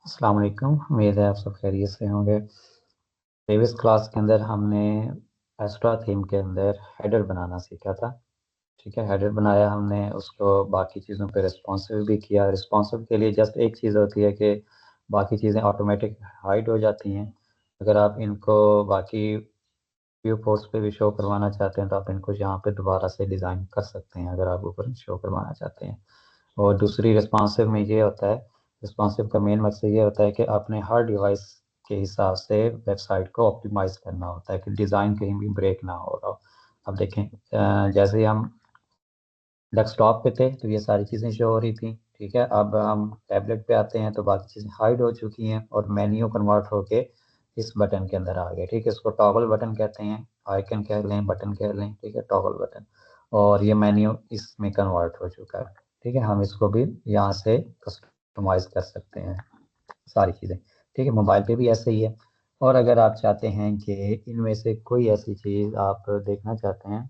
अस्सलाम वालेकुम। उम्मीद है आप सब खैरियत से होंगे। प्रीवियस क्लास के अंदर हमने एस्ट्रा थीम के अंदर हेडर बनाना सीखा था। ठीक है, हेडर बनाया हमने, उसको बाकी चीज़ों पे रिस्पॉन्सिव भी किया। रिस्पॉन्सिव के लिए जस्ट एक चीज़ होती है कि बाकी चीज़ें ऑटोमेटिक हाइड हो जाती हैं। अगर आप इनको बाकी व्यू पोर्ट्स पे भी शो करवाना चाहते हैं तो आप इनको यहाँ पे दोबारा से डिज़ाइन कर सकते हैं, अगर आप ऊपर शो करवाना चाहते हैं। और दूसरी रिस्पॉन्सिव में ये होता है, रिस्पॉन्सिव का मेन मकसद ये होता है कि आपने हर डिवाइस के हिसाब से वेबसाइट को ऑप्टिमाइज़ करना होता है कि डिज़ाइन कहीं भी ब्रेक ना हो रहा हो। अब देखें, जैसे ही हम डेस्कटॉप पे थे तो ये सारी चीज़ें शो हो रही थी। ठीक है, अब हम टैबलेट पे आते हैं तो बाकी चीज़ें हाइड हो चुकी हैं और मेन्यू कन्वर्ट होके इस बटन के अंदर आ गए। ठीक है, इसको टॉगल बटन कहते हैं, आइकन कह लें, बटन कह लें। ठीक है, टॉगल बटन। और ये मेन्यू इसमें कन्वर्ट हो चुका है। ठीक है, हम इसको भी यहाँ से कस्टमाइज़ कर सकते हैं सारी चीज़ें। ठीक है, मोबाइल पे भी ऐसे ही है। और अगर आप चाहते हैं कि इनमें से कोई ऐसी चीज़ आप देखना चाहते हैं,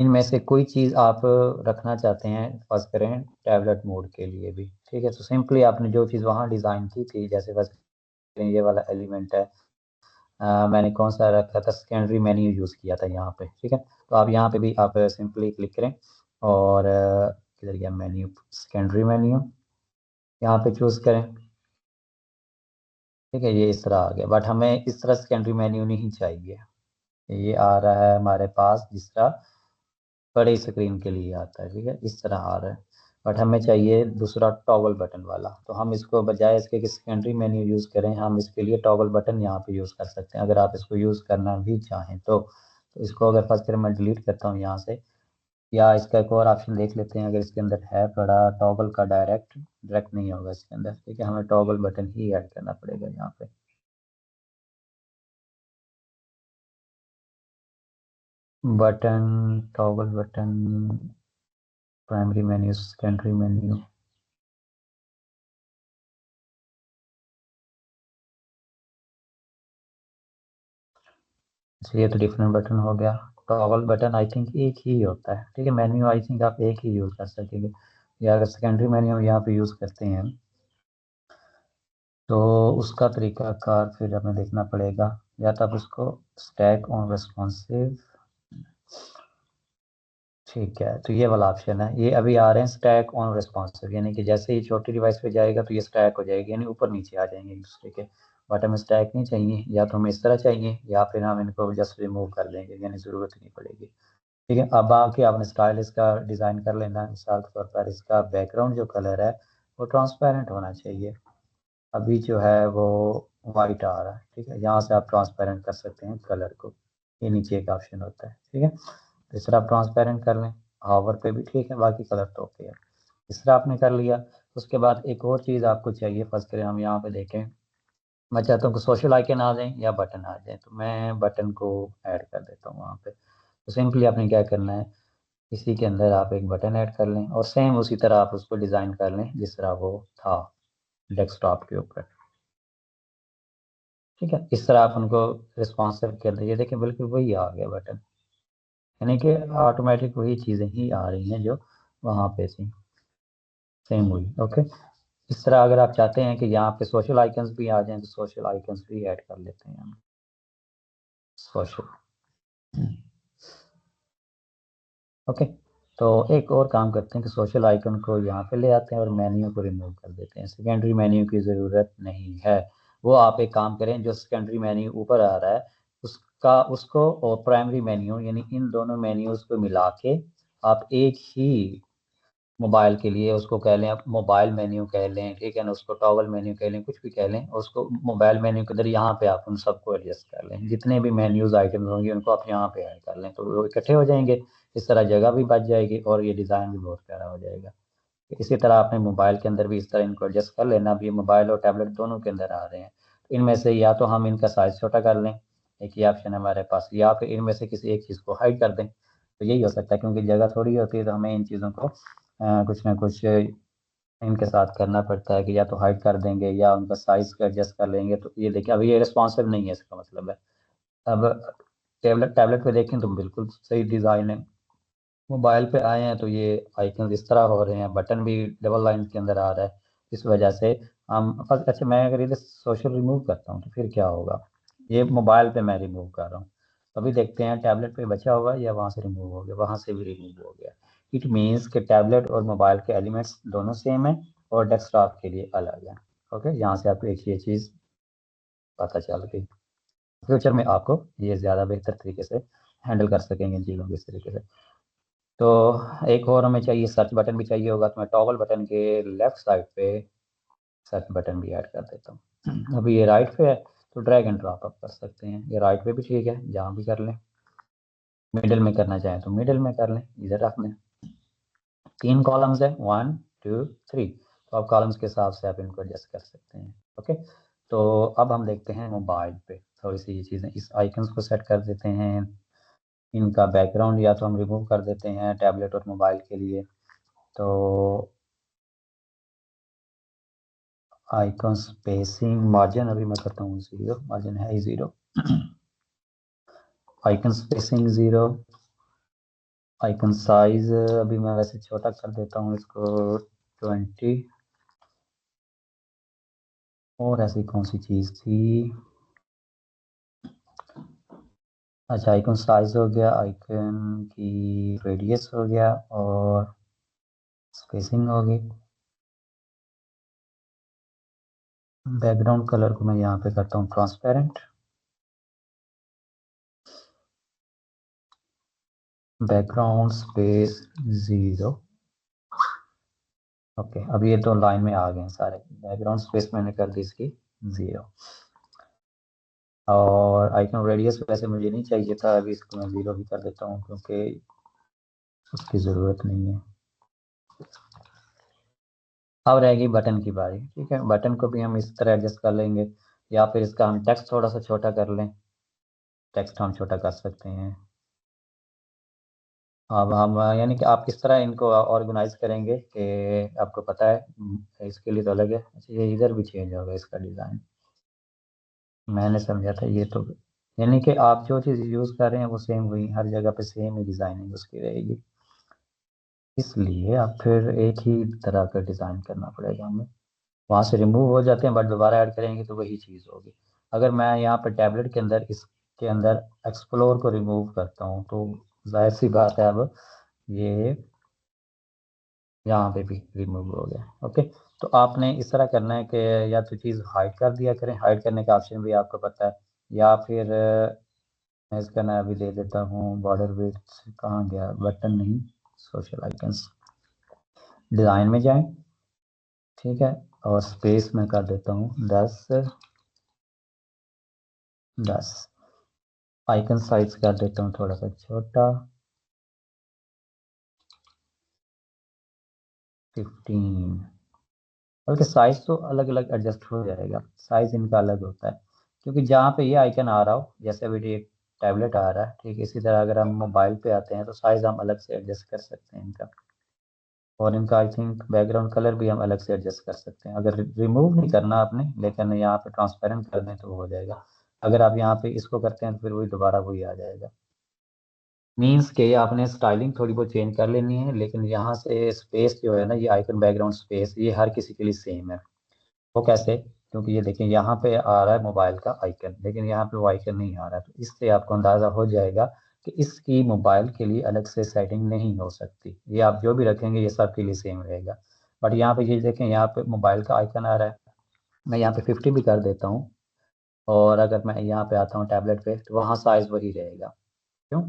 इनमें से कोई चीज़ आप रखना चाहते हैं, फर्स्ट करें टैबलेट मोड के लिए भी। ठीक है, तो सिंपली आपने जो चीज़ वहाँ डिज़ाइन की थी, जैसे फर्स्ट करें ये वाला एलिमेंट है, मैंने कौन सा रखा था, सेकेंडरी मेन्यू यूज़ किया था यहाँ पे। ठीक है, तो आप यहाँ पे भी आप सिंपली क्लिक करें और किधर गया मेन्यू, सेकेंडरी मेन्यू, यहाँ पे चूज़ करें। ठीक है, ये इस तरह आ गया, बट हमें इस तरह सेकेंडरी मेन्यू नहीं चाहिए। ये आ रहा है हमारे पास जिस तरह बड़ी स्क्रीन के लिए आता है। ठीक है, इस तरह आ रहा है, बट हमें चाहिए दूसरा टॉगल बटन वाला। तो हम इसको बजाय इसके कि सेकेंडरी मेन्यू यूज़ करें, हम इसके लिए टॉगल बटन यहाँ पे यूज़ कर सकते हैं, अगर आप इसको यूज़ करना भी चाहें तो इसको अगर फर्स्ट करें, मैं डिलीट करता हूँ यहाँ से, या इसका एक और ऑप्शन देख लेते हैं, अगर इसके अंदर है पड़ा टॉगल का, डायरेक्ट डायरेक्ट नहीं होगा इसके अंदर। ठीक है, हमें टॉगल बटन ही ऐड करना पड़ेगा यहाँ पे। Button, toggle button, primary menu, secondary menu. ये तो डिफरेंट बटन हो गया। टॉगल बटन आई थिंक एक ही होता है। ठीक है, मेन्यू आई थिंक आप एक ही यूज़ कर सकेंगे, या अगर सेकेंडरी मेन्यू यहाँ पे यूज़ करते हैं तो उसका तरीकाकार फिर हमें देखना पड़ेगा। या तो आप उसको स्टैक ऑन रिस्पॉन्सिव, ठीक है, तो ये वाला ऑप्शन है, ये अभी आ रहे हैं स्टैक ऑन रिस्पॉन्सिव, यानी कि जैसे ही छोटी डिवाइस पे जाएगा तो ये स्टैक हो जाएगी, यानी ऊपर नीचे आ जाएंगे एक दूसरे के। बट हमें स्टैक नहीं चाहिए, या तो हमें इस तरह चाहिए या फिर हम इनको जस्ट रिमूव कर देंगे, यानी ज़रूरत नहीं पड़ेगी। ठीक है, अब आके आपने स्टाइल इसका डिज़ाइन कर लेना है। मिसाल के तौर पर इसका बैकग्राउंड जो कलर है वो ट्रांसपेरेंट होना चाहिए। अभी जो है वो वाइट आ रहा है। ठीक है, यहाँ से आप ट्रांसपेरेंट कर सकते हैं कलर को, ये नीचे एक ऑप्शन होता है। ठीक है, तो इस तरह आप ट्रांसपेरेंट कर लें, हावर पे भी ठीक है, बाकी कलर तो ओके है। इस तरह आपने कर लिया। उसके बाद एक और चीज़ आपको चाहिए, फर्स्ट करें हम यहाँ पे देखें, मैं चाहता हूँ कि सोशल आइकन आ जाए या बटन आ जाए, तो मैं बटन को ऐड कर देता हूँ वहाँ पे। तो सिंपली आपने क्या करना है, इसी के अंदर आप एक बटन ऐड कर लें और सेम उसी तरह आप उसको डिज़ाइन कर लें जिस तरह वो था डेस्कटॉप के ऊपर। ठीक है, इस तरह आप उनको रिस्पॉन्सिव कर दीजिए, देखिए बिल्कुल वही आ गया बटन, यानी कि ऑटोमेटिक वही चीज़ें ही आ रही हैं जो वहाँ पे थी, सेम हुई। ओके, इस तरह अगर आप चाहते हैं कि यहाँ पे सोशल आइकन्स भी आ जाएं तो सोशल आइकन्स भी ऐड कर लेते हैं हम। सोशल, ओके, तो एक और काम करते हैं कि सोशल आइकन को यहाँ पे ले आते हैं और मेन्यू को रिमूव कर देते हैं, सेकेंडरी मेन्यू की ज़रूरत नहीं है। वो आप एक काम करें, जो सेकेंडरी मेन्यू ऊपर आ रहा है उसका, उसको और प्राइमरी मेन्यू, यानी इन दोनों मेन्यूज़ को मिला के आप एक ही मोबाइल के लिए उसको कह लें, आप मोबाइल मेन्यू कह लें। ठीक है ना, उसको टॉगल मेन्यू कह लें, कुछ भी कह लें, उसको मोबाइल मेन्यू के अंदर यहाँ पे आप उन सबको एडजस्ट कर लें, जितने भी मेन्यूज़ आइटम्स होंगे उनको आप यहाँ पे ऐड कर लें, तो वो इकट्ठे हो जाएंगे। इस तरह जगह भी बच जाएगी और ये डिज़ाइन भी बहुत प्यारा हो जाएगा। इसी तरह आपने मोबाइल के अंदर भी इस तरह इनको एडजस्ट कर लेना। अब ये मोबाइल और टैबलेट दोनों के अंदर आ रहे हैं, तो इनमें से या तो हम इनका साइज़ छोटा कर लें, एक ही ऑप्शन है हमारे पास, या फिर इनमें से किसी एक चीज़ को हाइड कर दें। तो यही हो सकता है, क्योंकि जगह थोड़ी होती है तो हमें इन चीज़ों को कुछ ना कुछ इनके साथ करना पड़ता है कि या तो हाइड कर देंगे या उनका साइज़ का एडजस्ट कर लेंगे। तो ये देखिए अभी ये रिस्पॉन्सिव नहीं है, इसका मतलब है। अब टैबलेट टैबलेट पे देखें तो बिल्कुल सही डिज़ाइन है, मोबाइल पे आए हैं तो ये आइकन इस तरह हो रहे हैं, बटन भी डबल लाइन के अंदर आ रहा है। इस वजह से हम अच्छा, मैं अगर इधर सोशल रिमूव करता हूँ तो फिर क्या होगा? ये मोबाइल पे मैं रिमूव कर रहा हूँ, अभी देखते हैं टैबलेट पे बचा हुआ है या वहाँ से रिमूव हो गया। वहाँ से भी रिमूव हो गया। इट मीन्स कि टैबलेट और मोबाइल के एलिमेंट्स दोनों सेम है और डेस्कटॉप के लिए अलग है। ओके, यहाँ से आपको एक ये चीज़ पता चल गई। फ्यूचर में आपको ये ज़्यादा बेहतर तरीके से हैंडल कर सकेंगे इन चीज़ों को इस तरीके से। तो एक और हमें चाहिए, सर्च बटन भी चाहिए होगा, तो मैं टॉगल बटन के लेफ्ट साइड पे सर्च बटन भी ऐड कर देता हूँ। अभी ये राइट पे है तो ड्रैग एंड ड्रॉप अप कर सकते हैं, ये राइट पे भी ठीक है, जहाँ भी कर लें। मिडिल में करना चाहें तो मिडिल में कर लें, इधर रख लें। 3 कॉलम्स है, 1 2 3, तो आप कॉलम्स के हिसाब से आप इनको एडजस्ट कर सकते हैं। ओके, तो अब हम देखते हैं मोबाइल पे थोड़ी सी ये चीज़ें, इस आइकन्स को सेट कर देते हैं। इनका बैकग्राउंड या तो हम रिमूव कर देते हैं टैबलेट और मोबाइल के लिए। तो आइकन स्पेसिंग मार्जिन अभी मैं करता हूँ 0, मार्जिन है ही 0। Icon spacing 0। आइकन साइज अभी मैं वैसे छोटा कर देता हूँ इसको 20। और ऐसी कौन सी चीज़ थी? अच्छा, आइकन साइज हो गया, आइकन की रेडियस हो गया और स्पेसिंग हो गई। बैकग्राउंड कलर को मैं यहाँ पे करता हूँ ट्रांसपेरेंट। Background space 0। ओके, अब ये तो लाइन में आ गए हैं सारे। बैकग्राउंड स्पेस मैंने कर दी इसकी 0। और आइकन रेडियस वैसे मुझे नहीं चाहिए था, अभी इसको मैं 0 भी कर देता हूँ क्योंकि उसकी ज़रूरत नहीं है। अब रहेगी बटन की बारी। ठीक है, बटन को भी हम इस तरह एडजस्ट कर लेंगे, या फिर इसका हम टेक्स्ट थोड़ा सा छोटा कर लें। टेक्स्ट हम छोटा कर सकते हैं। अब हम यानी कि आप किस तरह इनको ऑर्गेनाइज करेंगे कि आपको पता है, इसके लिए तो अलग है। अच्छा, ये इधर भी चेंज होगा इसका डिज़ाइन, मैंने समझा था ये तो, यानी कि आप जो चीज़ यूज़ कर रहे हैं वो सेम वही हर जगह पे सेम ही डिज़ाइनिंग उसकी रहेगी, इसलिए आप फिर एक ही तरह का डिज़ाइन करना पड़ेगा हमें। वहाँ से रिमूव हो जाते हैं बट दोबारा ऐड करेंगे तो वही चीज़ होगी। अगर मैं यहाँ पर टैबलेट के अंदर इसके अंदर एक्सप्लोर को रिमूव करता हूँ तो जाहिर सी बात है अब ये यहाँ पे भी रिमूव हो गया। ओके, तो आपने इस तरह करना है कि या तो चीज़ हाइड कर दिया करें, हाइड करने का ऑप्शन भी आपको पता है, या फिर मैं इसका नाम अभी दे देता हूँ बॉर्डर विड्थ, कहाँ गया बटन नहीं, सोशल आइकन्स, डिज़ाइन में जाएं। ठीक है, और स्पेस में कर देता हूँ 10। आइकन साइज कर देता हूँ थोड़ा सा छोटा, 15। बल्कि साइज तो अलग अलग एडजस्ट हो जाएगा, साइज इनका अलग होता है क्योंकि जहाँ पे ये आइकन आ रहा हो, जैसे अभी ये टैबलेट आ रहा है, ठीक है, इसी तरह अगर हम मोबाइल पे आते हैं तो साइज हम अलग से एडजस्ट कर सकते हैं इनका। और इनका आई थिंक बैकग्राउंड कलर भी हम अलग से एडजस्ट कर सकते हैं, अगर रिमूव नहीं करना आपने, लेकिन यहाँ पे ट्रांसपेरेंट कर दें तो हो जाएगा। अगर आप यहाँ पे इसको करते हैं तो फिर वही दोबारा वही आ जाएगा। मीन्स के आपने स्टाइलिंग थोड़ी बहुत चेंज कर लेनी है, लेकिन यहाँ से स्पेस जो है ना, ये आइकन बैकग्राउंड स्पेस ये हर किसी के लिए सेम है। वो कैसे? क्योंकि ये देखें यहाँ पे आ रहा है मोबाइल का आइकन, लेकिन यहाँ पे वो आइकन नहीं आ रहा है, तो इससे आपको अंदाज़ा हो जाएगा कि इसकी मोबाइल के लिए अलग से सेटिंग नहीं हो सकती। ये आप जो भी रखेंगे ये सब के लिए सेम रहेगा। बट यहाँ पे ये देखें, यहाँ पे मोबाइल का आइकन आ रहा है, मैं यहाँ पे 50 भी कर देता हूँ। और अगर मैं यहाँ पे आता हूँ टैबलेट पे तो वहाँ साइज़ वही रहेगा। क्यों?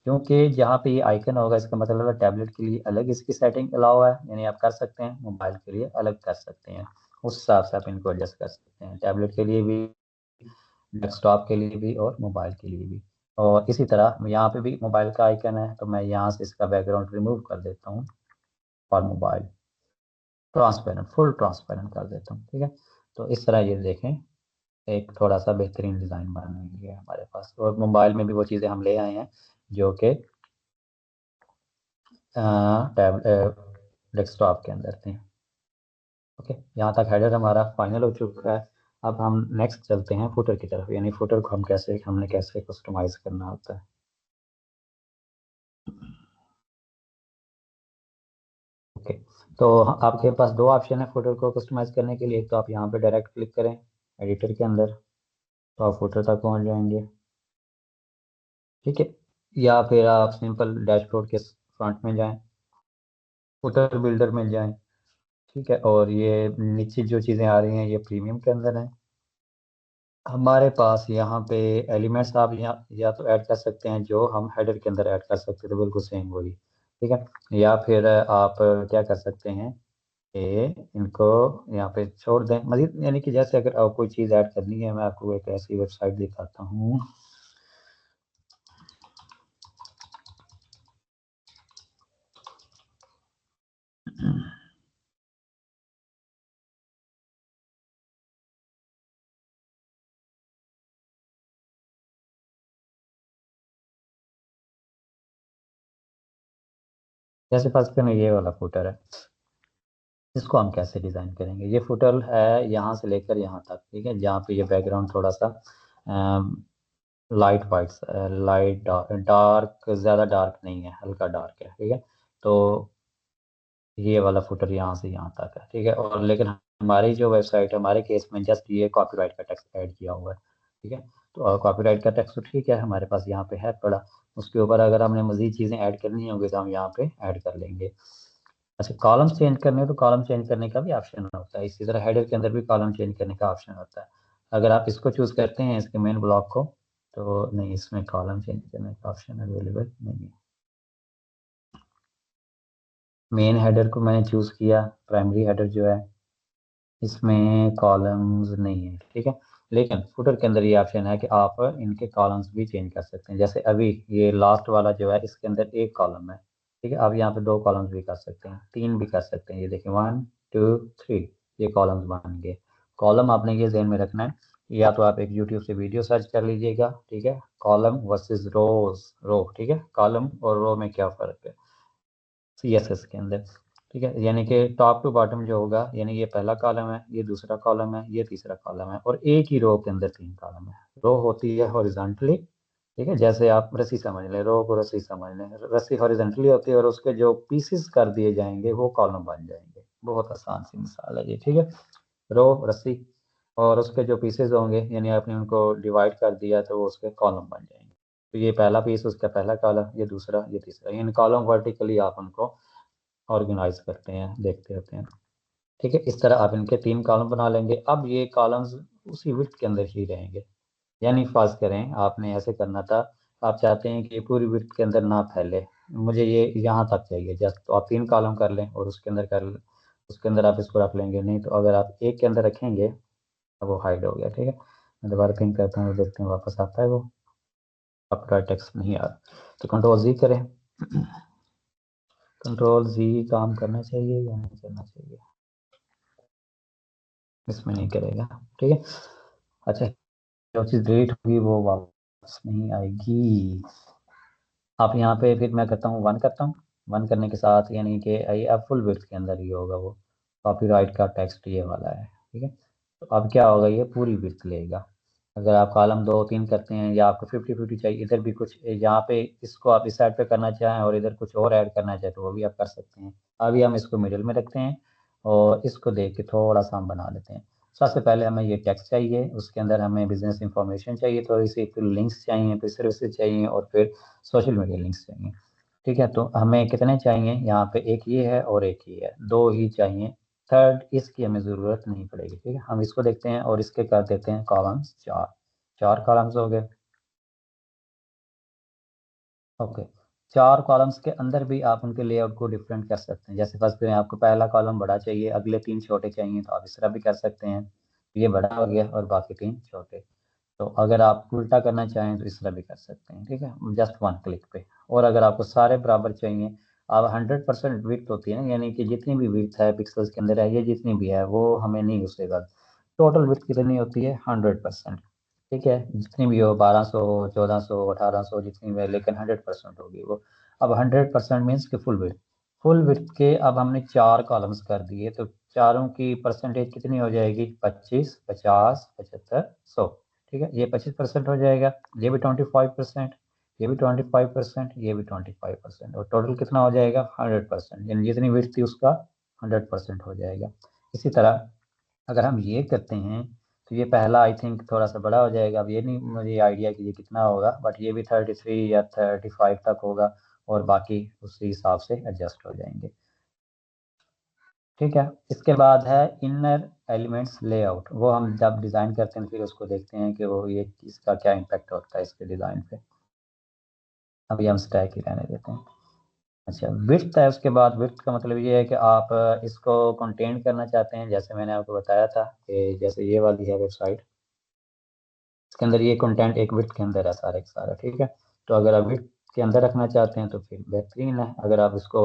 क्योंकि जहाँ पे ये आइकन होगा इसका मतलब है टैबलेट के लिए अलग इसकी सेटिंग अलाउ है, यानी आप कर सकते हैं, मोबाइल के लिए अलग कर सकते हैं। उस हिसाब से आप इनको एडजस्ट कर सकते हैं, टैबलेट के लिए भी, डेस्कटॉप के लिए भी और मोबाइल के लिए भी। और इसी तरह यहाँ पे भी मोबाइल का आइकन है तो मैं यहाँ से इसका बैकग्राउंड रिमूव कर देता हूँ और मोबाइल ट्रांसपेरेंट, फुल ट्रांसपेरेंट कर देता हूँ। ठीक है, तो इस तरह ये देखें एक थोड़ा सा बेहतरीन डिज़ाइन बन गया हमारे पास। और मोबाइल में भी वो चीज़ें हम ले आए हैं जो कि टैब डेस्कटॉप के अंदर थे। ओके, यहाँ तक हेडर हमारा फाइनल हो चुका है। अब हम नेक्स्ट चलते हैं फुटर की तरफ, यानी फुटर को हमने कैसे कस्टमाइज़ करना होता है। तो आपके पास दो ऑप्शन है फुटर को कस्टमाइज करने के लिए। एक तो आप यहाँ पे डायरेक्ट क्लिक करें एडिटर के अंदर, तो आप फुटर तक पहुँच जाएंगे, ठीक है। या फिर आप सिंपल डैशबोर्ड के फ्रंट में जाएं, फुटर बिल्डर में जाएं, ठीक है। और ये नीचे जो चीज़ें आ रही हैं ये प्रीमियम के अंदर हैं। हमारे पास यहाँ पे एलिमेंट्स आप यहाँ या तो ऐड कर सकते हैं जो हम हेडर के अंदर ऐड कर सकते थे, बिल्कुल सेम वही, ठीक है। या फिर आप क्या कर सकते हैं कि इनको यहाँ पे छोड़ दें मजीद, यानी कि जैसे अगर आप कोई चीज़ ऐड करनी है, मैं आपको एक ऐसी वेबसाइट दिखाता हूँ। जैसे फर्स्ट में ये वाला फुटर है, इसको हम कैसे डिज़ाइन करेंगे। ये फुटर है यहाँ से लेकर यहाँ तक, ठीक है। जहाँ पे ये बैकग्राउंड थोड़ा सा लाइट वाइट, लाइट डार्क, ज़्यादा डार्क नहीं है, हल्का डार्क है, ठीक है। तो ये वाला फुटर यहाँ से यहाँ तक है, ठीक है। और लेकिन हमारी जो वेबसाइट है, हमारे केस में जस्ट ये कॉपीराइट का टेक्स्ट ऐड किया हुआ है, ठीक है। तो कॉपीराइट का टेक्स्ट तो ठीक है, हमारे पास यहाँ पे है पड़ा। उसके ऊपर अगर हमने मज़ीद चीज़ें ऐड करनी होंगी तो हम यहाँ पे ऐड कर लेंगे। अच्छा, कॉलम्स चेंज करने हो तो कॉलम चेंज करने का भी ऑप्शन होता है। इसी तरह हेडर के अंदर भी कॉलम चेंज करने का ऑप्शन होता है। अगर आप इसको चूज़ करते हैं, इसके मेन ब्लॉक को, तो नहीं, इसमें कॉलम चेंज करने का ऑप्शन अवेलेबल नहीं है। मेन हेडर को मैंने चूज़ किया, प्राइमरी हेडर जो है इसमें कॉलम्स नहीं है, ठीक है। लेकिन फुटर के अंदर ये ऑप्शन है कि आप इनके कॉलम्स भी चेंज कर सकते हैं। जैसे अभी ये लास्ट वाला जो है इसके अंदर एक कॉलम है, ठीक है। आप यहाँ पे दो कॉलम्स भी कर सकते हैं, तीन भी कर सकते हैं। ये देखिए 1 2 3, ये कॉलम्स बन गए। कॉलम आपने ये ध्यान में रखना है, या तो आप एक यूट्यूब से वीडियो सर्च कर लीजिएगा, ठीक है, कॉलम वर्सेस रोज, रो, ठीक है। कॉलम और रो में क्या फ़र्क है सीएसएस के अंदर, ठीक है। यानी कि टॉप टू बॉटम जो होगा, यानी ये पहला कॉलम है, ये दूसरा कॉलम है, ये तीसरा कॉलम है, और एक ही रो के अंदर तीन कॉलम है। रो होती है हॉरिजॉन्टली, ठीक है। जैसे आप रस्सी समझ लें, रो को रस्सी समझ लें, रस्सी हॉरिजॉन्टली होती है और उसके जो पीसेस कर दिए जाएंगे वो कॉलम बन जाएंगे। बहुत आसान सी मिसाल है ये, ठीक है। रो रस्सी, और उसके जो पीसेस होंगे, यानी आपने उनको डिवाइड कर दिया तो वो उसके कॉलम बन जाएंगे। तो ये पहला पीस, उसका पहला कॉलम, ये दूसरा, ये तीसरा, इन कॉलम वर्टिकली आप उनको ऑर्गेनाइज करते हैं, देखते होते हैं, ठीक है। इस तरह आप इनके तीन कॉलम बना लेंगे। अब ये कॉलम्स उसी विड्थ के अंदर ही रहेंगे। यानी फर्ज करें आपने ऐसे करना था, आप चाहते हैं कि ये पूरी विड्थ के अंदर ना फैले, मुझे ये यहाँ तक चाहिए जस्ट, तो आप तीन कॉलम कर लें और उसके अंदर कर, उसके अंदर आप इसको रख लेंगे। नहीं तो अगर आप एक के अंदर रखेंगे, अब वो हाइड हो गया, ठीक है। मैं दोबारा पिंक करता हूँ, देखते हैं वापस आता है वो, अपना टेक्स्ट नहीं आ रहा। तो कंट्रोल जी करें, कंट्रोल जी काम करना चाहिए या नहीं करना चाहिए, इसमें नहीं करेगा, ठीक है। अच्छा, जो चीज़ डिलीट होगी वो वापस नहीं आएगी। आप यहाँ पे फिर मैं करता हूँ, वन करता हूँ। वन करने के साथ यानी कि ये अब फुल विड्थ के अंदर ही होगा वो, कॉपीराइट का टेक्स्ट ये वाला है, ठीक है। तो अब क्या होगा, ये पूरी विड्थ लेगा। अगर आप कॉलम दो तीन करते हैं या आपको 50-50 चाहिए, इधर भी कुछ यहाँ पे इसको आप इस साइड पे करना चाहें और इधर कुछ और ऐड करना चाहें तो वो भी आप कर सकते हैं। अभी हम इसको मिडिल में रखते हैं और इसको देख के थोड़ा सा हम बना लेते हैं। सबसे पहले हमें ये टेक्स्ट चाहिए, उसके अंदर हमें बिजनेस इंफॉर्मेशन चाहिए, थोड़ी सी, फिर लिंक्स चाहिए, फिर सर्विसेज चाहिए, और फिर सोशल मीडिया लिंक्स चाहिए, ठीक है। तो हमें कितने चाहिए, यहाँ पे एक ये है और एक ये है, दो ही चाहिए। थर्ड इसकी हमें ज़रूरत नहीं पड़ेगी, ठीक है। हम इसको देखते हैं और इसके कर देते हैं कॉलम्स चार, चार कॉलम्स हो गए, ओके। चार कॉलम्स के अंदर भी आप उनके लेआउट को डिफरेंट कर सकते हैं। जैसे फर्स्ट में आपको पहला कॉलम बड़ा चाहिए, अगले तीन छोटे चाहिए, तो आप इस तरह भी कर सकते हैं, ये बड़ा हो गया और बाकी तीन छोटे। तो अगर आप उल्टा करना चाहें तो इस तरह भी कर सकते हैं, ठीक है, जस्ट वन क्लिक पे। और अगर आपको सारे बराबर चाहिए, अब 100% विड्थ होती है ना, यानी कि जितनी भी विड्थ है पिक्सल्स के अंदर है, ये जितनी भी है वो हमें नहीं घुसेगा। टोटल विड्थ कितनी होती है, 100%, ठीक है। जितनी भी हो, 1200, 1400, 1800, जितनी भी है, लेकिन 100% होगी वो। अब 100% मीन्स कि फुल विड्थ, फुल विड्थ के अब हमने चार कॉलम्स कर दिए, तो चारों की परसेंटेज कितनी हो जाएगी, 25, 50, 75, 100, ठीक है। ये 25% हो जाएगा, ये भी 25%, ये भी 25%, ये भी 25%, और टोटल कितना हो जाएगा, 100%, यानी जितनी विड्थ थी उसका 100% हो जाएगा। इसी तरह अगर हम ये करते हैं तो ये पहला आई थिंक थोड़ा सा बड़ा हो जाएगा। अब ये नहीं मुझे आइडिया कि ये कितना होगा, बट ये भी 33 या 35 तक होगा और बाकी उसी हिसाब से एडजस्ट हो जाएंगे। ठीक है, इसके बाद है इनर एलिमेंट्स लेआउट। वो हम जब डिज़ाइन करते हैं फिर उसको देखते हैं कि वो ये इसका क्या इम्पेक्ट होता है इसके डिज़ाइन पे। अभी हम स्टैक ही रहने देते हैं। अच्छा, विड्थ है। उसके बाद विड्थ का मतलब ये है कि आप इसको कंटेंट करना चाहते हैं, जैसे मैंने आपको बताया था कि जैसे ये वाली है वेबसाइट, इसके अंदर ये कंटेंट एक विड्थ के अंदर है सारा एक सारा। ठीक है, तो अगर आप विड्थ के अंदर रखना चाहते हैं तो फिर बेहतरीन है। अगर आप इसको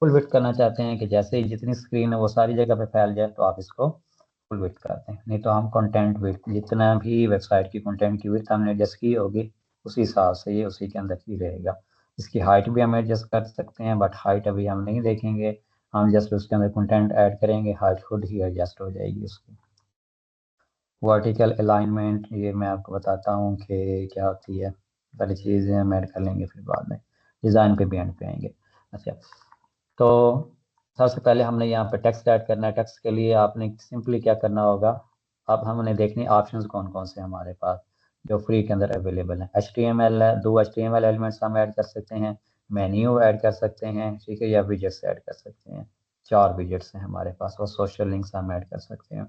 फुल विड्थ करना चाहते हैं कि जैसे ही जितनी स्क्रीन है वो सारी जगह पे फैल जाए, तो आप इसको फुल विड्थ करते हैं। नहीं तो हम कंटेंट विड्थ जितना भी वेबसाइट की कंटेंट की विड्थ हमने एडजस्ट की होगी उसी हिसाब से ये उसी के अंदर ही रहेगा। इसकी हाइट भी हम एडजस्ट कर सकते हैं, बट हाइट अभी हम नहीं देखेंगे। हम जस्ट उसके अंदर कंटेंट ऐड करेंगे, हाइट खुद ही एडजस्ट हो जाएगी उसकी। वर्टिकल अलाइनमेंट ये मैं आपको बताता हूँ कि क्या होती है। सारी चीज़ें हम ऐड कर लेंगे फिर बाद में डिज़ाइन पे भी एंड पे आएंगे। अच्छा, तो सबसे पहले हमने यहाँ पे टेक्स्ट ऐड करना है। टेक्स्ट के लिए आपने सिंपली क्या करना होगा, अब हमने देखनी ऑप्शंस कौन कौन से हमारे पास जो फ्री के अंदर अवेलेबल है। HTML है, 2 HTML एलिमेंट्स हम ऐड कर सकते हैं, मेन्यू ऐड कर सकते हैं, ठीक है, या विजेट्स ऐड कर सकते हैं। 4 विजेट्स हैं हमारे पास और सोशल लिंक्स हम ऐड कर सकते हैं।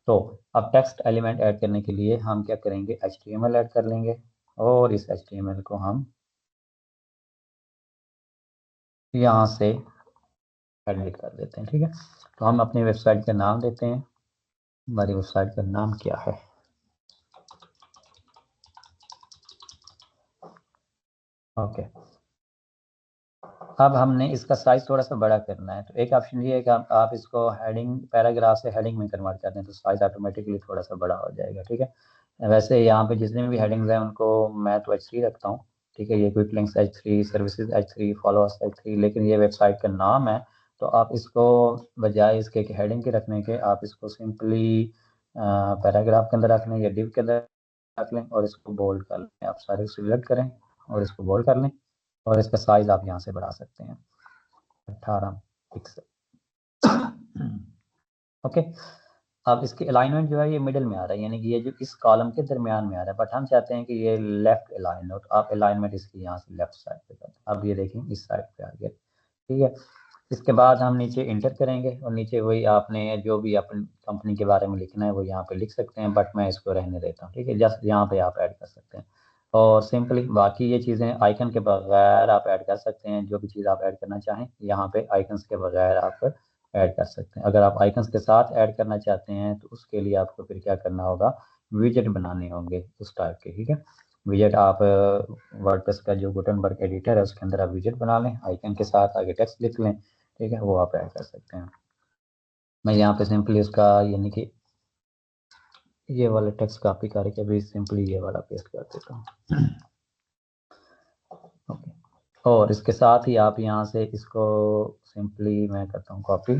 तो अब टेक्स्ट एलिमेंट ऐड करने के लिए हम क्या करेंगे, HTML ऐड कर लेंगे और इस HTML को हम यहाँ से एडिट कर देते हैं। ठीक है, तो हम अपनी वेबसाइट का नाम देते हैं। हमारी वेबसाइट का नाम क्या है, ओके। अब हमने इसका साइज थोड़ा सा बड़ा करना है, तो एक ऑप्शन ये है कि आप इसको हेडिंग पैराग्राफ से हेडिंग में कन्वर्ट कर दें तो साइज ऑटोमेटिकली थोड़ा सा बड़ा हो जाएगा। ठीक है, वैसे यहाँ पे जितने भी हेडिंग्स हैं उनको मैं तो H3 रखता हूँ। ठीक है, ये quick links H3, services H3, followers H3, लेकिन ये वेबसाइट का नाम है तो आप इसको बजाय इसके हेडिंग के रखने के आप इसको सिंपली पैराग्राफ के अंदर रख लें या डिव के अंदर रख लें और इसको बोल्ड कर लें। आप सारे सिलेक्ट करें और इसको बोल्ड कर लें और इसका साइज आप यहाँ से बढ़ा सकते हैं 18 पिक्सल। ओके, अब इसकी अलाइनमेंट जो है ये मिडिल में आ रहा है, यानी कि ये जो इस कॉलम के दरमियान में आ रहा है, बट हम चाहते हैं कि ये लेफ्ट अलाइन हो, तो आप अलाइनमेंट इसकी यहाँ से लेफ्ट साइड पे कर दें। अब ये देखें इस साइड पे आ गया। ठीक है, इसके बाद हम नीचे इंटर करेंगे और नीचे वही आपने जो भी अपनी कंपनी के बारे में लिखना है वो यहाँ पे लिख सकते हैं, बट मैं इसको रहने देता हूँ। ठीक है, जस्ट यहाँ पे आप ऐड कर सकते हैं और सिंपली बाकी ये चीज़ें आइकन के बगैर आप ऐड कर सकते हैं। जो भी चीज़ आप ऐड करना चाहें यहाँ पे आइकन्स के बगैर आप ऐड कर सकते हैं। अगर आप आइकन्स के साथ ऐड करना चाहते हैं तो उसके लिए आपको फिर क्या करना होगा, विजेट बनाने होंगे उस टाइप के। ठीक है, विजेट आप वर्डप्रेस का जो गुटनबर्ग एडिटर है उसके अंदर आप विजेट बना लें, आइकन के साथ आगे टेक्स्ट लिख लें। ठीक है, वो आप ऐड कर सकते हैं। मैं यहाँ पे सिंपली उसका यानी कि ये वाला टेक्स्ट कॉपी करके भी सिंपली ये वाला पेस्ट कर देता हूँ। ओके, और इसके साथ ही आप यहाँ से इसको सिंपली मैं करता हूँ कॉपी।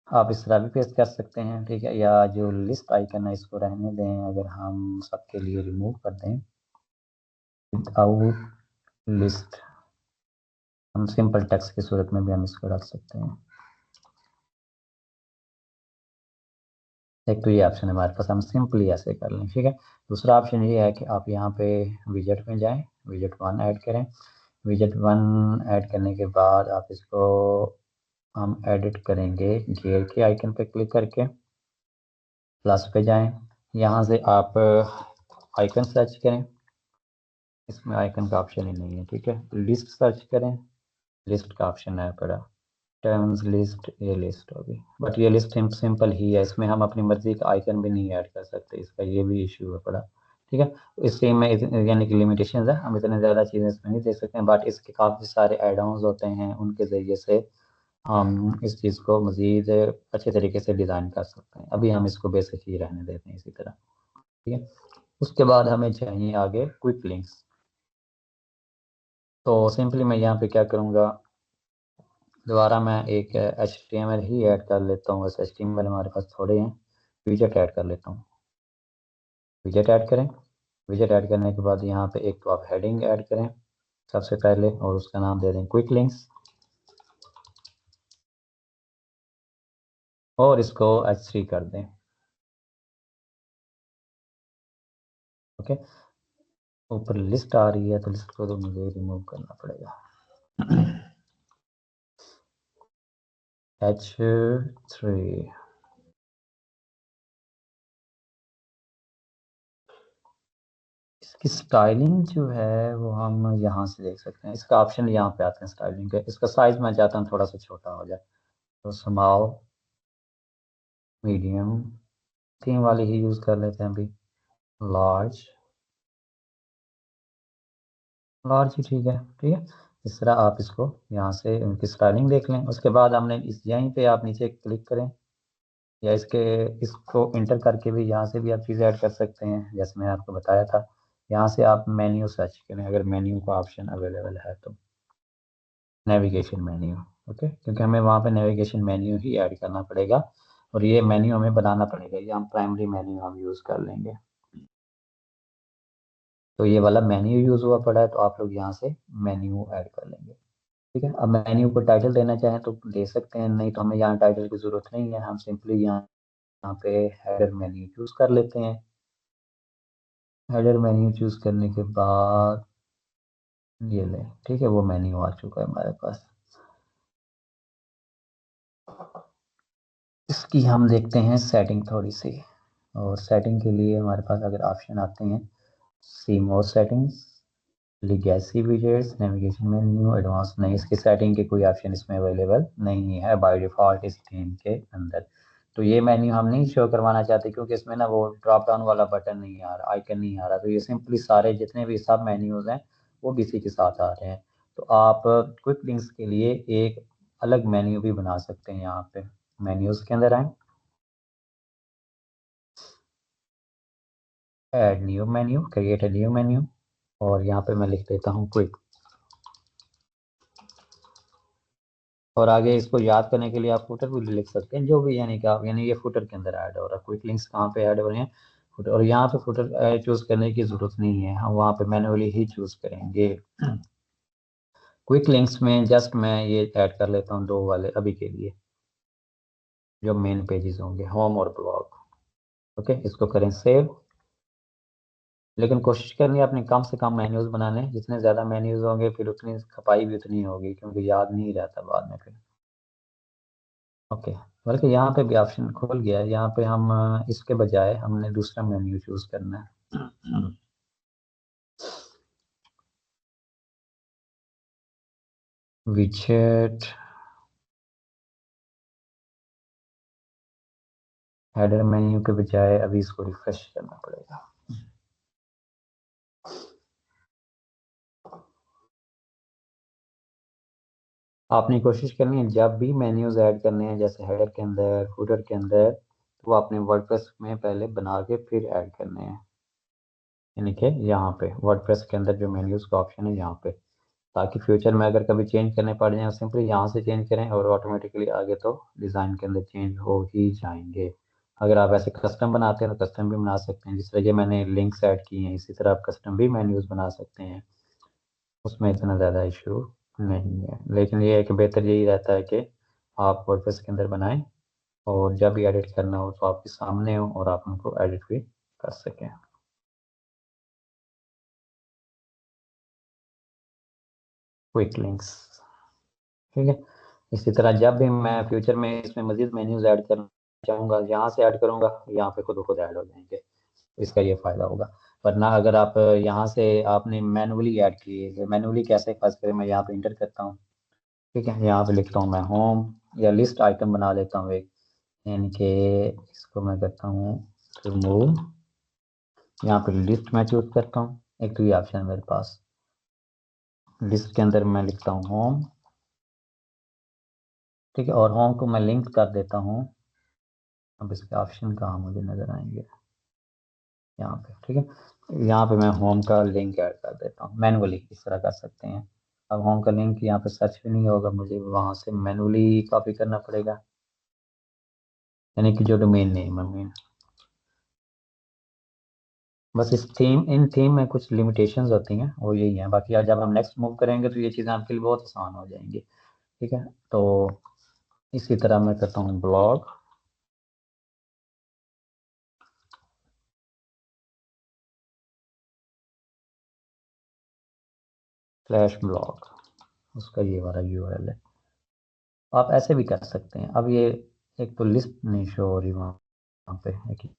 आप इस तरह भी पेस्ट कर सकते हैं। ठीक है, या जो लिस्ट आइकन है इसको रहने दें, अगर हम सबके लिए रिमूव कर दें विदाउट लिस्ट, हम सिंपल टेक्स्ट की सूरत में भी हम इसको रख सकते हैं। एक तो ये ऑप्शन है हमारे पास, हम सिंपली ऐसे कर लें। ठीक है, दूसरा ऑप्शन ये है कि आप यहाँ पे विजेट में जाएं, विजेट 1 ऐड करें। विजेट 1 ऐड करने के बाद आप इसको हम एडिट करेंगे गेयर के आइकन पे क्लिक करके, प्लस पे जाएं, यहाँ से आप आइकन सर्च करें, इसमें आइकन का ऑप्शन ही नहीं है। ठीक है, लिस्ट सर्च करें, लिस्ट का ऑप्शन है पड़ा, टर्म्स लिस्ट, ये लिस्ट होगी, बट ये लिस्ट सिंपल ही है, इसमें हम अपनी मर्जी का आइकन भी नहीं ऐड कर सकते, इसका ये भी इशू है पड़ा। ठीक है, इससे में यानी कि लिमिटेशन है, हम इतने ज़्यादा चीज़ें इसमें नहीं देख सकते हैं, बट इसके काफ़ी सारे एड ऑन्स होते हैं, उनके ज़रिए से हम इस चीज़ को मज़ीद अच्छे तरीके से डिज़ाइन कर सकते हैं। अभी हम इसको बेसिक ही रहने देते हैं इसी तरह। ठीक है, उसके बाद हमें चाहिए आगे क्विक लिंक्स। तो सिंपली मैं यहाँ पे क्या करूँगा, दोबारा मैं एक HTML ही ऐड कर लेता हूँ, वैसे HTML हमारे पास थोड़े हैं, विजेट ऐड कर लेता हूँ। विजेट ऐड करें, विजेट ऐड करने के बाद यहाँ पे एक तो आप हेडिंग ऐड करें, सबसे पहले, और उसका नाम दे दें क्विक लिंक्स, और इसको H3 कर दें। ओके, ऊपर लिस्ट आ रही है तो लिस्ट को तो मुझे रिमूव करना पड़ेगा। H3। इसकी स्टाइलिंग जो है वो हम यहाँ से देख सकते हैं, इसका ऑप्शन यहाँ पे आते हैं स्टाइलिंग के। इसका साइज मैं चाहता हूँ थोड़ा सा छोटा हो जाए, तो स्मॉल, मीडियम, थीम वाली ही यूज़ कर लेते हैं अभी, लार्ज, लार्ज ही ठीक है। ठीक है, इस तरह आप इसको यहाँ से उनकी स्टाइलिंग देख लें। उसके बाद हमने इस यहीं पे आप नीचे क्लिक करें, या इसके इसको इंटर करके भी यहाँ से भी आप चीज़ें ऐड कर सकते हैं, जैसे मैंने आपको बताया था। यहाँ से आप मेन्यू सर्च करें, अगर मेन्यू का ऑप्शन अवेलेबल है तो, नेविगेशन मेन्यू। ओके, क्योंकि हमें वहाँ पे नेविगेशन मेन्यू ही ऐड करना पड़ेगा, और ये मेन्यू हमें बनाना पड़ेगा, ये हम प्राइमरी मेन्यू हम यूज़ कर लेंगे। तो ये वाला मेन्यू यूज़ हुआ पड़ा है, तो आप लोग यहाँ से मेन्यू ऐड कर लेंगे। ठीक है, अब मेन्यू को टाइटल देना चाहें तो दे सकते हैं, नहीं तो हमें यहाँ टाइटल की ज़रूरत नहीं है, हम सिंपली यहाँ पे हेडर मेन्यू चूज़ कर लेते हैं। हेडर मेन्यू चूज़ करने के बाद ये लें, ठीक है, वो मेन्यू आ चुका है हमारे पास। इसकी हम देखते हैं सेटिंग थोड़ी सी, और सेटिंग के लिए हमारे पास अगर ऑप्शन आते हैं, see more settings, legacy widgets, navigation menu, advance, नहीं, इसकी सेटिंग के कोई ऑप्शन इसमें अवेलेबल नहीं है बाय डिफ़ॉल्ट इस थीम के अंदर। तो ये मेन्यू हम नहीं शो करवाना चाहते, क्योंकि इसमें ना वो ड्रॉप डाउन वाला बटन नहीं आ रहा, आइकन नहीं आ रहा। तो ये सिंपली सारे जितने भी सब मेन्यूज़ हैं वो इसी के साथ आ रहे हैं। तो आप क्विक लिंक्स के लिए एक अलग मेन्यू भी बना सकते हैं। यहाँ पे मेन्यूज़ के अंदर आए, add new menu, create a new menu, और यहाँ पे मैं लिख देता हूँ क्विक। और आगे इसको याद करने के लिए आप फुटर भी लिख सकते हैं, जो भी, यानी कि आप, यानी ये फुटर के अंदर ऐड हो रहा है। क्विक लिंक्स कहाँ पे ऐड हो रहे हैं, फुटर। और यहाँ पे फुटर चूज़ करने की ज़रूरत नहीं है, हम वहाँ पे मैन्युअली ही चूज़ करेंगे। क्विक लिंक्स में जस्ट मैं ये ऐड कर लेता हूँ दो वाले अभी के लिए, जो मेन पेजेस होंगे, होम और ब्लॉग। ओके, इसको करें सेव। लेकिन कोशिश करनी है अपनी कम से कम मेन्यूज़ बनाने, जितने ज़्यादा मेन्यूज़ होंगे फिर उतनी खपाई भी उतनी होगी, क्योंकि याद नहीं रहता बाद में फिर। ओके, बल्कि यहाँ पे भी ऑप्शन खुल गया है, यहाँ पे हम इसके बजाय हमने दूसरा मेन्यू चूज़ करना है। विजेट, हेडर मेन्यू के बजाय अभी इसको रिफ्रेश करना पड़ेगा। आपने कोशिश करनी है जब भी मेन्यूज ऐड करने हैं, जैसे हेडर के अंदर, फुटर के अंदर, तो वो आपने वर्डप्रेस में पहले बना के फिर ऐड करने हैं, यानी कि यहाँ पे वर्डप्रेस के अंदर जो मेन्यूज का ऑप्शन है यहाँ पे, ताकि फ्यूचर में अगर कभी चेंज करने पड़ जाए सिंपली यहाँ से चेंज करें, और ऑटोमेटिकली आगे तो डिज़ाइन के अंदर चेंज हो ही जाएंगे। अगर आप ऐसे कस्टम बनाते हैं तो कस्टम भी बना सकते हैं, जिस तरह ये मैंने लिंक्स ऐड किए हैं, इसी तरह आप कस्टम भी मेन्यूज बना सकते हैं, उसमें इतना ज़्यादा इशू नहीं है। लेकिन ये है कि बेहतर यही रहता है कि आप वर्डप्रेस के अंदर बनाएं, और जब भी एडिट करना हो तो आपके सामने हो और आप उनको एडिट भी कर सकें। क्विक लिंक्स, ठीक है। इसी तरह जब भी मैं फ्यूचर में इसमें मजीद मेन्यूज ऐड करना चाहूँगा, यहाँ से ऐड करूँगा, यहाँ पे खुद ब खुद ऐड हो जाएंगे। इसका ये फ़ायदा होगा। वरना अगर आप यहाँ से आपने मैनुअली ऐड किए, मैनुअली कैसे, फर्स्ट करें, मैं यहाँ पे इंटर करता हूँ, ठीक है, यहाँ पे लिखता हूँ मैं होम, या लिस्ट आइटम बना लेता हूँ एक, यानी कि इसको मैं करता हूँ रिमूव। यहाँ पे लिस्ट मैं चूज करता हूँ, एक तो ये ऑप्शन है मेरे पास, लिस्ट के अंदर मैं लिखता हूँ होम, ठीक है, और होम को मैं लिंक कर देता हूँ। अब इसके ऑप्शन कहाँ मुझे नज़र आएंगे, यहाँ पे, ठीक है, यहाँ पे मैं होम का लिंक ऐड कर देता हूँ मैनुअली, इस तरह कर सकते हैं। अब होम का लिंक यहाँ पे सर्च भी नहीं होगा, मुझे वहाँ से मैनुअली कॉपी करना पड़ेगा, यानी कि जो डोमेन नेम है मेन। बस इस थीम इन थीम में कुछ लिमिटेशंस होती हैं, वो यही हैं। बाकी आज जब हम नेक्स्ट मूव करेंगे तो ये चीज़ें आपके लिए बहुत आसान हो जाएंगी। ठीक है, तो इसी तरह मैं करता हूँ ब्लॉग फ्लैश ब्लॉग, उसका ये वाला यूआरएल है। आप ऐसे भी कर सकते हैं। अब ये एक तो लिस्ट नहीं शो हो रही वहाँ पे, एक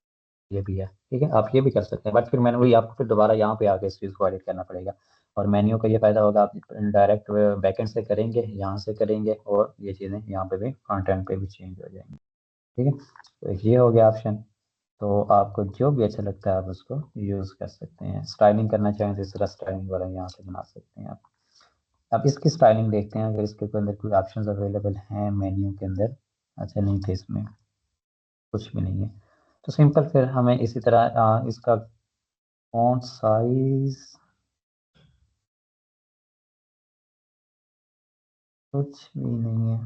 ये भी है। ठीक है, आप ये भी कर सकते हैं, बट फिर मैंने वही आपको फिर दोबारा यहाँ पे आके इस चीज़ को एडिट करना पड़ेगा। और मेन्यू का ये फायदा होगा, आप डायरेक्ट बैकएंड से करेंगे, यहाँ से करेंगे, और ये चीज़ें यहाँ पे भी फ्रंट एंड पे भी चेंज हो जाएंगी। ठीक है, तो ये हो गया ऑप्शन। तो आपको जो भी अच्छा लगता है आप उसको यूज़ कर सकते हैं। स्टाइलिंग करना चाहें तो इस तरह स्टाइलिंग वाला यहाँ से बना सकते हैं आप। अब इसकी स्टाइलिंग देखते हैं, अगर इसके अंदर कोई ऑप्शंस अवेलेबल हैं मेन्यू के अंदर। अच्छा, नहीं थे इसमें, कुछ भी नहीं है। तो सिंपल, फिर हमें इसी तरह इसका फॉन्ट साइज कुछ भी नहीं है।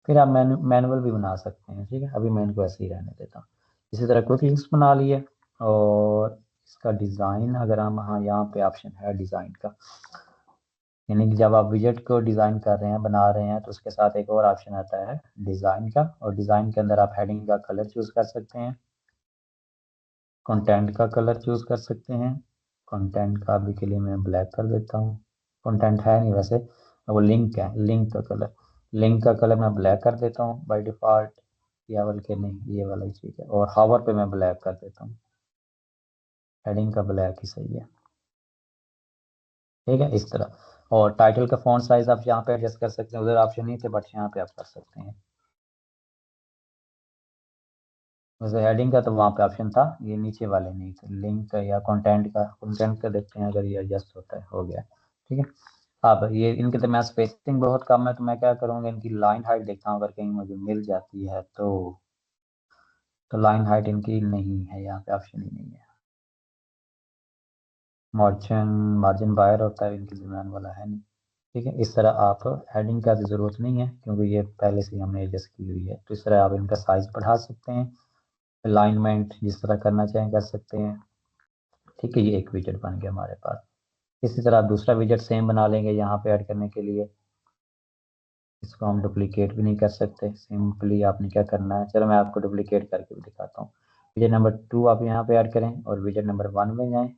फिर आप मैनुअल भी बना सकते हैं। ठीक है, अभी मैं इनको ऐसे ही रहने देता हूँ। इसी तरह क्विक लिंक्स बना लिए। और इसका डिज़ाइन, अगर हम, हाँ यहाँ पे ऑप्शन है डिज़ाइन का, यानी कि जब आप विजेट को डिज़ाइन कर रहे हैं, बना रहे हैं, तो उसके साथ एक और ऑप्शन आता है डिज़ाइन का। और डिज़ाइन के अंदर आप हेडिंग का कलर चूज़ कर सकते हैं, कंटेंट का कलर चूज़ कर सकते हैं। कंटेंट का अभी के लिए मैं ब्लैक कर देता हूँ। कंटेंट है नहीं वैसे, वो लिंक है, लिंक का कलर। लिंक का कलर मैं ब्लैक कर देता हूँ बाय डिफ़ॉल्ट, या बल्कि नहीं, ये वाला ही ठीक है। और हावर पे मैं ब्लैक कर देता हूँ, हेडिंग का ब्लैक ही सही है। ठीक है, इस तरह। और टाइटल का फॉन्ट साइज आप यहाँ पे एडजस्ट कर सकते हैं, उधर ऑप्शन नहीं थे, बट यहाँ पे आप कर सकते हैं। वैसे हेडिंग का तो वहाँ पे ऑप्शन था, ये नीचे वाले नहीं थे। लिंक का या कंटेंट का देखते हैं, अगर ये एडजस्ट होता है, हो गया। ठीक है, अब ये इनके दरम्यान स्पेसिंग बहुत कम है, तो मैं क्या करूँगा, इनकी लाइन हाइट देखता हूँ, अगर कहीं मुझे मिल जाती है तो लाइन हाइट इनकी नहीं है, यहाँ पे ऑप्शन ही नहीं है। मार्जिन मार्जिन बाहर होता है, इनके दरम्यान वाला है नहीं। ठीक है, इस तरह आप, हेडिंग का तो ज़रूरत नहीं है क्योंकि ये पहले से ही हमने एडजस्ट की हुई है। तो इस तरह आप इनका साइज बढ़ा सकते हैं, अलाइनमेंट जिस तरह करना चाहें कर सकते हैं। ठीक है, ये एक विजेट बन गया हमारे पास। इसी तरह आप दूसरा विजेट सेम बना लेंगे यहाँ पे ऐड करने के लिए। इसको हम डुप्लीकेट भी नहीं कर सकते, सिंपली आपने क्या करना है, चलो मैं आपको डुप्लीकेट करके भी दिखाता हूँ। विजेट नंबर 2 आप यहाँ पे ऐड करें और विजेट नंबर 1 में जाएं।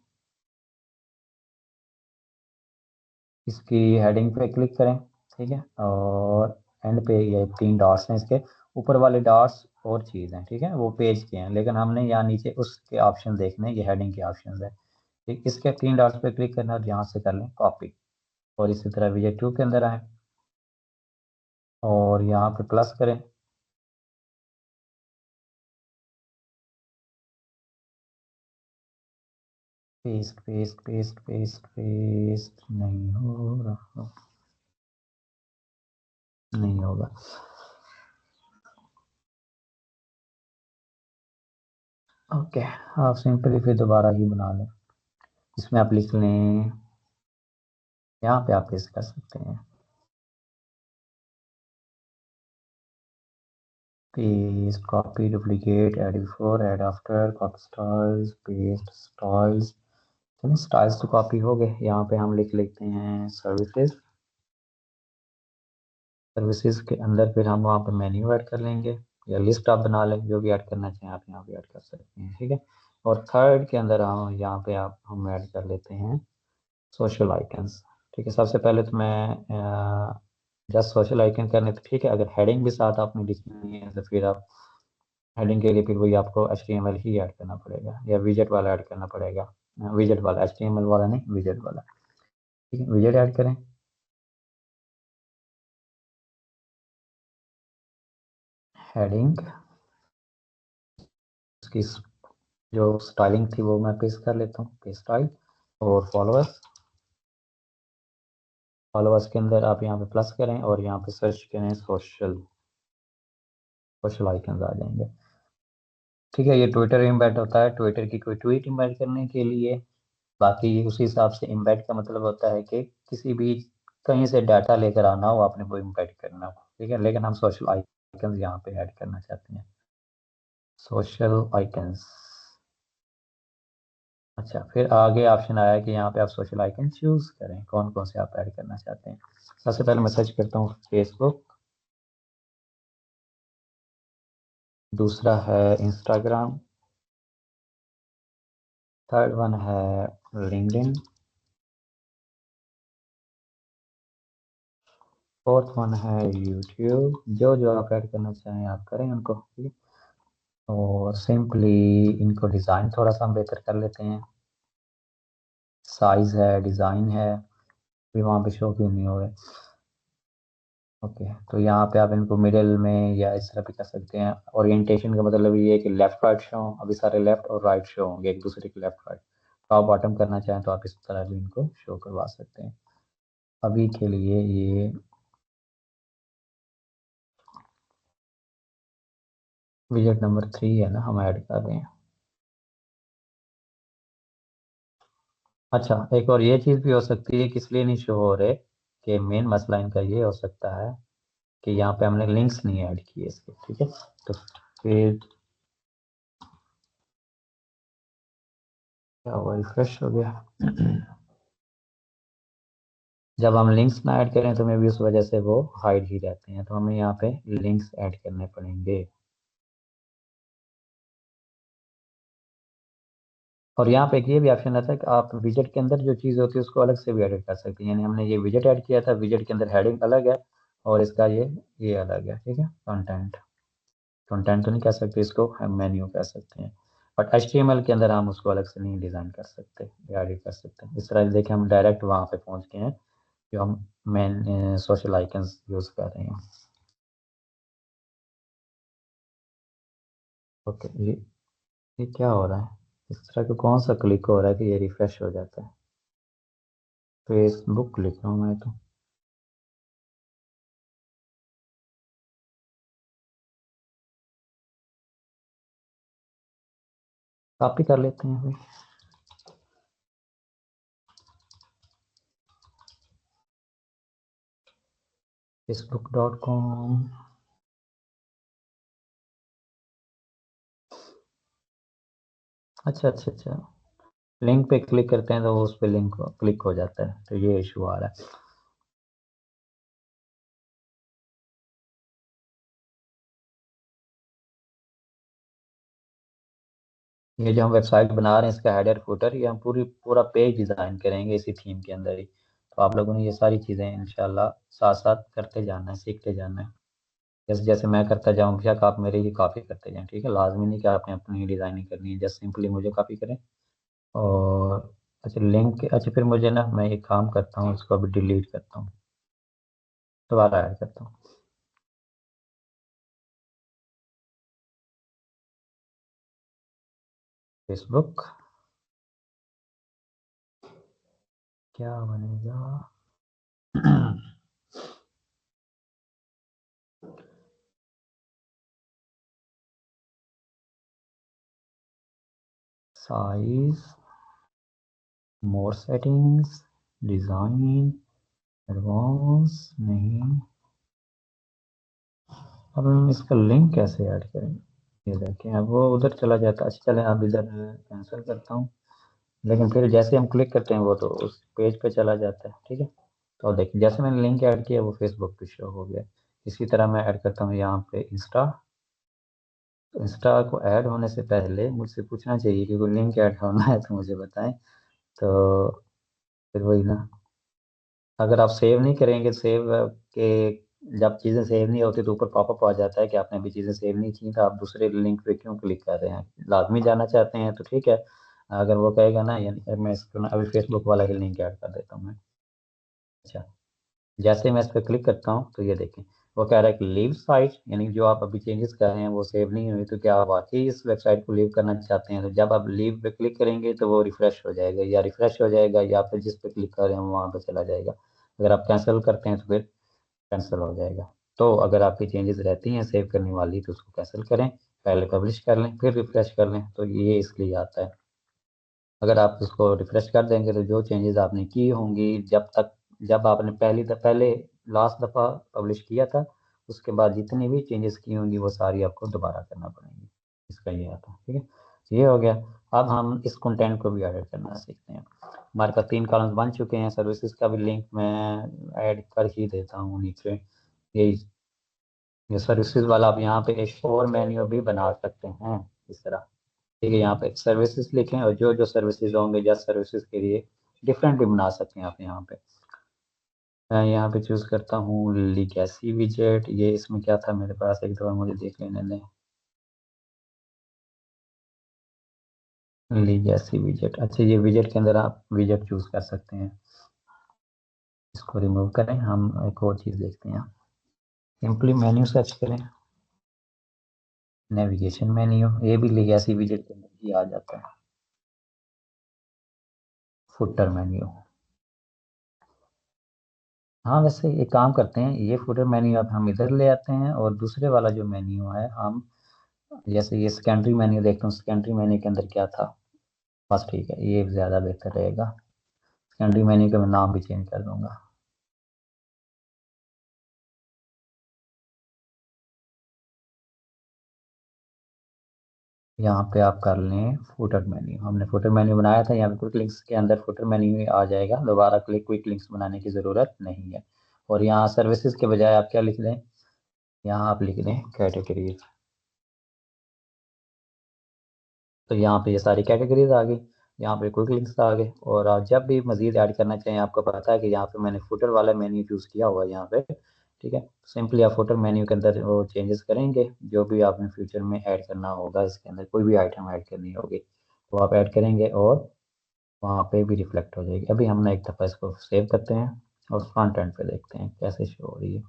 इसकी हेडिंग पे क्लिक करें। ठीक है, और एंड पे ये 3 डॉट्स हैं, इसके ऊपर वाले डॉट्स और चीज़ हैं। ठीक है, वो पेज के हैं, लेकिन हमने यहाँ नीचे उसके ऑप्शन देखने, ये हेडिंग के ऑप्शन है। ठीक, इसके 3 डॉट्स पे क्लिक करना और यहाँ से कर लें कॉपी। और इसी तरह विजेट 2 के अंदर आए और यहाँ पे प्लस करें। Paste paste paste paste paste, नहीं हो रहा, नहीं होगा। ओके, आप सिंपली फिर दोबारा ही बना लें। इसमें आप लिख लें, यहाँ पे आप पेस्ट कर सकते हैं, paste copy duplicate add before add after copy styles paste styles. चलिए, स्टाइल्स तो कॉपी हो गए। यहाँ पे हम लिख लेते हैं सर्विसेज। सर्विसेज के अंदर फिर हम वहाँ पे मेन्यू ऐड कर लेंगे, या लिस्ट आप बना लें, जो भी ऐड करना चाहें आप यहाँ पे ऐड कर सकते हैं। ठीक है, और थर्ड के अंदर हम यहाँ पे हम ऐड कर लेते हैं सोशल आइकन्स। ठीक है, सबसे पहले तो मैं जस्ट सोशल आइकन करने तो ठीक है, अगर हेडिंग भी साथ आपने लिखनी है तो फिर आप हेडिंग के लिए फिर वही आपको HTML ही ऐड करना पड़ेगा, या विजेट वाला ऐड करना पड़ेगा। विजेट वाला, HTML वाला नहीं, विजेट वाला। ठीक है, विजेट ऐड करें। हेडिंग, उसकी जो स्टाइलिंग थी वो मैं पेस्ट कर लेता हूँ, पेस्ट स्टाइल। और फॉलोअर्स, फॉलोअर्स के अंदर आप यहाँ पे प्लस करें और यहाँ पे सर्च करें सोशल, सोशल आइकन आ जाएंगे। ठीक है, ये ट्विटर इम्बेड होता है, ट्विटर की कोई ट्वीट इम्बेड करने के लिए। बाकी उसी हिसाब से इम्बेड का मतलब होता है कि किसी भी कहीं से डाटा लेकर आना हो, आपने वो इम्बेड करना हो। ठीक है, लेकिन हम सोशल आइकन यहाँ पे ऐड करना चाहते हैं, सोशल आइकन्स। अच्छा, फिर आगे ऑप्शन आया कि यहाँ पे आप सोशल आइकन चूज करें, कौन कौन से आप ऐड करना चाहते हैं। सबसे पहले मैं सर्च करता हूँ फेसबुक, दूसरा है इंस्टाग्राम, थर्ड वन है लिंक्डइन, फोर्थ वन है यूट्यूब। जो जो आप ऐड करना चाहें आप करें उनको, ठीक है। और सिंपली इनको डिज़ाइन थोड़ा सा हम बेहतर कर लेते हैं। साइज है, डिज़ाइन है, भी वहाँ पे शो क्यों नहीं हो रहे। ओके, तो यहाँ पे आप इनको मिडिल में या इस तरह भी कर सकते हैं। ओरिएंटेशन का मतलब ये है कि लेफ्ट राइट शो, अभी सारे लेफ्ट और राइट शो होंगे एक दूसरे के लेफ्ट राइट। टॉप बॉटम करना चाहें तो आप इस तरह भी इनको शो करवा सकते हैं। अभी के लिए ये विजेट नंबर 3 है ना, हम ऐड कर रहे हैं। अच्छा, एक और ये चीज़ भी हो सकती है कि इसलिए नहीं शो हो रहे, कि मेन मसला इनका ये हो सकता है कि यहाँ पे हमने लिंक्स नहीं ऐड किए इसके, ठीक है। तो फिर क्या हुआ, रिफ्रेश हो गया। जब हम लिंक्स ना ऐड करें तो मे भी उस वजह से वो हाइड ही रहते हैं, तो हमें यहाँ पे लिंक्स ऐड करने पड़ेंगे। और यहाँ पे एक ये भी ऑप्शन आता है कि आप विजेट के अंदर जो चीज़ होती है उसको अलग से भी एडिट कर सकते हैं। यानी हमने ये विजेट ऐड किया था, विजेट के अंदर हेडिंग अलग है और इसका ये अलग है, ठीक है। कंटेंट, कंटेंट तो नहीं कह सकते इसको, हम मेन्यू कह सकते हैं। बट HTML के अंदर हम उसको अलग से नहीं डिज़ाइन कर सकते या एडिट कर सकते। इस तरह देखिए हम डायरेक्ट वहाँ पे पहुँच गए हैं जो हम मेन सोशल आइकन्स यूज़ कर रहे हैं। ओके, ये क्या हो रहा है, इस तरह का कौन सा क्लिक हो रहा है कि ये रिफ्रेश हो जाता है। फेसबुक लिख रहा हूँ मैं तो। कॉपी कर लेते हैं भाई, facebook.com। अच्छा अच्छा अच्छा, लिंक पे क्लिक करते हैं तो वो उस पे लिंक क्लिक हो जाता है, तो ये इशू आ रहा है। ये जो हम वेबसाइट बना रहे हैं इसका हेडर फुटर, ये हम पूरा पेज डिज़ाइन करेंगे इसी थीम के अंदर ही। तो आप लोगों ने ये सारी चीज़ें इंशाल्लाह साथ साथ करते जाना है, सीखते जाना है। जैसे जैसे मैं करता जाऊँ बेशक आप मेरे ही कॉपी करते जाएं, ठीक है। लाजमी नहीं कि आपने अपनी ही डिज़ाइनिंग करनी है, जस्ट सिंपली मुझे कॉपी करें। और अच्छा, लिंक, अच्छा फिर मुझे ना, मैं एक काम करता हूँ, इसको अभी डिलीट करता हूँ, दोबारा ऐड करता हूँ। फेसबुक क्या बनेगा। साइज, मोर सेटिंग्स, डिज़ाइन, एडवांस नहीं। अब हम इसका लिंक कैसे ऐड करें, ये देखें अब वो उधर चला जाता है। अच्छा चलें, अब इधर कैंसिल करता हूँ, लेकिन फिर जैसे हम क्लिक करते हैं वो तो उस पेज पे चला जाता है, ठीक है। तो देखिए जैसे मैंने लिंक ऐड किया वो फेसबुक पे शो हो गया। इसी तरह मैं ऐड करता हूँ यहाँ पे इंस्टा। तो इंस्टा को ऐड होने से पहले मुझसे पूछना चाहिए कि कोई लिंक ऐड होना है तो मुझे बताएं। तो फिर वही ना, अगर आप सेव नहीं करेंगे, सेव के जब चीज़ें सेव नहीं होती तो ऊपर पॉपअप आ जाता है कि आपने अभी चीज़ें सेव नहीं की, तो आप दूसरे लिंक पे क्यों क्लिक कर रहे हैं। लाजमी जाना चाहते हैं तो ठीक है, अगर वो कहेगा ना, यानी मैं इसको ना अभी फेसबुक वाला ही लिंक ऐड कर देता हूँ मैं। अच्छा, जैसे मैं इस पर क्लिक करता हूँ तो ये देखें वो कह रहा है कि लीव साइट, यानी जो आप अभी चेंजेस कर रहे हैं वो सेव नहीं हुई, तो क्या आप वाकई इस वेबसाइट को लीव करना चाहते हैं। तो जब आप लीव पे क्लिक करेंगे तो वो रिफ्रेश हो जाएगा, या रिफ्रेश हो जाएगा या फिर जिस पे क्लिक कर रहे हैं वहाँ पे चला जाएगा। अगर आप कैंसिल करते हैं तो फिर कैंसिल हो जाएगा। तो अगर आपकी चेंजेस रहती हैं सेव करने वाली तो उसको कैंसिल करें, पहले पब्लिश कर लें फिर रिफ्रेश कर लें, तो ये इसलिए आता है। अगर आप उसको रिफ्रेश कर देंगे तो जो चेंजेस आपने की होंगी जब आपने पहले लास्ट दफ़ा पब्लिश किया था, उसके बाद जितनी भी चेंजेस की होंगी वो सारी आपको दोबारा करना पड़ेंगी। इसका ये आता है, ठीक है। ये हो गया। अब हम इस कंटेंट को भी एडिट करना सीखते हैं। हमारे पास 3 कॉलम्स बन चुके हैं। सर्विसेज का भी लिंक मैं ऐड कर ही देता हूँ नीचे। ये सर्विसेज वाला आप यहाँ पे एक और मेन्यू भी बना सकते हैं इस तरह। ठीक है, यहाँ पे सर्विसेज लिखें और जो जो सर्विसेज होंगे जस्ट सर्विसेज के लिए डिफरेंट भी बना सकते हैं आप यहाँ पे। मैं यहाँ पे चूज करता हूँ लीगेसी विजेट। ये इसमें क्या था मेरे पास, एक दफा मुझे देख लेने दें। लीगेसी विजेट, अच्छा ये विजेट के अंदर आप विजेट चूज कर सकते हैं। इसको रिमूव करें, हम एक और चीज देखते हैं। सिंपली मेन्यू सर्च करें, नेविगेशन मेन्यू, ये भी लीगेसी विजेट के अंदर ही आ जाता है। फुटर मेन्यू, हाँ वैसे एक काम करते हैं, ये फुटर मेन्यू अब हम इधर ले आते हैं और दूसरे वाला जो मेन्यू है हम, जैसे ये सेकेंडरी मेन्यू देखते हैं, सेकेंडरी मेन्यू के अंदर क्या था। बस ठीक है, ये ज़्यादा बेहतर रहेगा। सेकेंडरी मेन्यू का मैं नाम भी चेंज कर दूंगा। यहाँ पे आप कर लें फुटर मेन्यू। हमने फुटर मेन्यू बनाया था, यहाँ पे क्विक लिंक्स के अंदर फुटर मेन्यू ही आ जाएगा, दोबारा क्विक लिंक्स बनाने की ज़रूरत नहीं है। और यहाँ सर्विसेज के बजाय आप क्या लिख दें, यहाँ आप लिख दें कैटेगरीज। तो यहाँ पे ये सारी कैटेगरीज आ गई, यहाँ पे क्विक लिंक्स आ गए। और आप जब भी मजीद ऐड करना चाहें, आपको पता है कि यहाँ पे मैंने फुटर वाला मेन्यू चूज़ किया हुआ है यहाँ पे। ठीक है, सिंपली आप फुटर मेन्यू के अंदर वो चेंजेस करेंगे जो भी आपने फ्यूचर में ऐड करना होगा, इसके अंदर कोई भी आइटम ऐड करनी होगी वो आप ऐड करेंगे और वहाँ पे भी रिफ्लेक्ट हो जाएगी। अभी हमने एक दफ़ा इसको सेव करते हैं और फ्रंट एंड पे देखते हैं कैसे शो हो रही है।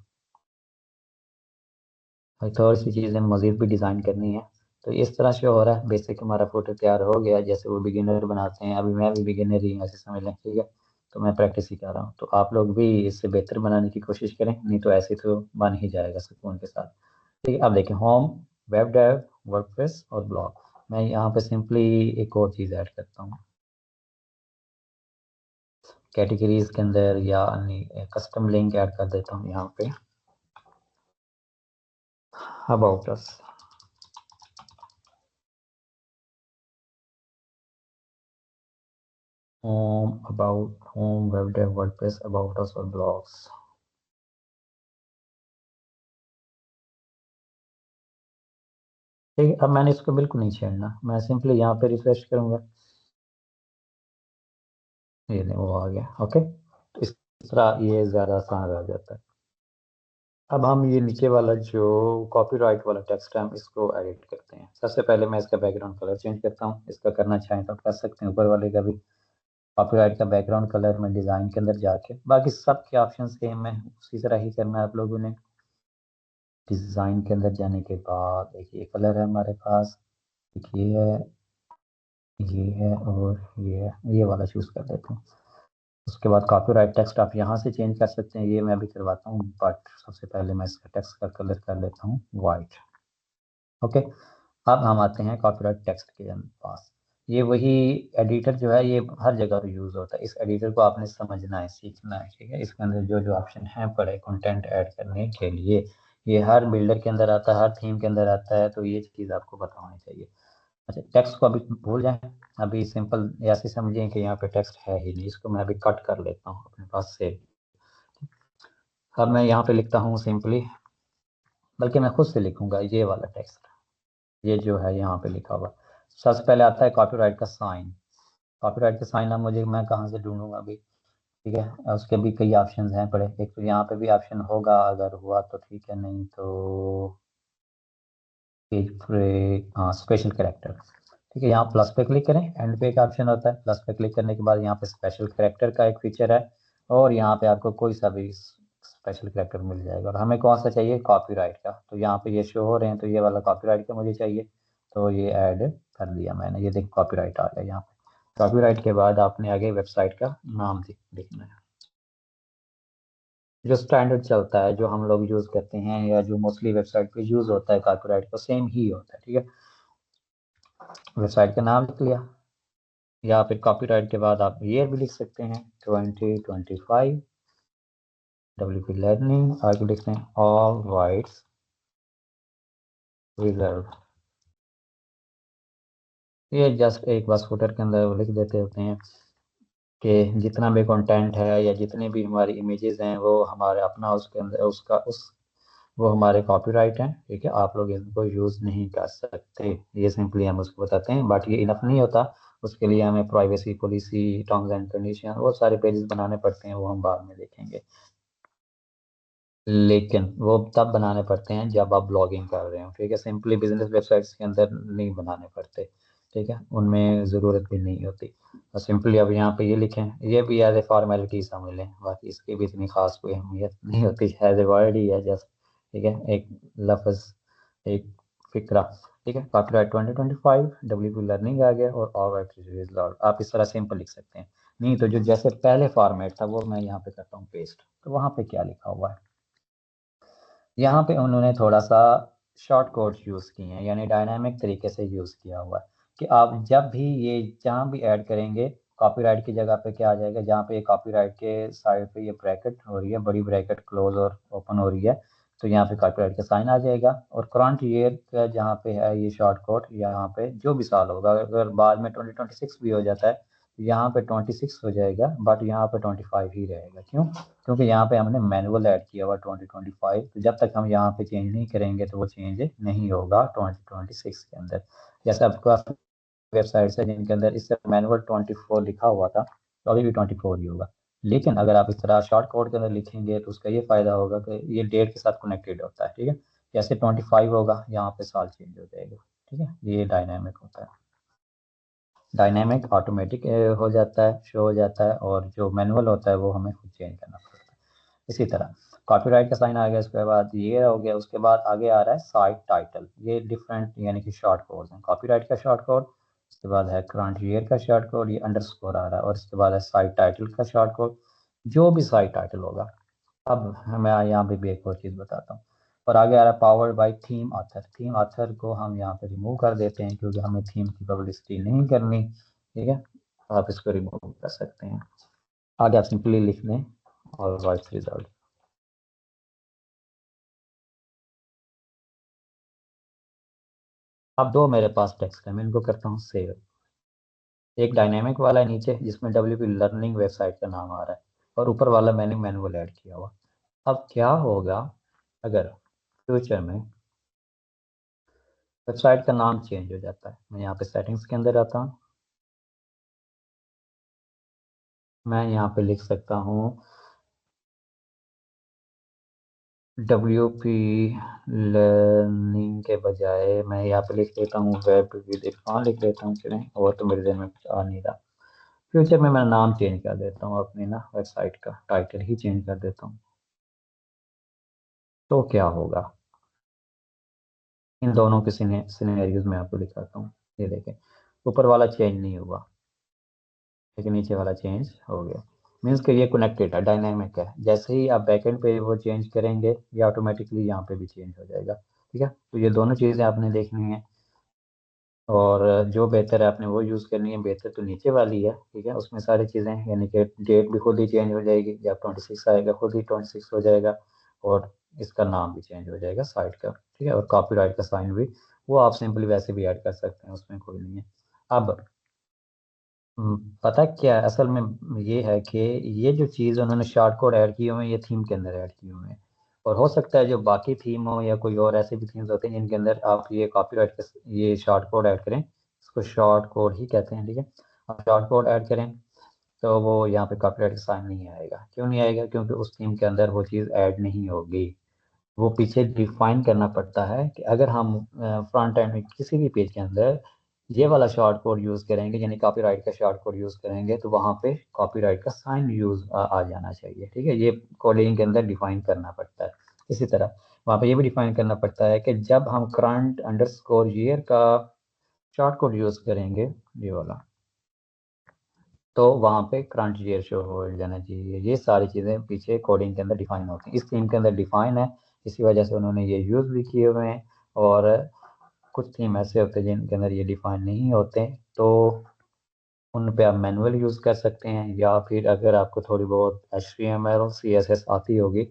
और थोड़ी सी चीज़ें मज़ीद भी डिज़ाइन करनी है। तो इस तरह शो हो रहा है। बेसिक हमारा फोटो तैयार हो गया, जैसे वो बिगिनर बनाते हैं। अभी मैं भी बिगिनर ही हूँ ऐसे समझ लें, ठीक है। तो मैं प्रैक्टिस ही कर रहा हूँ, तो आप लोग भी इससे बेहतर बनाने की कोशिश करें, नहीं तो ऐसे तो बन ही जाएगा सुकून के साथ। ठीक है, अब देखें होम, वेब डेव, वर्डप्रेस और ब्लॉग। मैं यहाँ पे सिंपली एक और चीज़ ऐड करता हूँ कैटेगरीज के अंदर, या कस्टम लिंक ऐड कर देता हूँ यहाँ पे, about us. Home, about, home, web dev, WordPress, about us और ब्लॉग्स। ठीक है, अब मैंने इसको बिल्कुल नहीं छेड़ना, मैं सिंपली यहाँ पे रिफ्रेश करूंगा, ये नहीं वो आ गया। ओके, तो इस तरह ये ज़्यादा आसान रह जाता है। अब हम ये नीचे वाला जो कॉपीराइट वाला टेक्स्ट है, हम इसको एडिट करते हैं। सबसे पहले मैं इसका बैकग्राउंड कलर चेंज करता हूँ। इसका करना चाहें तो आप कर सकते हैं, ऊपर वाले का भी। कॉपीराइट का बैकग्राउंड कलर में डिज़ाइन के अंदर जाके, बाकी सब के ऑप्शन सेम है, उसी तरह ही करना है आप लोगों ने। डिज़ाइन के अंदर जाने के बाद एक ये कलर है हमारे पास, एक ये है, ये है और ये है, ये वाला चूज़ कर लेते हैं। उसके बाद कॉपीराइट टेक्स्ट आप यहाँ से चेंज कर सकते हैं, ये मैं भी करवाता हूँ, बट सबसे पहले मैं इसका टेक्स्ट का कलर कर लेता हूँ वाइट। ओके, अब हम आते हैं कॉपीराइट टेक्स्ट के पास। ये वही एडिटर जो है, ये हर जगह यूज़ होता है। इस एडिटर को आपने समझना है, सीखना है, ठीक है। इसके अंदर जो जो ऑप्शन हैं पड़े कंटेंट ऐड करने के लिए, ये हर बिल्डर के अंदर आता है, हर थीम के अंदर आता है, तो ये चीज़ आपको पता होनी चाहिए। अच्छा, टेक्स्ट को अभी भूल जाएं, अभी सिंपल ऐसे समझें कि यहाँ पे टेक्स्ट है ही नहीं, इसको मैं अभी कट कर लेता हूँ अपने पास से। अब मैं यहाँ पे लिखता हूँ सिंपली, बल्कि मैं खुद से लिखूंगा ये वाला टेक्स्ट, ये जो है यहाँ पे लिखा हुआ। सबसे पहले आता है कॉपीराइट का साइन। कॉपीराइट का साइन अब मैं कहाँ से ढूंढूंगा अभी, ठीक है। उसके भी कई ऑप्शंस हैं पड़े, एक तो यहाँ पे भी ऑप्शन होगा, अगर हुआ तो ठीक है, नहीं तो पेज ब्रेक, हाँ स्पेशल कैरेक्टर। ठीक है, यहाँ प्लस पे क्लिक करें, एंड पे एक ऑप्शन होता है, प्लस पे क्लिक करने के बाद यहाँ पे स्पेशल कैरेक्टर का एक फीचर है, और यहाँ पे आपको कोई सा भी स्पेशल कैरेक्टर मिल जाएगा। और हमें कौन सा चाहिए, कॉपीराइट का, तो यहाँ पे ये शो हो रहे हैं, तो ये वाला कॉपीराइट का मुझे चाहिए, तो ये ऐड कर दिया मैंने। ये देख कॉपीराइट आ गया यहाँ पे। कॉपीराइट के बाद आपने आगे वेबसाइट का नाम लिखना है, जो स्टैंडर्ड चलता है, जो हम लोग यूज़ करते हैं, या जो मोस्टली वेबसाइट पे यूज़ होता है कॉपीराइट को, सेम ही होता है, ठीक है। वेबसाइट का नाम लिख लिया, या फिर कॉपीराइट के बाद आप ईयर भी लिख सकते हैं, 2025। WP लर्निंग, आगे लिखते हैं ऑल राइट्स रिजर्व। ये जस्ट एक बस फुटर के अंदर वो लिख देते होते हैं कि जितना भी कंटेंट है या जितनी भी हमारी इमेजेस हैं वो हमारे अपना उसके अंदर उसका उस वो हमारे कॉपीराइट हैं, ठीक है, आप लोग इनको यूज़ नहीं कर सकते। ये सिंपली हम उसको बताते हैं, बट ये इनफ नहीं होता। उसके लिए हमें privacy policy, terms and condition, बहुत सारे पेजेस बनाने पड़ते हैं, वो हम बाद में देखेंगे। लेकिन वो तब बनाने पड़ते हैं जब आप ब्लॉगिंग कर रहे हो, ठीक है। सिंपली बिजनेस वेबसाइट्स के अंदर नहीं बनाने पड़ते, ठीक है, उनमें ज़रूरत भी नहीं होती। और सिंपली अब यहाँ पे ये लिखें, ये भी एज ए फॉर्मेलिटी समझ लें, बाकी इसकी भी इतनी खास कोई अहमियत नहीं होती, एज ए वर्ड ही है जस्ट, ठीक है, एक लफ्ज़, एक फिक्रा, ठीक है। कॉपीराइट 2025 डब्ल्यू लर्निंग आ गया और ऑल राइट, आप इस तरह सिंपल लिख सकते हैं। नहीं तो जो जैसे पहले फॉर्मेट था वो मैं यहाँ पे करता हूँ पेस्ट, तो वहाँ पे क्या लिखा हुआ है, यहाँ पे उन्होंने थोड़ा सा शॉर्ट कोड्स यूज़ किए हैं, यानी डायनामिक तरीके से यूज़ किया हुआ है कि आप जब भी ये जहाँ भी ऐड करेंगे, कॉपीराइट की जगह पे क्या आ जाएगा, जहाँ पे ये कॉपीराइट के साइड पे ये ब्रैकेट हो रही है, बड़ी ब्रैकेट क्लोज और ओपन हो रही है, तो यहाँ पे कॉपीराइट का साइन आ जाएगा। और करंट ईयर का जहाँ पे है ये शॉर्ट कोड, यहाँ पे जो भी साल होगा, अगर बाद में 2026 भी हो जाता है, यहाँ पे 26 हो जाएगा, बट यहाँ पे 25 ही रहेगा। क्यों? क्योंकि यहाँ पे हमने मैनुअल ऐड किया हुआ 2025, तो जब तक हम यहाँ पे चेंज नहीं करेंगे तो वो चेंज नहीं होगा 2026 के अंदर। जैसे आपको वेबसाइट्स है जिनके अंदर इससे मैनुअल 24 लिखा हुआ था, तो अभी भी 24 ही होगा। लेकिन अगर आप इस तरह शॉर्ट कोड के अंदर लिखेंगे तो उसका ये फायदा होगा कि ये डेट के साथ कनेक्टेड होता है, ठीक है। जैसे 25 होगा, यहाँ पे साल चेंज हो जाएगा, ठीक है। ये डायनामिक होता है, डायनेमिक ऑटोमेटिक हो जाता है, शो हो जाता है, और जो मैनुअल होता है वो हमें खुद चेंज करना पड़ता है। इसी तरह कॉपीराइट का साइन आ गया, उसके बाद ये हो गया, उसके बाद आगे आ रहा है साइट टाइटल। ये डिफरेंट यानी कि शॉर्ट कोड है, कॉपीराइट का शॉर्ट कोड, उसके बाद है करंट ईयर का शॉर्ट कोड, ये अंडरस्कोर आ रहा है, और इसके बाद है साइट टाइटल का शॉर्ट कोड। जो भी साइट टाइटल होगा, अब मैं यहाँ पे भी एक और चीज़ बताता हूँ। और आगे आ रहा है powered by theme author. Theme author को हम यहाँ पे रिमूव कर देते हैं क्योंकि हमें थीम की पब्लिसिटी नहीं करनी, ठीक है। आप इसको रिमूव कर सकते हैं। आगे आप सिंपली लिख दें और वॉइस रिजल्ट। अब दो मेरे पास टेक्स्ट है, मैं इनको करता हूँ सेव। एक डायनेमिक वाला है नीचे जिसमें WP लर्निंग वेबसाइट का नाम आ रहा है, और ऊपर वाला मैंने मैनुअल ऐड किया हुआ। अब क्या होगा अगर फ्यूचर में वेबसाइट का नाम चेंज हो जाता है? मैं यहाँ पे सेटिंग्स के अंदर आता हूँ, मैं यहाँ पे लिख सकता हूँ WP लर्निंग के बजाय मैं यहाँ पे लिख देता हूँ वेब विद इरफान लिख देता हूँ, चलें, और तो मेरे दिन में कुछ आ नहीं रहा। फ्यूचर में मैं नाम चेंज कर देता हूँ अपनी ना, वेबसाइट का टाइटल ही चेंज कर देता हूँ। तो क्या होगा, इन दोनों के सिनेरियोज में आपको दिखाता हूँ। ये देखें, ऊपर वाला चेंज नहीं हुआ, लेकिन नीचे वाला चेंज हो गया। मीन्स कि ये कनेक्टेड है, डायनामिक है। जैसे ही आप बैकएंड पे वो चेंज करेंगे, ये ऑटोमेटिकली यहाँ पे भी चेंज हो जाएगा, ठीक है। तो ये दोनों चीज़ें आपने देखनी है, और जो बेहतर है आपने वो यूज़ करनी है। बेहतर तो नीचे वाली है, ठीक है, उसमें सारी चीज़ें, यानी कि डेट भी खुद ही चेंज हो जाएगी, जब 26 आएगा खुद ही 26 हो जाएगा, और इसका नाम भी चेंज हो जाएगा साइट का, ठीक है। और कॉपीराइट का साइन भी वो आप सिंपली वैसे भी ऐड कर सकते हैं, उसमें कोई नहीं है। अब पता क्या है? असल में ये है कि ये जो चीज़ उन्होंने शॉर्ट कोड ऐड किए हुए हैं, ये थीम के अंदर ऐड किए हुए हैं, और हो सकता है जो बाकी थीम हो या कोई और ऐसे भी थीम्स होते हैं जिनके अंदर आप ये कॉपीराइट का ये शॉर्ट कोड ऐड करें, इसको शॉर्ट कोड ही कहते हैं, ठीक है। आप शॉर्ट कोड ऐड करें तो वो यहाँ पे कॉपीराइट का साइन नहीं आएगा। क्यों नहीं आएगा? क्योंकि उस थीम के अंदर वो चीज़ ऐड नहीं होगी। वो पीछे डिफाइन करना पड़ता है कि अगर हम फ्रंट एंड में किसी भी पेज के अंदर ये वाला शॉर्ट कोड यूज़ करेंगे, यानी कॉपीराइट का शॉर्ट कोड यूज़ करेंगे, तो वहाँ पे कॉपीराइट का साइन आ जाना चाहिए, ठीक है। ये कोडिंग के अंदर डिफाइन करना पड़ता है। इसी तरह वहाँ पे ये भी डिफाइन करना पड़ता है कि जब हम करंट अंडरस्कोर ईयर का शॉर्ट कोड यूज़ करेंगे, ये वाला, तो वहाँ पे करंट ईयर शो हो जाना चाहिए। ये सारी चीज़ें पीछे कोडिंग के अंदर डिफाइन होती हैं, इस थीम के अंदर डिफाइन है, इसी वजह से उन्होंने ये यूज़ भी किए हुए हैं। और कुछ थीम ऐसे होते हैं जिनके अंदर ये डिफाइन नहीं होते, तो उन पे आप मैनुअल यूज़ कर सकते हैं, या फिर अगर आपको थोड़ी बहुत HTML और CSS आती होगी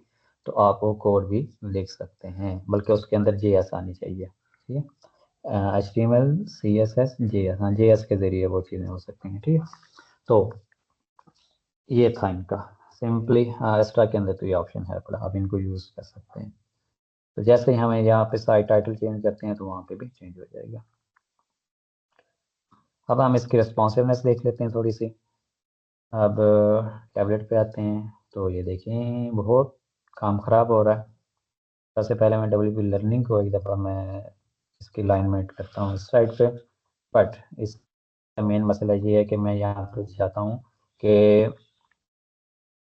तो आप वो कोड भी लिख सकते हैं, बल्कि उसके अंदर JS आनी चाहिए, ठीक है। HTML, CSS, JS, हाँ JS के ज़रिए वो चीज़ें हो सकती हैं, ठीक है। तो ये था इनका सिंपली एक्स्ट्रा के अंदर तो ये ऑप्शन है पड़ा, आप इनको यूज़ कर सकते हैं। तो जैसे ही हमें यहाँ पे साइट टाइटल चेंज करते हैं तो वहाँ पे भी चेंज हो जाएगा। अब हम इसकी रिस्पॉन्सिवनेस देख लेते हैं थोड़ी सी। अब टैबलेट पे आते हैं तो ये देखें बहुत काम ख़राब हो रहा है। सबसे पहले मैं WP लर्निंग को एक दफ़ा मैं इसकी अलाइनमेंट करता हूँ इस साइड पे, बट इस मेन मसला ये है कि मैं यहाँ पे चाहता हूँ कि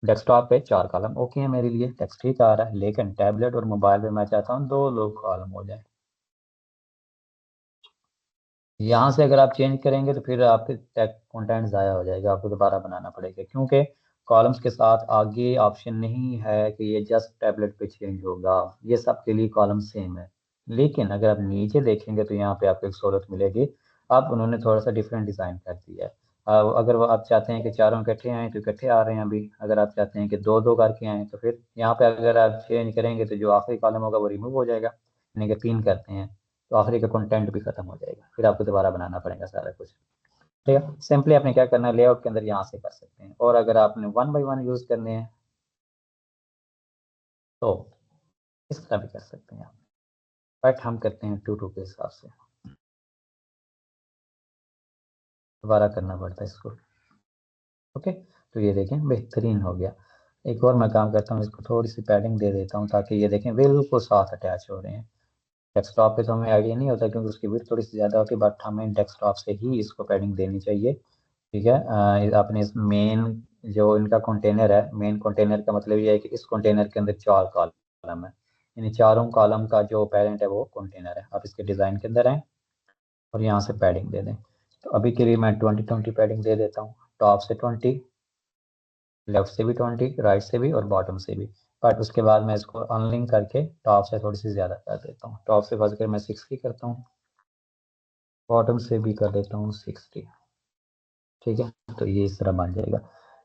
डेस्कटॉप पे 4 कॉलम ओके है मेरे लिए, टेक्स्ट ठीक आ रहा है, लेकिन टैबलेट और मोबाइल पे मैं चाहता हूँ 2 कॉलम हो जाए। यहाँ से अगर आप चेंज करेंगे तो फिर आपके टेक्स्ट कंटेंट ज़ाया हो जाएगा, आपको दोबारा बनाना पड़ेगा, क्योंकि कॉलम्स के साथ आगे ऑप्शन नहीं है कि ये जस्ट टैबलेट पे चेंज होगा, ये सब के लिए कॉलम सेम है। लेकिन अगर आप नीचे देखेंगे तो यहाँ पे आपको एक सहूलत मिलेगी। अब उन्होंने थोड़ा सा डिफरेंट डिज़ाइन कर दिया है। अगर वो आप चाहते हैं कि चारों इकट्ठे आएँ तो इकट्ठे आ रहे हैं अभी, अगर आप चाहते हैं कि 2-2 करके आएँ तो फिर यहाँ पे अगर आप चेंज करेंगे तो जो आखिरी कॉलम होगा वो रिमूव हो जाएगा, यानी कि 3 करते हैं तो आखिरी का कंटेंट भी खत्म हो जाएगा, फिर आपको दोबारा बनाना पड़ेगा सारा कुछ। ठीक है, सिंपली आपने क्या करना है, लेआउट के अंदर यहाँ से कर सकते हैं, और अगर आपने 1 बाई 1 यूज़ करने हैं तो इस तरह भी कर सकते हैं आप, बट हम करते हैं 2-2 के हिसाब से, दोबारा करना पड़ता है इसको। ओके, तो ये देखें बेहतरीन हो गया। एक और मैं काम करता हूँ, इसको थोड़ी सी पैडिंग दे देता हूँ ताकि ये देखें बिल्कुल साथ अटैच हो रहे हैं। डेस्कटॉप पे तो हमें आइडिया नहीं होता क्योंकि उसकी विड्थ थोड़ी सी ज़्यादा होती है, बट हमें डेस्कटॉप से ही इसको पैडिंग देनी चाहिए। ठीक है, आपने इस मेन जो इनका कंटेनर है, मेन कंटेनर का मतलब ये है कि इस कंटेनर के अंदर 4 कॉलम है, यानी चारों कॉलम का जो पेरेंट है वो कंटेनर है। आप इसके डिज़ाइन के अंदर आएँ और यहाँ से पैडिंग दे दें। तो अभी के लिए मैं 20-20 पैडिंग दे देता हूँ, टॉप से 20, लेफ्ट से भी 20, राइट से भी और बॉटम से भी। बट उसके बाद मैं इसको अनलिंक करके टॉप से थोड़ी सी ज़्यादा कर देता हूँ, टॉप से फंस कर मैं 60 करता हूँ, बॉटम से भी कर देता हूँ 60। ठीक है, तो ये इस तरह बन जाएगा।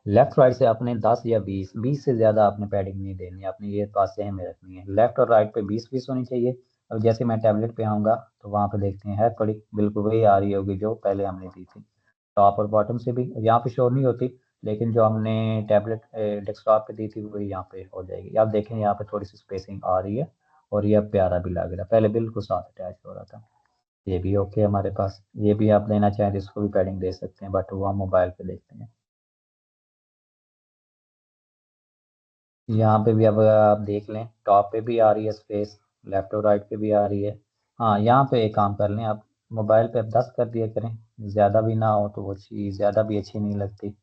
लेफ्ट राइट से आपने 10 या 20 से ज़्यादा आपने पैडिंग नहीं देनी, आपने ये बात सेम में रखनी है। लेफ्ट और राइट पे 20-20 होनी चाहिए। अब जैसे मैं टैबलेट पे आऊँगा तो वहाँ पे देखते हैं है थोड़ी बिल्कुल वही आ रही होगी जो पहले हमने दी थी, टॉप और बॉटम से भी। यहाँ पे शो नहीं होती, लेकिन जो हमने टैबलेट डेस्कटॉप पे दी थी वही यहाँ पे हो जाएगी। आप देखें यहाँ पे थोड़ी सी स्पेसिंग आ रही है और ये अब प्यारा भी लग रहा है, पहले बिल्कुल साथ अटैच हो रहा था। ये भी ओके हमारे पास, ये भी आप लेना चाहें तो इसको भी पैडिंग दे सकते हैं, बट वो हम मोबाइल पे देखते हैं। यहाँ पे भी अब आप देख लें, टॉप पे भी आ रही है स्पेस, लेफ्ट और राइट पे भी आ रही है। हाँ, यहाँ पे एक काम कर लें आप, मोबाइल पे आप 10 कर दिया करें, ज़्यादा भी ना हो तो वो चीज़ ज़्यादा भी अच्छी नहीं लगती।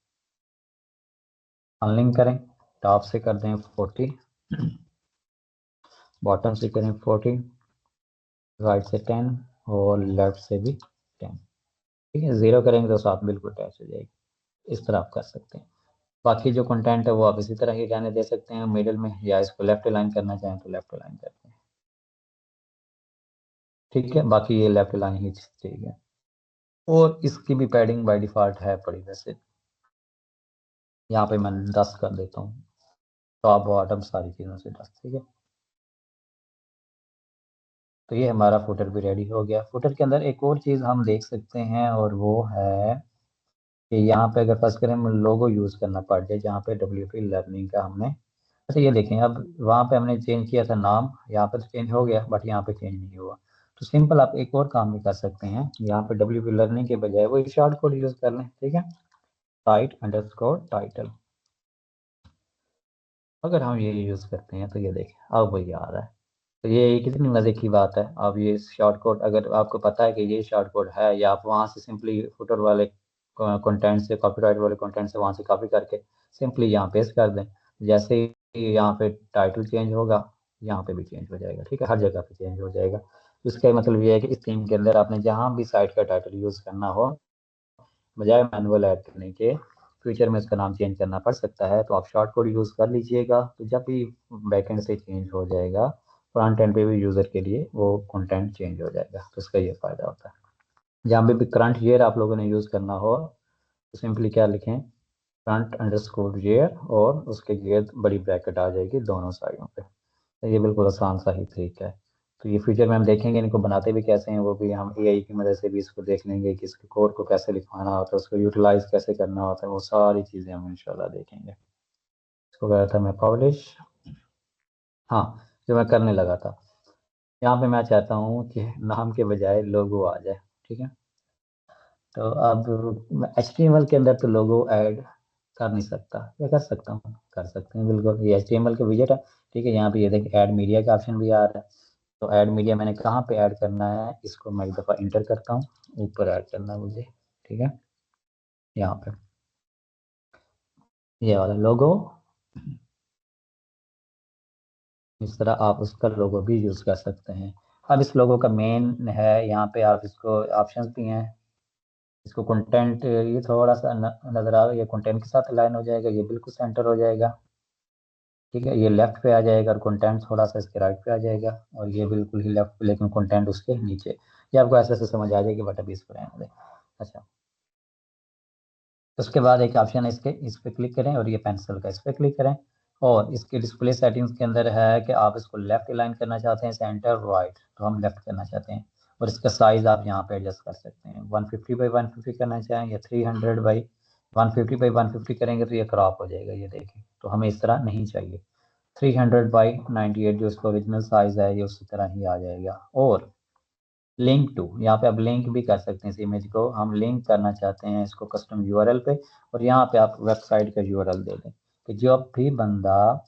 अनलिंक करें, टॉप से कर दें 40, बॉटम से करें 40, राइट से 10 और लेफ्ट से भी 10। ठीक है, ज़ीरो करेंगे तो साथ बिल्कुल अटैच हो जाएगी। इस तरह आप कर सकते हैं। बाकी जो कंटेंट है वो आप इसी तरह ही रहने दे सकते हैं मिडिल में, या इसको लेफ्ट अलाइन करना चाहें तो लेफ्ट अलाइन करते हैं। ठीक है, बाकी ये लेफ्ट अलाइन ही ठीक है। और इसकी भी पैडिंग बाय डिफ़ॉल्ट है पड़ी वैसे, यहाँ पे मैं 10 कर देता हूँ, टॉप बॉटम सारी चीज़ों से 10। ठीक है, तो ये हमारा फुटर भी रेडी हो गया। फुटर के अंदर एक और चीज़ हम देख सकते हैं और वो है कि यहाँ पे अगर फर्स्ट करें हम लोगो यूज़ करना पड़ जाए, जहाँ पे WP लर्निंग का हमने, अच्छा ये देखें अब वहाँ पे हमने चेंज किया था नाम, यहाँ पे तो चेंज हो गया बट यहाँ पे चेंज नहीं हुआ। तो सिंपल आप एक और काम भी कर सकते हैं, यहाँ पे WP लर्निंग के बजाय वही शॉर्ट कोड यूज़ कर लें। ठीक है, टाइट_टाइटल, अगर हम ये यूज़ करते हैं तो ये देखें अब वही आ रहा है। तो ये कितनी मज़े की बात है। अब ये शॉर्ट कोड अगर आपको पता है कि ये शॉर्ट कोड है, या आप वहाँ से सिंपली फुटर वाले कंटेंट से, कॉपीराइट वाले कंटेंट से वहाँ से कॉपी करके सिंपली यहाँ पेस्ट कर दें, जैसे ही यहाँ पे टाइटल चेंज होगा यहाँ पे भी चेंज हो जाएगा। ठीक है, हर जगह पे चेंज हो जाएगा। तो इसका मतलब ये है कि इस थीम के अंदर आपने जहाँ भी साइट का टाइटल यूज़ करना हो, बजाय मैनुअल ऐड करने के फ्यूचर में इसका नाम चेंज करना पड़ सकता है, तो आप शॉर्ट कोड यूज़ कर लीजिएगा। तो जब भी बैकएंड से चेंज हो जाएगा, फ्रंट एंड पे भी यूज़र के लिए वो कंटेंट चेंज हो जाएगा। तो इसका ये फ़ायदा होता है। जहाँ पे भी करंट ईयर आप लोगों ने यूज़ करना हो तो सिंपली क्या लिखें, front_year, और उसके लिए बड़ी ब्रैकेट आ जाएगी दोनों साइडों पे। तो ये बिल्कुल आसान सा ही तरीका है। तो ये फ्यूचर में हम देखेंगे इनको बनाते भी कैसे हैं, वो भी हम एआई की मदद से भी इसको देख लेंगे कि इसके कोड को कैसे लिखवाना होता है, उसको यूटिलाइज कैसे करना होता है, वो सारी चीज़ें हम इंशाल्लाह देखेंगे। इसको कहा था मैं पब्लिश। हाँ, जो मैं करने लगा था, यहाँ पे मैं चाहता हूँ कि नाम के बजाय लोगो आ जाए। ठीक है, तो अब HTML के अंदर तो लोगो ऐड कर नहीं सकता, या कर सकता हूँ? कर सकते हैं बिल्कुल, ये HTML के विजेट है। ठीक है, यहाँ पे ये देखिए ऐड मीडिया का ऑप्शन भी आ रहा है। तो ऐड मीडिया मैंने कहाँ पे ऐड करना है, इसको मैं एक दफ़ा इंटर करता हूँ, ऊपर ऐड करना है मुझे। ठीक है, यहाँ पे ये वाला लोगो, इस तरह आप उसका लोगो भी यूज़ कर सकते हैं। अब इस लोगो का मेन है, यहाँ पे आप इसको ऑप्शंस भी हैं। इसको कंटेंट, ये थोड़ा सा नज़र आ रहा है, ये कंटेंट के साथ अलाइन हो जाएगा, ये बिल्कुल सेंटर हो जाएगा। ठीक है, ये लेफ्ट पे आ जाएगा और कंटेंट थोड़ा सा इसके राइट पे आ जाएगा, और ये बिल्कुल ही लेफ्ट पे, लेकिन कंटेंट उसके नीचे। ये आपको ऐसे ऐसे समझ आ जाएगी, बट अभी इसको रहने दें। अच्छा, उसके बाद एक ऑप्शन है इसके, इस पर क्लिक करें, और ये पेंसिल का, इस पर क्लिक करें। और इसके डिस्प्ले सेटिंग्स के अंदर है कि आप इसको लेफ्ट अलाइन करना चाहते हैं, सेंटर, राइट, तो हम लेफ्ट करना चाहते हैं। और इसका साइज़ आप यहाँ पे एडजस्ट कर सकते हैं, 150 बाई 150 करना चाहें, या 300 बाई 150 बाई 150 करेंगे तो ये क्रॉप हो जाएगा, ये देखें, तो हमें इस तरह नहीं चाहिए। 300 बाई 98 जो इसका ओरिजिनल साइज़ है, ये उसी तरह ही आ जाएगा। और लिंक टू, यहाँ पे आप लिंक भी कर सकते हैं इस इमेज को, हम लिंक करना चाहते हैं इसको कस्टम यूआरएल पे, और यहाँ पे आप वेबसाइट का यूआरएल दे दें कि जब भी बंदा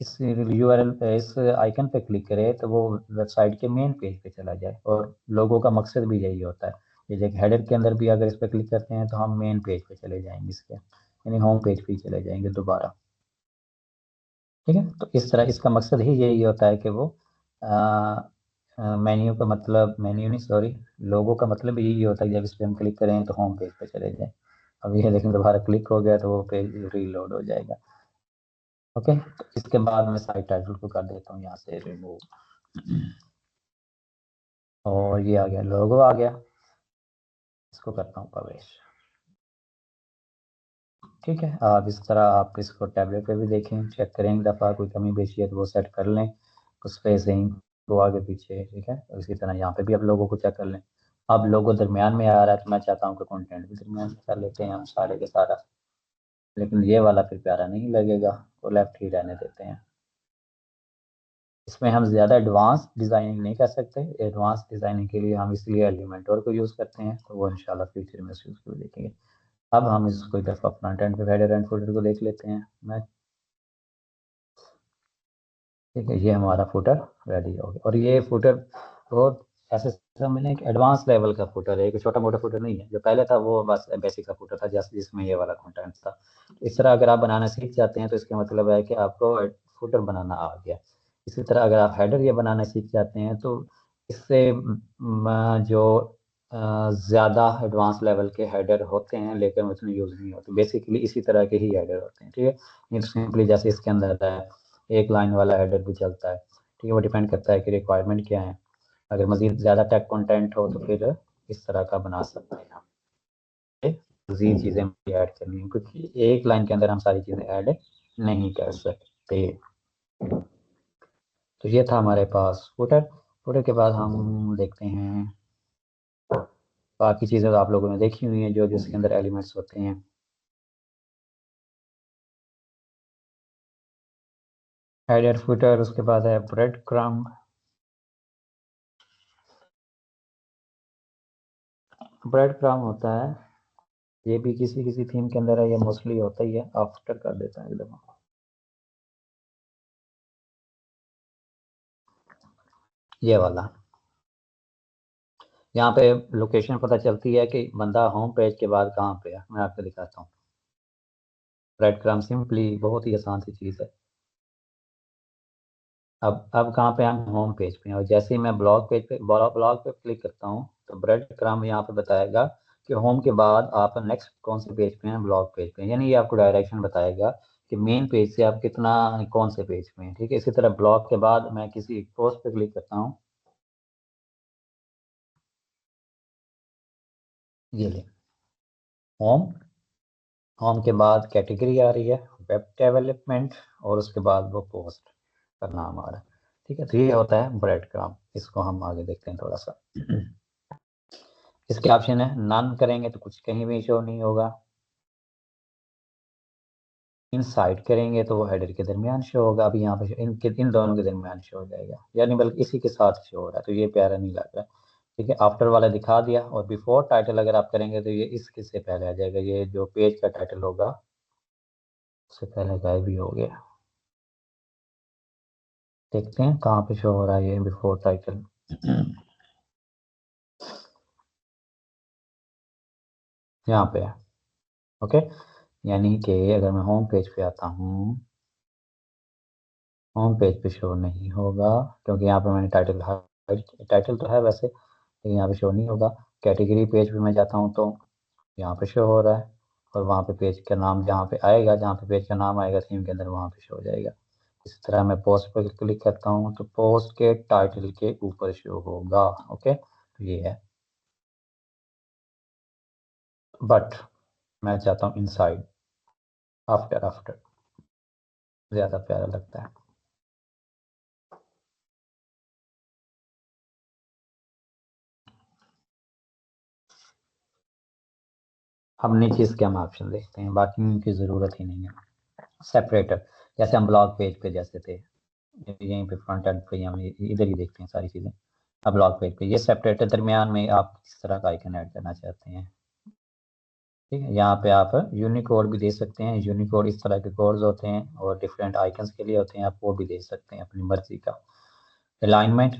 इस यूआरएल पे, इस आइकन पे क्लिक करे, तो वो वेबसाइट के मेन पेज पे चला जाए। और लोगों का मकसद भी यही होता है, ये जैसे हेडर के अंदर भी अगर इस पर क्लिक करते हैं तो हम मेन पेज पे चले जाएंगे इसके, यानी होम पेज पे चले जाएंगे दोबारा। ठीक है, तो इस तरह इसका मकसद ही यही होता है कि वो मेन्यू का मतलब, मेन्यू नहीं सॉरी, लोगो का मतलब यही होता है कि जब इस पर हम क्लिक करें तो होम पेज पे चले जाएं। अब ये लेकिन दोबारा क्लिक हो गया तो वो पेज रीलोड हो जाएगा। ओके, तो इसके बाद मैं साइट टाइटल को कर देता हूँ यहाँ से रिमूव, और ये आ गया, लोगो आ गया। इसको करता हूँ पब्लिश। ठीक है, आप इस तरह आप इसको टैबलेट पे भी देखें, चेक करें, एक दफ़ा कोई कमी बेशी है तो वो सेट कर लें, उस पर स्पेसिंग को आगे पीछे। ठीक है, और इसी तरह यहाँ पे भी आप लोगों को चेक कर लें। अब लोगो दरमियान में आ रहा है तो मैं चाहता हूँ कि कंटेंट भी दरमियान में कर लेते हैं हम सारे के सारा, लेकिन ये वाला फिर प्यारा नहीं लगेगा, तो लेफ्ट ही रहने देते हैं। इसमें हम ज़्यादा एडवांस डिज़ाइनिंग नहीं कर सकते, एडवांस डिज़ाइनिंग के लिए हम इसलिए एलिमेंटोर को यूज़ करते हैं, तो वो इंशाल्लाह फ्यूचर में उस यूज़ को देखेंगे। अब हम इसको एक दफ़ा फ्रंट एंड पे हेडर एंड फोल्डर को देख लेते हैं। मैं, ठीक है, ये हमारा फुटर रेडी हो गया, और ये फुटर बहुत ऐसे समझ एक एडवांस लेवल का फुटर है, एक छोटा मोटा फुटर नहीं है। जो पहले था वो बस बेसिक का फुटर था, जैसे जिसमें ये वाला कंटेंट था। इस तरह अगर आप बनाना सीख जाते हैं तो इसका मतलब है कि आपको फुटर बनाना आ गया। इसी तरह अगर आप हेडर ये बनाना सीख जाते हैं तो इससे जो ज़्यादा एडवांस लेवल के हेडर होते हैं लेकिन उतने यूज़ नहीं होते, बेसिकली इसी तरह के ही हेडर होते हैं। ठीक है, नहीं तो सिंपली जैसे इसके अंदर है एक लाइन वाला हेडर भी चलता है। ठीक है, वो डिपेंड करता है कि रिक्वायरमेंट क्या है। अगर मज़ीद ज़्यादा टेक कंटेंट हो तो फिर इस तरह का बना सकते हैं हम। मज़ीद चीज़ें ऐड करनी है, क्योंकि एक लाइन के अंदर हम सारी चीज़ें ऐड नहीं कर सकते। तो ये था हमारे पास फुटर। फुटर के बाद हम देखते हैं बाकी चीज़ें, तो आप लोगों ने देखी हुई हैं जो जिसके अंदर एलिमेंट्स होते हैं। हेडर फुटर, उसके बाद है ब्रेड क्रम्ब। ब्रेड क्रम्ब होता है, ये भी किसी किसी थीम के अंदर है, ये मोस्टली होता ही है। आफ्टर कर देता है एकदम, ये वाला। यहाँ पे लोकेशन पता चलती है कि बंदा होम पेज के बाद कहाँ पे है। मैं आपको दिखाता हूँ, ब्रेड क्रम्ब सिंपली बहुत ही आसान सी चीज़ है। अब कहाँ पे हम होम पेज पे हैं, और जैसे ही मैं ब्लॉग पेज पे ब्लॉग पे क्लिक करता हूँ तो ब्रेड क्रम्ब यहाँ पे बताएगा कि होम के बाद आप नेक्स्ट कौन से पेज पे हैं, ब्लॉग पेज पे हैं। यानी ये आपको डायरेक्शन बताएगा कि मेन पेज से आप कितना, कौन से पेज पे हैं। ठीक है, इसी तरह ब्लॉग के बाद मैं किसी एक पोस्ट पे क्लिक करता हूँ, ये ले होम। होम के बाद कैटेगरी आ रही है वेब डेवलपमेंट, और उसके बाद वो पोस्ट का नाम आ रहा है। ठीक है, तो ये होता है ब्रेड क्रम्ब। इसको हम आगे देखते हैं थोड़ा सा। इसके ऑप्शन है, नन करेंगे तो कुछ कहीं भी शो नहीं होगा, इनसाइड करेंगे तो वो हेडर के दरमियान शो होगा, अभी यहाँ पे इन दोनों के दरमियान शो हो जाएगा, यानी बल्कि इसी के साथ शो हो रहा है, तो ये प्यारा नहीं लग रहा। ठीक है, आफ्टर वाला दिखा दिया, और बिफोर टाइटल अगर आप करेंगे तो ये इसके से पहले आ जाएगा, ये जो पेज का टाइटल होगा उससे पहले गायब भी हो गया। देखते हैं कहाँ पे शो हो रहा है ये बिफोर टाइटल। यहाँ पे है। ओके, यानी कि अगर मैं होम पेज पे आता हूँ, होम पेज पे शो नहीं होगा, क्योंकि यहाँ पे मैंने टाइटल तो है वैसे, लेकिन यहाँ पे शो नहीं होगा। कैटेगरी पेज पे मैं जाता हूँ तो यहाँ पे शो हो रहा है, और वहाँ पे पेज का नाम जहाँ पे आएगा, जहाँ पे पेज का नाम आएगा थीम के अंदर, वहाँ पे शो हो जाएगा। इस तरह मैं पोस्ट पर क्लिक करता हूँ तो पोस्ट के टाइटल के ऊपर शो होगा। ओके, तो ये है, बट मैं चाहता हूँ इनसाइड, आफ्टर आफ्टर ज़्यादा प्यारा लगता है। हम नीचे इसके हम ऑप्शन देखते हैं, बाकी उनकी ज़रूरत ही नहीं है। सेपरेटर, जैसे हम ब्लॉग पेज पे जैसे थे, यहीं पे फ्रंट एंड पे हम इधर ही देखते हैं सारी चीज़ें। अब ब्लॉग पेज पे ये सेपरेटर दरमियान में आप किस तरह का आइकन ऐड करना चाहते हैं। ठीक है, यहाँ पे आप यूनिकोड भी दे सकते हैं, यूनिकोड इस तरह के कोड्स होते हैं और डिफरेंट आइकन्स के लिए होते हैं, आप वो भी दे सकते हैं अपनी मर्जी का। अलाइनमेंट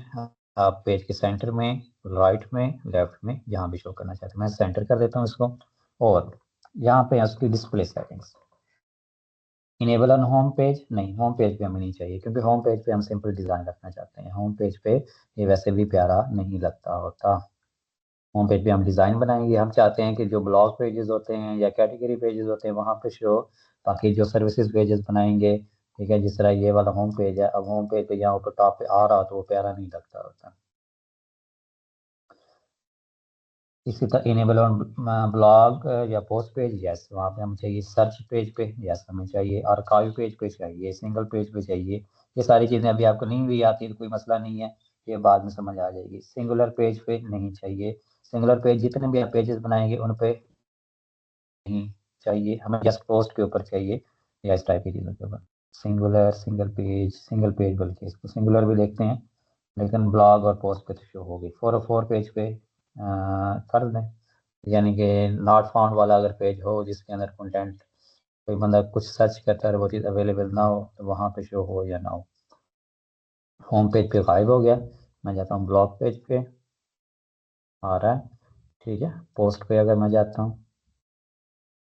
आप पेज के सेंटर में, राइट में, लेफ्ट में, जहाँ भी शो करना चाहते हैं, मैं सेंटर कर देता हूँ इसको। और यहाँ पे उसकी display settings, enable on home page, नहीं होम पेज पे हमें नहीं चाहिए, क्योंकि होम पेज पे हम सिंपल डिज़ाइन रखना चाहते हैं, होम पेज पे ये वैसे भी प्यारा नहीं लगता होता। होम पेज पे हम डिज़ाइन बनाएंगे, हम चाहते हैं कि जो ब्लॉग पेजेस होते हैं या कैटेगरी पेजेस होते हैं वहाँ पे शो, बाकी जो सर्विसेज पेजेस बनाएंगे, ठीक है, जिस तरह ये वाला होम पेज है, अब होम पेज पे यहाँ ऊपर टॉप पे आ रहा तो वो प्यारा नहीं लगता होता। इसी तरह इनेबल ऑन ब्लॉग या पोस्ट पेज, यस, वहाँ पे हमें चाहिए। सर्च पेज पे, यस हमें चाहिए। आर्काइव पेज पे चाहिए, सिंगल पेज पे चाहिए। ये सारी चीज़ें अभी आपको नहीं भी आती तो कोई मसला नहीं है, ये बाद में समझ आ जाएगी। सिंगुलर पेज पे नहीं चाहिए, सिंगुलर पेज जितने भी आप पेजेस बनाएंगे उन पे नहीं चाहिए, हमें जस्ट पोस्ट के ऊपर चाहिए या इस टाइप की चीज़ों के ऊपर। सिंगुलर, सिंगल पेज, बल्कि इसको सिंगुलर भी देखते हैं, लेकिन ब्लॉग और पोस्ट पे तो शो होगी। 404 पेज पे कर दें, यानी कि नॉट फाउंड वाला अगर पेज हो जिसके अंदर कंटेंट, कोई बंदा कुछ सर्च करता है और वो चीज़ अवेलेबल ना हो तो वहाँ पे शो हो या ना हो। होम पेज पे गायब हो गया, मैं जाता हूँ ब्लॉग पेज पे, आ रहा है। ठीक है, पोस्ट पे अगर मैं जाता हूँ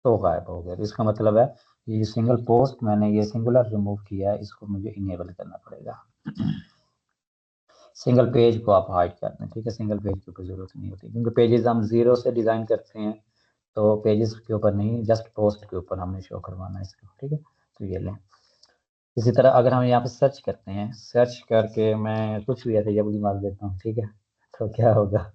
तो गायब हो गया, तो इसका मतलब है ये सिंगल पोस्ट मैंने ये सिंगुलर रिमूव किया है, इसको मुझे इनेबल करना पड़ेगा। सिंगल पेज को आप हाइड कर दें, ठीक है, सिंगल पेज की कोई ज़रूरत नहीं होती, क्योंकि पेजेस हम जीरो से डिज़ाइन करते हैं, तो पेजेस के ऊपर नहीं, जस्ट पोस्ट के ऊपर हमने शो करवाना है इसको। ठीक है, तो ये लें। इसी तरह अगर हम यहाँ पे सर्च करते हैं, सर्च करके मैं कुछ भी ऐसे जबली मार देता हूँ, ठीक है, तो क्या होगा,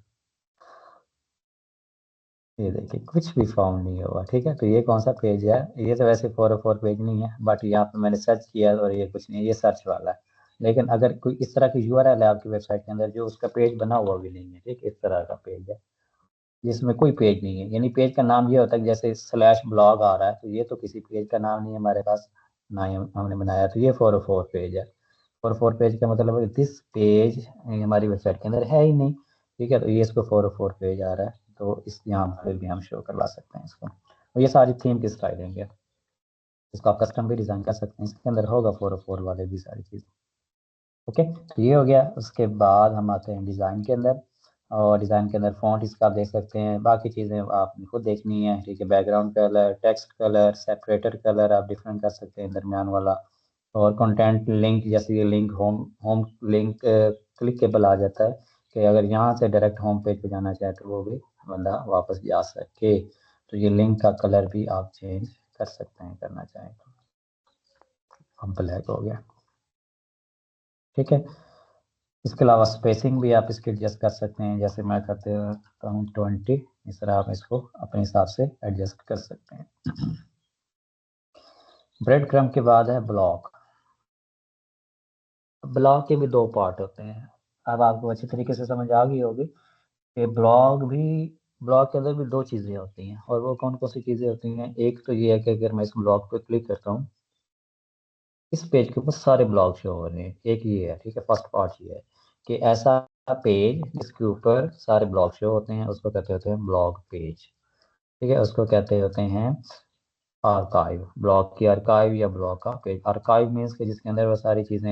ये देखिए कुछ भी फाउंड नहीं हुआ। ठीक है, तो ये कौन सा पेज है, ये तो वैसे 404 पेज नहीं है, बट यहाँ पे मैंने सर्च किया और ये कुछ नहीं है, ये सर्च वाला है। लेकिन अगर कोई इस तरह की यूआरएल है आपकी वेबसाइट के अंदर जो उसका पेज बना हुआ भी नहीं है, ठीक, इस तरह का पेज है जिसमें कोई पेज नहीं है, यानी पेज का नाम ये होता है कि जैसे स्लैश ब्लॉग आ रहा है, तो ये तो किसी पेज का नाम नहीं है हमारे पास, ना ही हमने बनाया, तो ये 404 पेज है। 404 पेज का मतलब है दिस पेज हमारी वेबसाइट के अंदर है ही नहीं। ठीक है, तो ये इसको 404 पेज आ रहा है, तो इस यहाँ पर भी हम शो करवा सकते हैं इसको। और ये सारी थीम की स्टाइलिंग है, इसको आप कस्टम भी डिज़ाइन कर सकते हैं, इसके अंदर होगा 404 वाले भी सारी चीज़। ओके, तो ये हो गया। उसके बाद हम आते हैं डिज़ाइन के अंदर, और डिज़ाइन के अंदर फ़ॉन्ट इसका आप देख सकते हैं, बाकी चीज़ें आपने खुद देखनी है। ठीक है, background colour, text colour, separator colour आप डिफरेंट कर सकते हैं दरमियान वाला। और कंटेंट लिंक, जैसे ये link home home link clickable आ जाता है, कि अगर यहाँ से डायरेक्ट होम पेज पे जाना चाहे तो वो भी बंदा वापस जा सके। तो ये लिंक का कलर भी आप चेंज कर सकते हैं करना चाहें तो। अब ब्लैक हो गया। ठीक है, इसके अलावा स्पेसिंग भी आप इसकी एडजस्ट कर सकते हैं, जैसे मैं करते हूँ 20, इस तरह आप इसको अपने हिसाब से एडजस्ट कर सकते हैं। ब्रेड क्रम्ब के बाद है ब्लॉक। ब्लॉक के भी दो पार्ट होते हैं, अब आपको अच्छी तरीके से समझ आ गई होगी कि ब्लॉग के अंदर भी दो चीज़ें होती हैं, और वो कौन कौन सी चीज़ें होती हैं। एक तो ये है कि अगर मैं इस ब्लॉग पे क्लिक करता हूँ, इस पेज के ऊपर सारे ब्लॉग शो हो रहे हैं। एक ये है, ठीक है, फर्स्ट पार्ट ये है कि ऐसा पेज जिसके ऊपर सारे ब्लॉग शो होते हैं उसको कहते होते हैं ब्लॉग पेज। ठीक है, उसको कहते होते हैं आर्काइव। ब्लॉग की आर्काइव या ब्लॉग का पेज। आर्काइव मीन्स कि जिसके अंदर वो सारी चीज़ें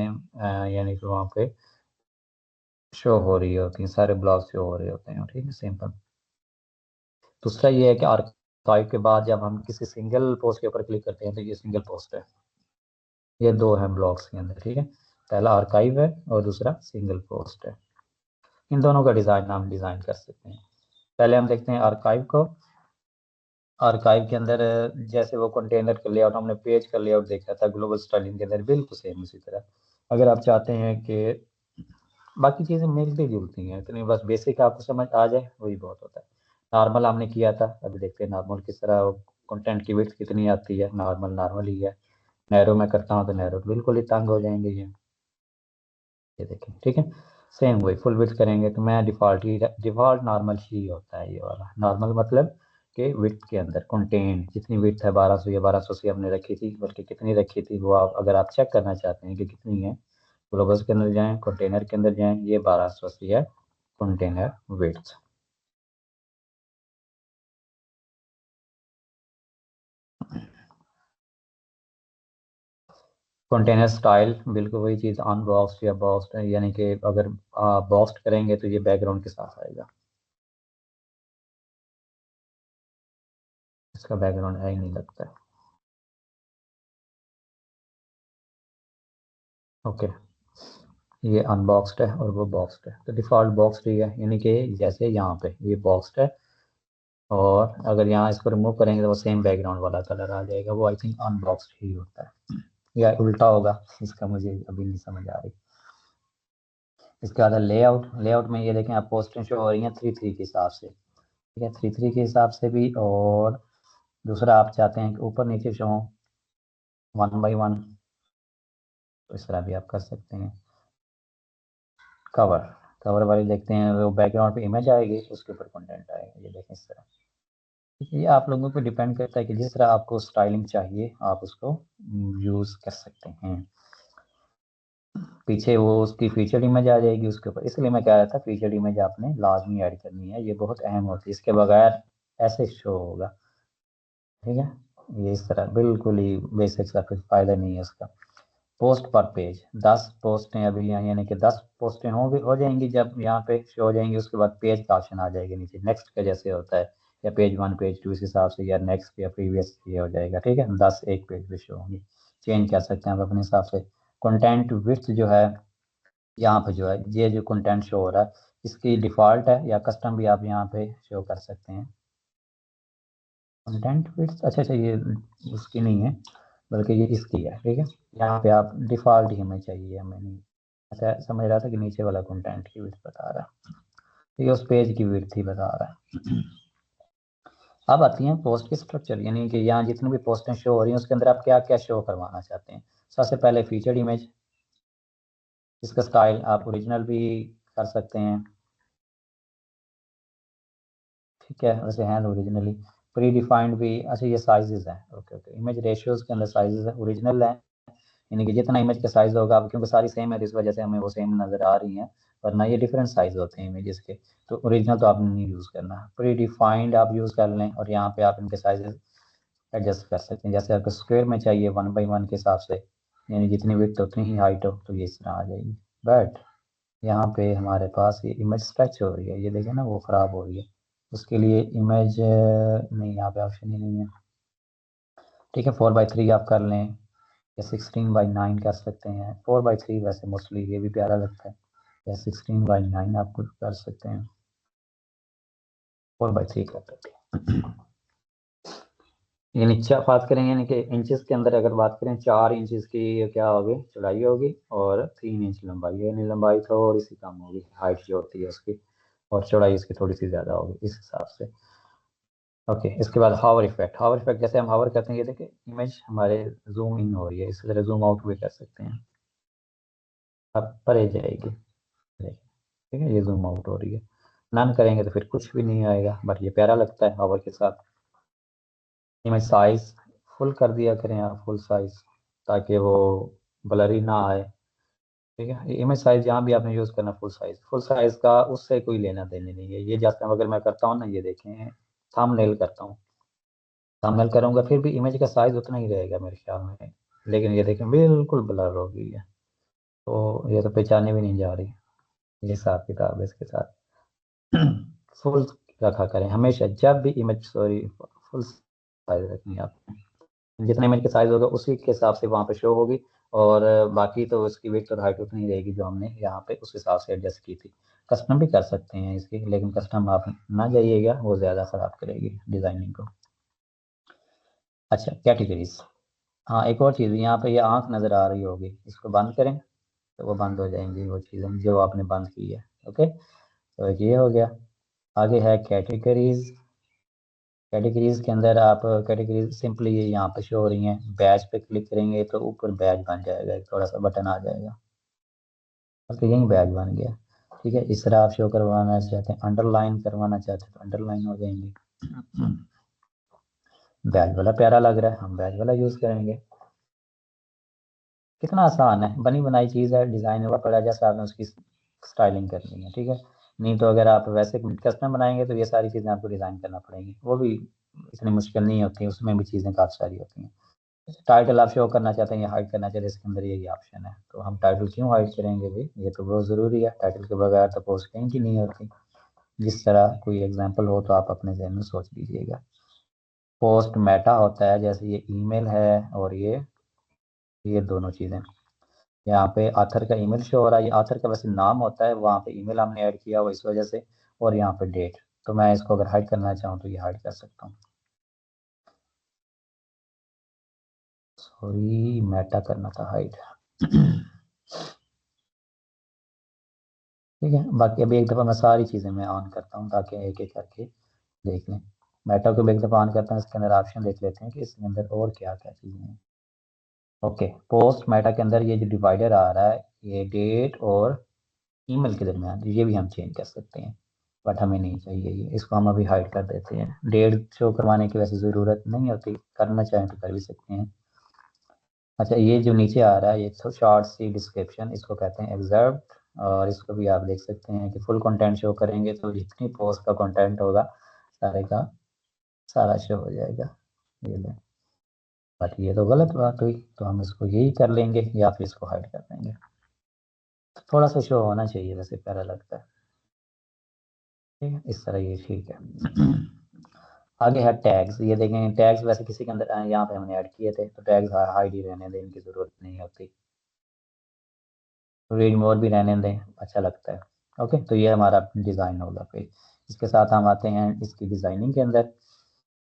यानी कि वहाँ पे शो हो रही होती हैं, सारे ब्लॉग शो हो रहे होते हैं। ठीक है, सिंपल। दूसरा ये है कि आर्काइव के बाद जब हम किसी सिंगल पोस्ट के ऊपर क्लिक करते हैं तो ये सिंगल पोस्ट है। ये दो हैं ब्लॉग्स के अंदर। ठीक है, पहला आर्काइव है और दूसरा सिंगल पोस्ट है। इन दोनों का डिज़ाइन हम डिज़ाइन कर सकते हैं। पहले हम देखते हैं आर्काइव को। आर्काइव के अंदर जैसे वो कंटेनर का लेआउट, हमने पेज का लेआउट देखा था ग्लोबल स्टाइलिंग के अंदर, बिल्कुल सेम उसी तरह। अगर आप चाहते हैं कि बाकी चीज़ें मिलती जुलती हैं, इतनी बस बेसिक आपको समझ आ जाए वही बहुत होता है। नॉर्मल हमने किया था, अभी देखते हैं नॉर्मल किस तरह कंटेंट की विड्थ कितनी आती है। नॉर्मल नॉर्मल ही है। नैरो में करता हूँ तो नैरो बिल्कुल ही तंग हो जाएंगे ये देखें। ठीक है, सेम वही फुल विड्थ करेंगे तो मैं डिफ़ॉल्ट नॉर्मल ही होता है ये वाला। नॉर्मल मतलब कि विड्थ के अंदर कंटेंट जितनी विड्थ है 1200 या 1280 हमने रखी थी, बल्कि कितनी रखी थी वो आप अगर आप चेक करना चाहते हैं कि कितनी है, ग्लोबल्स के अंदर जाएं, कंटेनर के अंदर जाएं, ये 1280 है कंटेनर विड्थ। कंटेनर स्टाइल बिल्कुल वही चीज़, अनबॉक्स्ड या बॉक्स्ड है, यानी कि अगर बॉक्स्ड करेंगे तो ये बैकग्राउंड के साथ आएगा। इसका बैकग्राउंड है ही नहीं लगता है। ओके, ये अनबॉक्स्ड है और वो बॉक्स्ड है, तो डिफ़ॉल्ट बॉक्स्ड ही है, यानी कि जैसे यहाँ पे ये बॉक्स्ड है, और अगर यहाँ इसको रिमूव करेंगे तो वो सेम बैकग्राउंड वाला कलर आ जाएगा। वो आई थिंक अनबॉक्स्ड ही होता है, या उल्टा होगा, इसका मुझे अभी नहीं समझ आ रही। इसके बाद लेआउट। लेआउट में ये देखें, आप पोस्टें शो हो रही हैं 3:3 के हिसाब से। ठीक है, 3:3 के हिसाब से भी, और दूसरा आप चाहते हैं कि ऊपर नीचे शो हो 1 by 1, तो इस तरह भी आप कर सकते हैं। कवर। कवर वाली देखते हैं, वो बैकग्राउंड पे इमेज आएगी, उसके ऊपर कंटेंट आएगा, ये देखें इस तरह। ये आप लोगों पे डिपेंड करता है कि जिस तरह आपको स्टाइलिंग चाहिए आप उसको यूज़ कर सकते हैं। पीछे वो उसकी फीचर इमेज आ जाएगी उसके ऊपर, इसलिए मैं कह रहा था फीचर इमेज आपने लाजमी ऐड करनी है, ये बहुत अहम होती है, इसके बगैर ऐसे शो होगा। ठीक है, ये इस तरह बिल्कुल ही बेसिक सा, कुछ फ़ायदा नहीं है उसका। पोस्ट पर पेज 10 पोस्टें अभी यहाँ, यानी कि 10 पोस्टें होंगी, हो जाएंगी जब यहाँ पे शो हो जाएंगी, उसके बाद पेज का ऑप्शन आ जाएगा नीचे, नेक्स्ट का जैसे होता है, या पेज 1 पेज 2 इस हिसाब से, या नेक्स्ट या प्रीवियस ये हो जाएगा। ठीक है, 10 एक पेज पे शो होंगी। चेंज कर सकते हैं आप अपने हिसाब से। कंटेंट विड्थ जो है, यहाँ पे जो है ये जो कंटेंट शो हो रहा है, इसकी डिफ़ॉल्ट है या कस्टम भी आप यहाँ पे शो कर सकते हैं। कंटेंट विड्थ, अच्छा अच्छा, ये उसकी नहीं है बल्कि ये इसकी है। ठीक है, यहाँ पे आप डिफ़ॉल्ट ही हमें चाहिए, हमें नहीं। अच्छा, समझ रहा था कि नीचे वाला कंटेंट की विड्थ बता रहा है, ये उस पेज की विड्थ ही बता रहा है। अब आती हैं पोस्ट के स्ट्रक्चर, यानी कि यहाँ जितनी भी पोस्टें शो हो रही हैं उसके अंदर आप क्या क्या शो करवाना चाहते हैं। सबसे पहले फीचर्ड इमेज, इसका स्टाइल आप ओरिजिनल भी कर सकते हैं। ठीक है, वैसे हैं ओरिजिनली। प्री डिफाइंड भी, अच्छा ये साइजेस हैं। ओके ओके, इमेज रेशियोज के अंदर साइजेस है, ओरिजिनल है, यानी कि जितना इमेज का साइज होगा, अब क्योंकि सारी सेम है तो इस वजह से हमें वो सेम नज़र आ रही हैं, वरना ये डिफरेंट साइज होते हैं इमेजेस के। तो ओरिजिनल तो आपने नहीं यूज़ करना, प्री डिफाइंड आप यूज़ कर लें, और यहाँ पे आप इनके साइजेस एडजस्ट कर सकते हैं। जैसे आपको स्क्वायर में चाहिए 1 by 1 के हिसाब से, यानी जितनी विड्थ उतनी ही हाइट हो, तो ये इस तरह आ जाएगी। बट यहाँ पे हमारे पास ये इमेज स्ट्रेच हो रही है, ये देखें ना, वो ख़राब हो रही है। उसके लिए इमेज नहीं, यहाँ पे ऑप्शन ही नहीं है। ठीक है, 4:3 आप कर लें, या 16:9 कर सकते हैं। 4:3 वैसे मोस्टली ये भी प्यारा लगता है, या 16:9 आप कुछ कर सकते हैं। 4:3 कर सकते हैं। यानी बात करें, यानी कि इंचेस के अंदर अगर बात करें, 4 इंचेस की क्या होगी, चौड़ाई होगी, और 3 इंच लंबाई, यानी लंबाई थोड़ी सी कम होगी, हाइट जो होती है उसकी, और चौड़ाई इसकी थोड़ी सी ज़्यादा होगी इस हिसाब से। ओके, इसके बाद हावर इफेक्ट। हावर इफेक्ट जैसे हम हावर करते हैं, ये देखिए इमेज हमारे जूम इन हो रही है, इसी तरह जूम आउट भी कर सकते हैं, अब परे जाएगी। ठीक है, ये जूम आउट हो रही है। नन करेंगे तो फिर कुछ भी नहीं आएगा, बट ये प्यारा लगता है हवा के साथ। इमेज साइज फुल कर दिया करें आप, फुल साइज, ताकि वो ब्लरी ना आए। ठीक है, इमेज साइज जहाँ भी आपने यूज़ करना, फुल साइज का उससे कोई लेना देना नहीं है। ये जैसे अगर मैं करता हूँ ना, ये देखें, थंबनेल करता हूँ, थंबनेल करूँगा फिर भी इमेज का साइज उतना ही रहेगा मेरे ख्याल में, लेकिन ये देखें बिल्कुल ब्लर हो गई है। तो ये तो पहचाने भी नहीं जा रही। ये हिसाब किताब है इसके साथ। फुल रखा करें हमेशा, जब भी इमेज, सॉरी, फुल साइज रखनी है आप। जितना इमेज का साइज होगा उसी के हिसाब से वहाँ पे शो होगी। और बाकी तो इसकी विड्थ और हाइट उतनी रहेगी जो हमने यहाँ पे उस हिसाब से एडजस्ट की थी। कस्टम भी कर सकते हैं इसकी, लेकिन कस्टम आप ना जाइएगा, वो ज़्यादा ख़राब करेगी डिज़ाइनिंग को। अच्छा, कैटेगरीज। हाँ, एक और चीज़, यहाँ पे ये आँख नज़र आ रही होगी, इसको बंद करें तो वो बंद हो जाएंगी वो चीज़ें जो आपने बंद की है। ओके, तो ये हो गया। आगे है कैटेगरीज। कैटेगरीज के अंदर आप कैटेगरीज सिंपली ये यहाँ पे शो हो रही हैं। बैच पे क्लिक करेंगे तो ऊपर बैच बन जाएगा, एक थोड़ा सा बटन आ जाएगा, और यही बैच बन गया। ठीक है, इस तरह आप शो करवाना चाहते हैं, अंडरलाइन करवाना चाहते हैं तो अंडरलाइन हो जाएंगी। बैच वाला प्यारा लग रहा है, हम बैच वाला यूज़ करेंगे। कितना आसान है, बनी बनाई चीज़ है, डिज़ाइन हुआ पड़ा, जैसे आपने उसकी स्टाइलिंग करनी है। ठीक है, नहीं तो अगर आप वैसे कस्टम बनाएंगे तो ये सारी चीज़ें आपको डिज़ाइन करना पड़ेंगी, वो भी इतनी मुश्किल नहीं होती, उसमें भी चीज़ें काफ़ी सारी होती हैं। टाइटल आप शो करना चाहते हैं या हाइड करना चाहते हैं, इसके अंदर यही ऑप्शन है। तो हम टाइटल क्यों हाइड करेंगे भाई, ये तो बहुत ज़रूरी है, टाइटल के बगैर तो पोस्ट कहीं की नहीं होती। जिस तरह कोई एग्जांपल हो तो आप अपने जहन में सोच लीजिएगा। पोस्ट मेटा होता है, जैसे ये ईमेल है और ये दोनों चीज़ें। यहाँ पे आथर का ईमेल शो हो रहा है, ये आथर का वैसे नाम होता है, वहाँ पे ईमेल हमने ऐड किया हुआ इस वजह से। और यहाँ पे डेट, तो मैं इसको अगर हाइड करना चाहूँ तो ये हाइड कर सकता हूँ। सॉरी, मेटा करना था हाइड। ठीक है, बाकी अभी एक दफ़ा मैं सारी चीज़ें मैं ऑन करता हूँ ताकि एक एक करके देख लें। मेटा को भी एक दफ़ा ऑन करता हूँ, इसके अंदर ऑप्शन देख लेते हैं कि इसके अंदर और क्या क्या चीज़ें हैं। ओके, पोस्ट मेटा के अंदर ये जो डिवाइडर आ रहा है, ये डेट और ईमेल के दरमियान, ये भी हम चेंज कर सकते हैं, बट हमें नहीं चाहिए ये, इसको हम अभी हाइड कर देते हैं। डेट शो करवाने की वैसे ज़रूरत नहीं होती, करना चाहें तो कर भी सकते हैं। अच्छा, ये जो नीचे आ रहा है ये तो शॉर्ट सी डिस्क्रिप्शन, इसको कहते हैं एग्जर्व्ड। और इसको भी आप देख सकते हैं कि फुल कंटेंट शो करेंगे तो जितनी पोस्ट का कंटेंट होगा सारे का सारा शो हो जाएगा। ये लें, बट ये तो गलत बात हुई, तो हम इसको यही कर लेंगे या फिर इसको हाइड कर देंगे। थोड़ा सा शो होना चाहिए, वैसे प्यारा लगता है। ठीक है, इस तरह ये ठीक है। आगे है टैग्स, ये देखें टैग्स वैसे किसी के अंदर यहाँ पे हमने ऐड किए थे, तो टैग्स हाइड ही रहने दें, इनकी ज़रूरत नहीं होती। रीड मोर भी रहने दें, अच्छा लगता है। ओके, तो ये हमारा डिज़ाइन होगा। फिर इसके साथ हम आते हैं इसकी डिज़ाइनिंग के अंदर।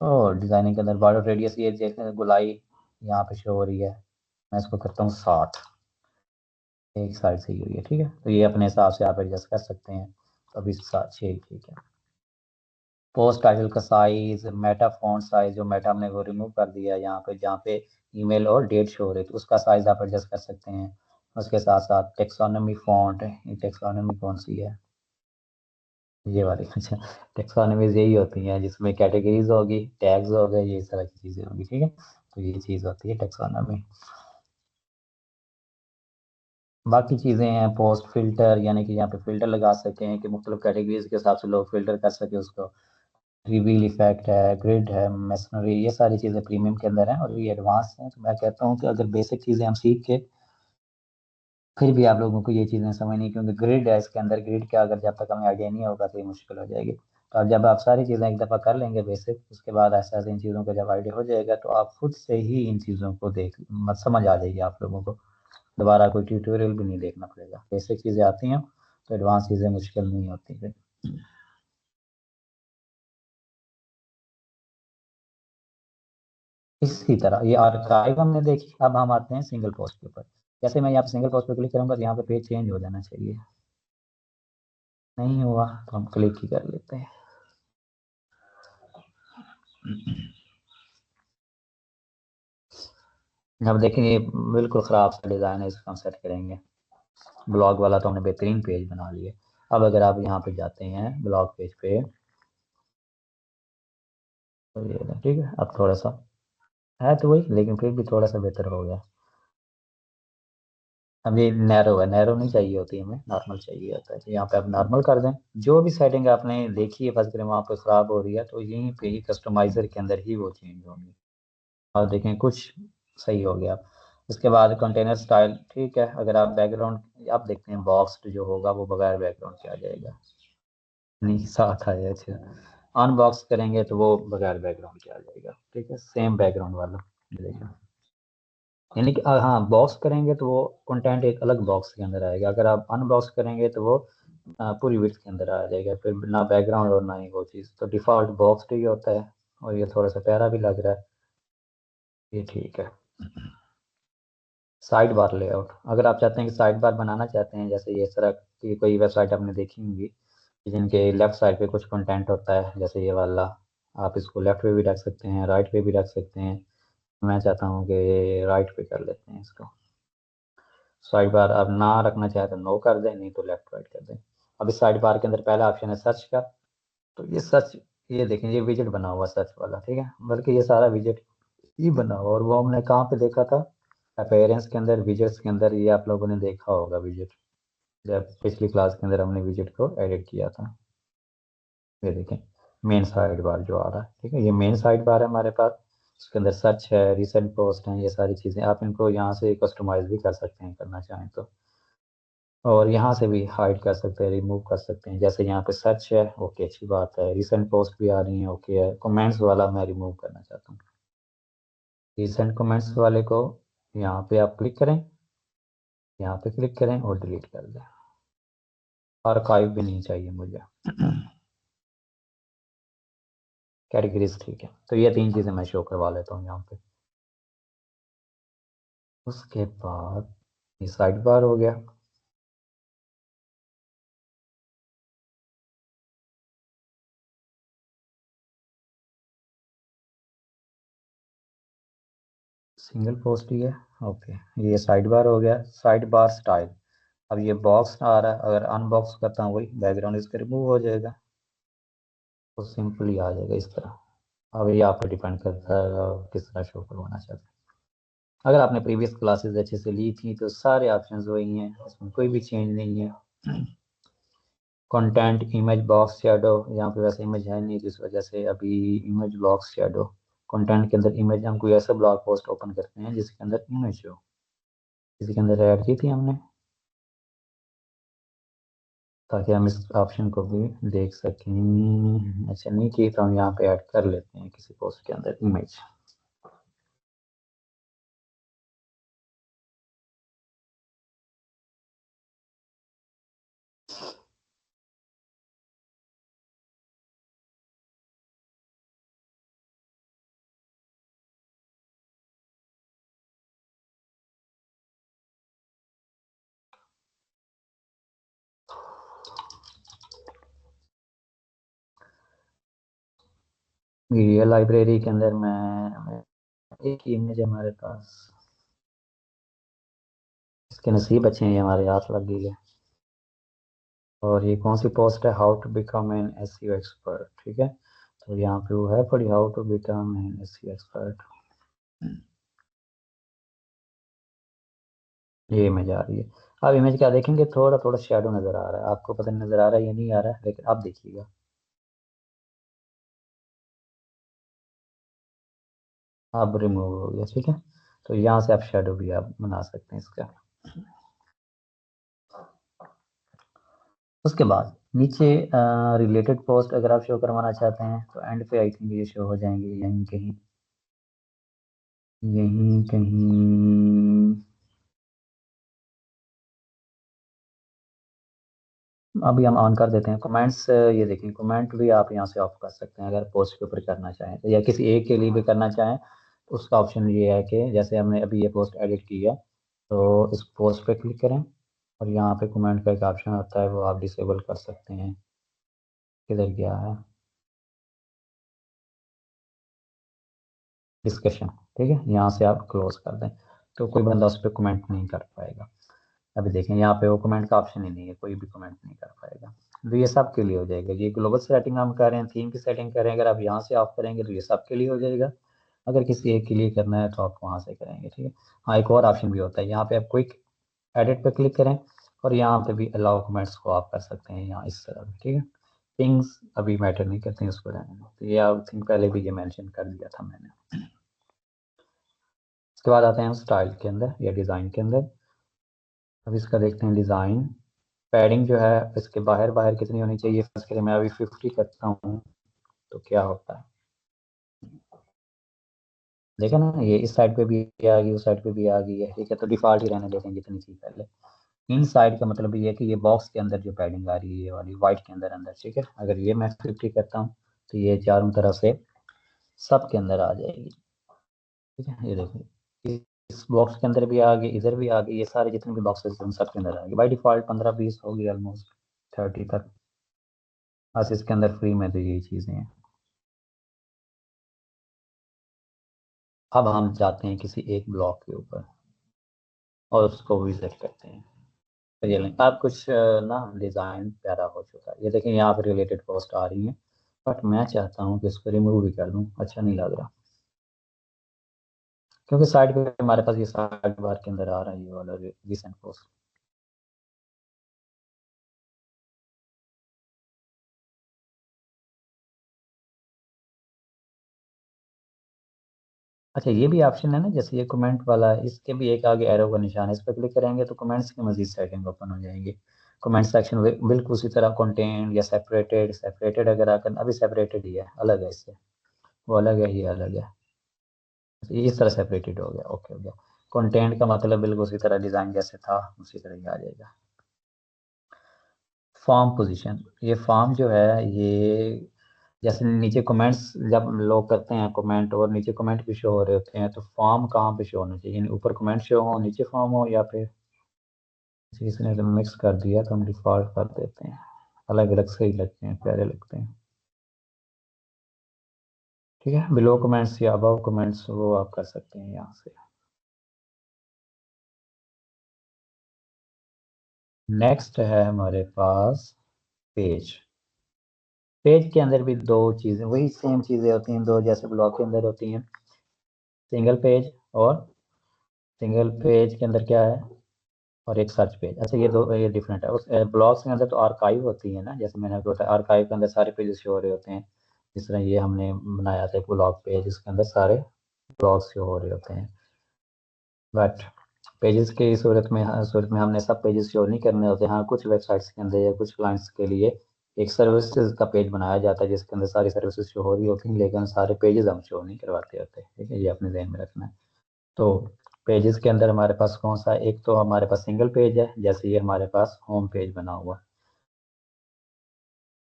और डिज़ाइनिंग के अंदर बॉर्डर रेडियस, ये देखें गोलाई यहाँ पे शो हो रही है, मैं इसको करता हूँ 60, एक साइड से ही हुई है। ठीक है, तो ये अपने हिसाब से आप एडजस्ट कर सकते हैं। तो अभी 6 ठीक है। पोस्ट टाइटल का साइज, मेटा फॉन्ट साइज, जो मेटा हमने वो रिमूव कर दिया है यहाँ पे, जहाँ पे ईमेल और डेट शो हो रही, तो उसका साइज आप एडजस्ट कर सकते हैं। उसके साथ साथ टेक्सोनॉमी फॉन्ट है, ये टेक्सोनॉमी कौन सी है, ये वाली। अच्छा, टेक्सोनॉमीज यही होती हैं जिसमें कैटेगरीज होगी, टैग्स हो गए, ये इस तरह की चीज़ें होंगी। ठीक है, तो ये चीज़ होती है टेक्सोनॉमी। बाकी चीज़ें हैं पोस्ट फिल्टर, यानी कि यहाँ पे फिल्टर लगा सकते हैं कि मुख्तलिफ कैटेगरीज के हिसाब से लोग फिल्टर कर सके उसको। रिवील इफेक्ट है, ग्रिड है, मेसनरी, ये सारी चीज़ें प्रीमियम के अंदर हैं और ये एडवांस हैं। तो मैं कहता हूँ कि अगर बेसिक चीज़ें हम सीख के, फिर भी आप लोगों को ये चीज़ें समझ नहीं, क्योंकि ग्रिड है इसके अंदर, ग्रिड का अगर जब तक हमें आइडिया नहीं होगा तो ये मुश्किल हो जाएगी। तो अब जब आप सारी चीज़ें एक दफ़ा कर लेंगे बेसिक, उसके बाद ऐसे ऐसे इन चीज़ों का जब आइडिया हो जाएगा तो आप खुद से ही इन चीज़ों को देख मत समझ आ जाएगी आप लोगों को। दोबारा कोई ट्यूटोरियल भी नहीं देखना पड़ेगा, बेसिक चीज़ें आती हैं तो एडवांस चीज़ें मुश्किल नहीं होती फिर। इसी तरह ये आर्काइव हमने देखी, अब हम आते हैं सिंगल पोस्ट के ऊपर। जैसे मैं यहाँ पे सिंगल पोस्ट पे क्लिक करूंगा तो यहाँ पे पेज चेंज हो जाना चाहिए, नहीं हुआ तो हम क्लिक ही कर लेते हैं। अब देखें ये बिल्कुल ख़राब सा डिज़ाइन है, इसको हम सेट करेंगे। ब्लॉग वाला तो हमने बेहतरीन पेज बना लिए। अब अगर आप यहाँ पे जाते हैं ब्लॉग पेज पे, तो ये ठीक है, अब थोड़ा सा है तो वही, लेकिन फिर भी थोड़ा सा बेहतर हो गया। अब ये नैरो है, नैरो नहीं चाहिए होती हमें, नॉर्मल चाहिए होता है, तो यहाँ पे आप नॉर्मल कर दें। जो भी सेटिंग आपने देखी है फर्स्ट वहाँ पे ख़राब हो रही है, तो यहीं पे ही कस्टमाइज़र के अंदर ही वो चेंज होंगी। और देखें कुछ सही हो गया। उसके बाद कंटेनर स्टाइल ठीक है, अगर आप बैकग्राउंड आप देखते हैं बॉक्स जो होगा वो बगैर बैकग्राउंड के आ जाएगा, नहीं साथ आया, अच्छा। अनबॉक्स करेंगे तो वो बगैर बैकग्राउंड के आ जाएगा, ठीक है, सेम बैकग्राउंड वाला। ये देखिए, यानी कि हाँ बॉक्स करेंगे तो वो कंटेंट एक अलग बॉक्स के अंदर आएगा, अगर आप अनबॉक्स करेंगे तो वो पूरी विड्थ के अंदर आ जाएगा, फिर ना बैकग्राउंड और ना ही वो चीज़, तो डिफ़ॉल्ट बॉक्स ही होता है। और ये थोड़ा सा प्यारा भी लग रहा है, ये ठीक है। साइड बार लेआउट, अगर आप चाहते हैं कि साइड बार बनाना चाहते हैं, जैसे ये इस तरह की कोई वेबसाइट आपने देखी होंगी कि जिनके लेफ्ट साइड पे कुछ कंटेंट होता है, जैसे ये वाला, आप इसको लेफ्ट पे भी रख सकते हैं, राइट पे भी रख सकते हैं। मैं चाहता हूँ कि राइट पे कर लेते हैं इसको। साइड बार आप ना रखना चाहे तो नो कर दें, नहीं तो लेफ्ट राइट कर दें। अब इस साइड बार के अंदर पहला ऑप्शन है सर्च का, तो ये सर्च, ये देखें ये विजेट बना हुआ सर्च वाला, ठीक है, बल्कि ये सारा विजेट ही बना हुआ, और वो हमने कहाँ पे देखा था, अपेयरेंस के अंदर, विजेट्स के अंदर, ये आप लोगों ने देखा होगा विजेट, जब पिछली क्लास के अंदर हमने विजेट को एडिट किया था। ये देखें मेन साइड बार जो आ रहा है, ठीक है, ये मेन साइड बार है हमारे पास। उसके अंदर सर्च है, रिसेंट पोस्ट हैं, ये सारी चीज़ें आप इनको यहाँ से कस्टमाइज भी कर सकते हैं करना चाहें तो, और यहाँ से भी हाइड कर सकते हैं, रिमूव कर सकते हैं। जैसे यहाँ पे सर्च है, ओके अच्छी बात है, रिसेंट पोस्ट भी आ रही हैं, ओके है, कमेंट्स वाला मैं रिमूव करना चाहता हूँ, रिसेंट कमेंट्स वाले को यहाँ पे आप क्लिक करें, यहाँ पे क्लिक करें और डिलीट कर दें, आर्काइव भी नहीं चाहिए मुझे। कैटेगरीज ठीक है, तो ये तीन चीज़ें मैं शो करवा लेता हूँ यहाँ पे। उसके बाद ये साइड बार हो गया। सिंगल पोस्ट ही है, ओके। ये साइड बार हो गया, साइड बार स्टाइल। अब ये बॉक्स आ रहा है, अगर अनबॉक्स करता हूँ वही बैकग्राउंड इसका रिमूव हो जाएगा, तो सिंपली आ जाएगा इस तरह। अब ये आप पर डिपेंड करता है आप किस तरह शो करवाना चाहते हैं। अगर आपने प्रीवियस क्लासेस अच्छे से ली थी तो सारे ऑप्शंस वही हैं, इसमें कोई भी चेंज नहीं है। कंटेंट इमेज बॉक्स शेडो, यहाँ पे वैसे इमेज है नहीं, जिस वजह से अभी इमेज बॉक्स शेडो, कंटेंट के अंदर इमेज, हम कोई ऐसा ब्लॉग पोस्ट ओपन करते हैं जिसके अंदर इमेज हो, किसी के अंदर ऐड की थी हमने, ताकि हम इस ऑप्शन को भी देख सकें। अच्छा नहीं की तो हम यहाँ पे ऐड कर लेते हैं किसी पोस्ट के अंदर इमेज। मीडिया लाइब्रेरी के अंदर मैं एक ही इमेज हमारे पास, इसके नसीब अच्छे हैं, ये हमारे हाथ लग गई है। और ये कौन सी पोस्ट है, how to become an SEO expert, ठीक है, तो यहाँ पे वो है पड़ी, how to become an SEO expert. ये इमेज आ रही है। अब इमेज क्या देखेंगे, थोड़ा थोड़ा शेडो नजर आ रहा है, आपको पता नहीं नजर आ रहा है या नहीं आ रहा है, लेकिन आप देखिएगा। अब रिमूव हो गया, ठीक है, तो यहाँ से आप शेडो भी आप बना सकते हैं इसका। उसके बाद नीचे रिलेटेड पोस्ट अगर आप शो करवाना चाहते हैं तो एंड पे आई थिंक ये शो हो जाएंगे, यहीं कहीं, यहीं कहीं। अभी हम ऑन कर देते हैं कमेंट्स, ये देखिए कमेंट भी आप यहाँ से ऑफ कर सकते हैं अगर पोस्ट के ऊपर करना चाहें तो, या किसी एक के लिए भी करना चाहें तो उसका ऑप्शन ये है कि जैसे हमने अभी ये पोस्ट एडिट की है, तो इस पोस्ट पे क्लिक करें और यहाँ पे कमेंट का एक ऑप्शन होता है, वो आप डिसेबल कर सकते हैं। किधर गया है, डिस्कशन, ठीक है, यहाँ से आप क्लोज कर दें, तो कोई बंदा उस पर कमेंट नहीं कर पाएगा। अभी देखें यहाँ पे वो कमेंट का ऑप्शन ही नहीं है, कोई भी कमेंट नहीं कर पाएगा। तो ये सब के लिए हो जाएगा। ये ग्लोबल सेटिंग हम कर रहे हैं, थीम की सेटिंग कर रहे हैं, अगर आप यहाँ से ऑफ करेंगे तो ये सब के लिए हो जाएगा। अगर किसी एक के लिए करना है तो आप वहाँ से करेंगे, ठीक है। हाँ, एक और ऑप्शन भी होता है, यहाँ पे आप क्विक एडिट पे क्लिक करें और यहाँ पे भी अलाउ कमेंट्स को आप कर सकते हैं यहाँ इस तरह, ठीक है। थिंग्स अभी मैटर नहीं करते हैं, उसको रहने दो। तो ये आई थिंक पहले भी ये मेंशन कर दिया था मैंने। उसके बाद आते हैं स्टाइल के अंदर या डिज़ाइन के अंदर। अब इसका देखते हैं डिज़ाइन। पैडिंग जो है इसके बाहर बाहर कितनी होनी चाहिए, फर्स्ट के लिए मैं अभी 50 करता हूँ तो क्या होता है। देखा ना, ये इस साइड पे भी आ गई, उस साइड पे भी आ गई है, ठीक है। तो डिफॉल्ट ही रहने देते हैं जितनी थी पहले। इन साइड का मतलब ये है कि ये बॉक्स के अंदर जो पैडिंग आ रही है ये वाली वाइट के अंदर अंदर, ठीक है। अगर ये मैं 50 करता हूँ तो ये चारों तरफ से सब के अंदर आ जाएगी, ठीक है। ये देखिए इस बॉक्स के अंदर भी आ गई, इधर भी आ गई, ये सारे जितने भी बॉक्सेस हैं उन सब के अंदर आ गई बाई डिफॉल्ट। 15-20 होगी ऑलमोस्ट 30 तक। बस इसके अंदर फ्री में तो यही चीज़ें हैं। अब हम जाते हैं किसी एक ब्लॉक के ऊपर और उसको विजिट करते हैं। तो ये लें आप कुछ ना डिज़ाइन प्यारा हो चुका है, ये देखें यहाँ पर रिलेटेड पोस्ट आ रही हैं, बट मैं चाहता हूँ कि इसको रिमूव भी कर दूँ, अच्छा नहीं लग रहा। क्योंकि साइड पे हमारे पास ये साइड बार के अंदर आ रहा है ये वाला रिसेंट पोस्ट। अच्छा, ये भी ऑप्शन है ना, जैसे ये कमेंट वाला है, इसके भी एक आगे एरो का निशान है, इस पर क्लिक करेंगे तो कमेंट्स की मजीद सेटिंग ओपन हो जाएंगी। कमेंट सेक्शन बिल्कुल उसी तरह कंटेंट या सेपरेटेड, सेपरेटेड अगर आकर अभी सेपरेटेड ही है, अलग है इससे, वो अलग है, ये अलग है। ये इस तरह सेपरेटेड हो गया, ओके हो गया। कंटेंट का मतलब बिल्कुल उसी तरह डिज़ाइन जैसे था उसी तरह ही आ जाएगा। फॉर्म पोजीशन, ये फॉर्म जो है ये जैसे नीचे कमेंट्स जब लोग करते हैं कमेंट और नीचे कमेंट भी शो हो रहे होते हैं, तो फॉर्म कहाँ पे शो होना चाहिए, यानी ऊपर कमेंट शो हो नीचे फॉर्म हो, या फिर इसने तो मिक्स कर दिया तो हम डिफॉल्ट कर देते हैं, अलग अलग सही लगते हैं, प्यारे लगते हैं, ठीक है। बिलो कमेंट्स या अबव कमेंट्स वो आप कर सकते हैं यहाँ से। नेक्स्ट है हमारे पास पेज। पेज के अंदर भी दो चीज़ें, वही सेम चीज़ें होती हैं, दो जैसे ब्लॉग के अंदर होती हैं, सिंगल पेज और सिंगल पेज के अंदर क्या है और एक सर्च पेज। अच्छा, ये दो ये डिफरेंट है। उस ब्लॉग्स के अंदर तो आर्काइव होती है ना, जैसे मैंने आपको बताया आर्काइव के अंदर सारे पेजेस शो हो रहे होते हैं। जिस तरह ये हमने बनाया था एक ब्लॉग पेज, इसके अंदर सारे ब्लॉग्स शो हो रहे होते हैं। बट पेजेस की सूरत में हमने सब पेजेस शो नहीं करने होते। हाँ, कुछ वेबसाइट्स के अंदर या कुछ क्लाइंट्स के लिए एक सर्विसेज का पेज बनाया जाता है जिसके अंदर सारी सर्विसेज शो हो रही होती हैं, लेकिन सारे पेजेस हम शो नहीं करवाते होते, ठीक है। ये अपने ध्यान में रखना है। तो पेजेस के अंदर हमारे पास कौन सा, एक तो हमारे पास सिंगल पेज है, जैसे ये हमारे पास होम पेज बना हुआ।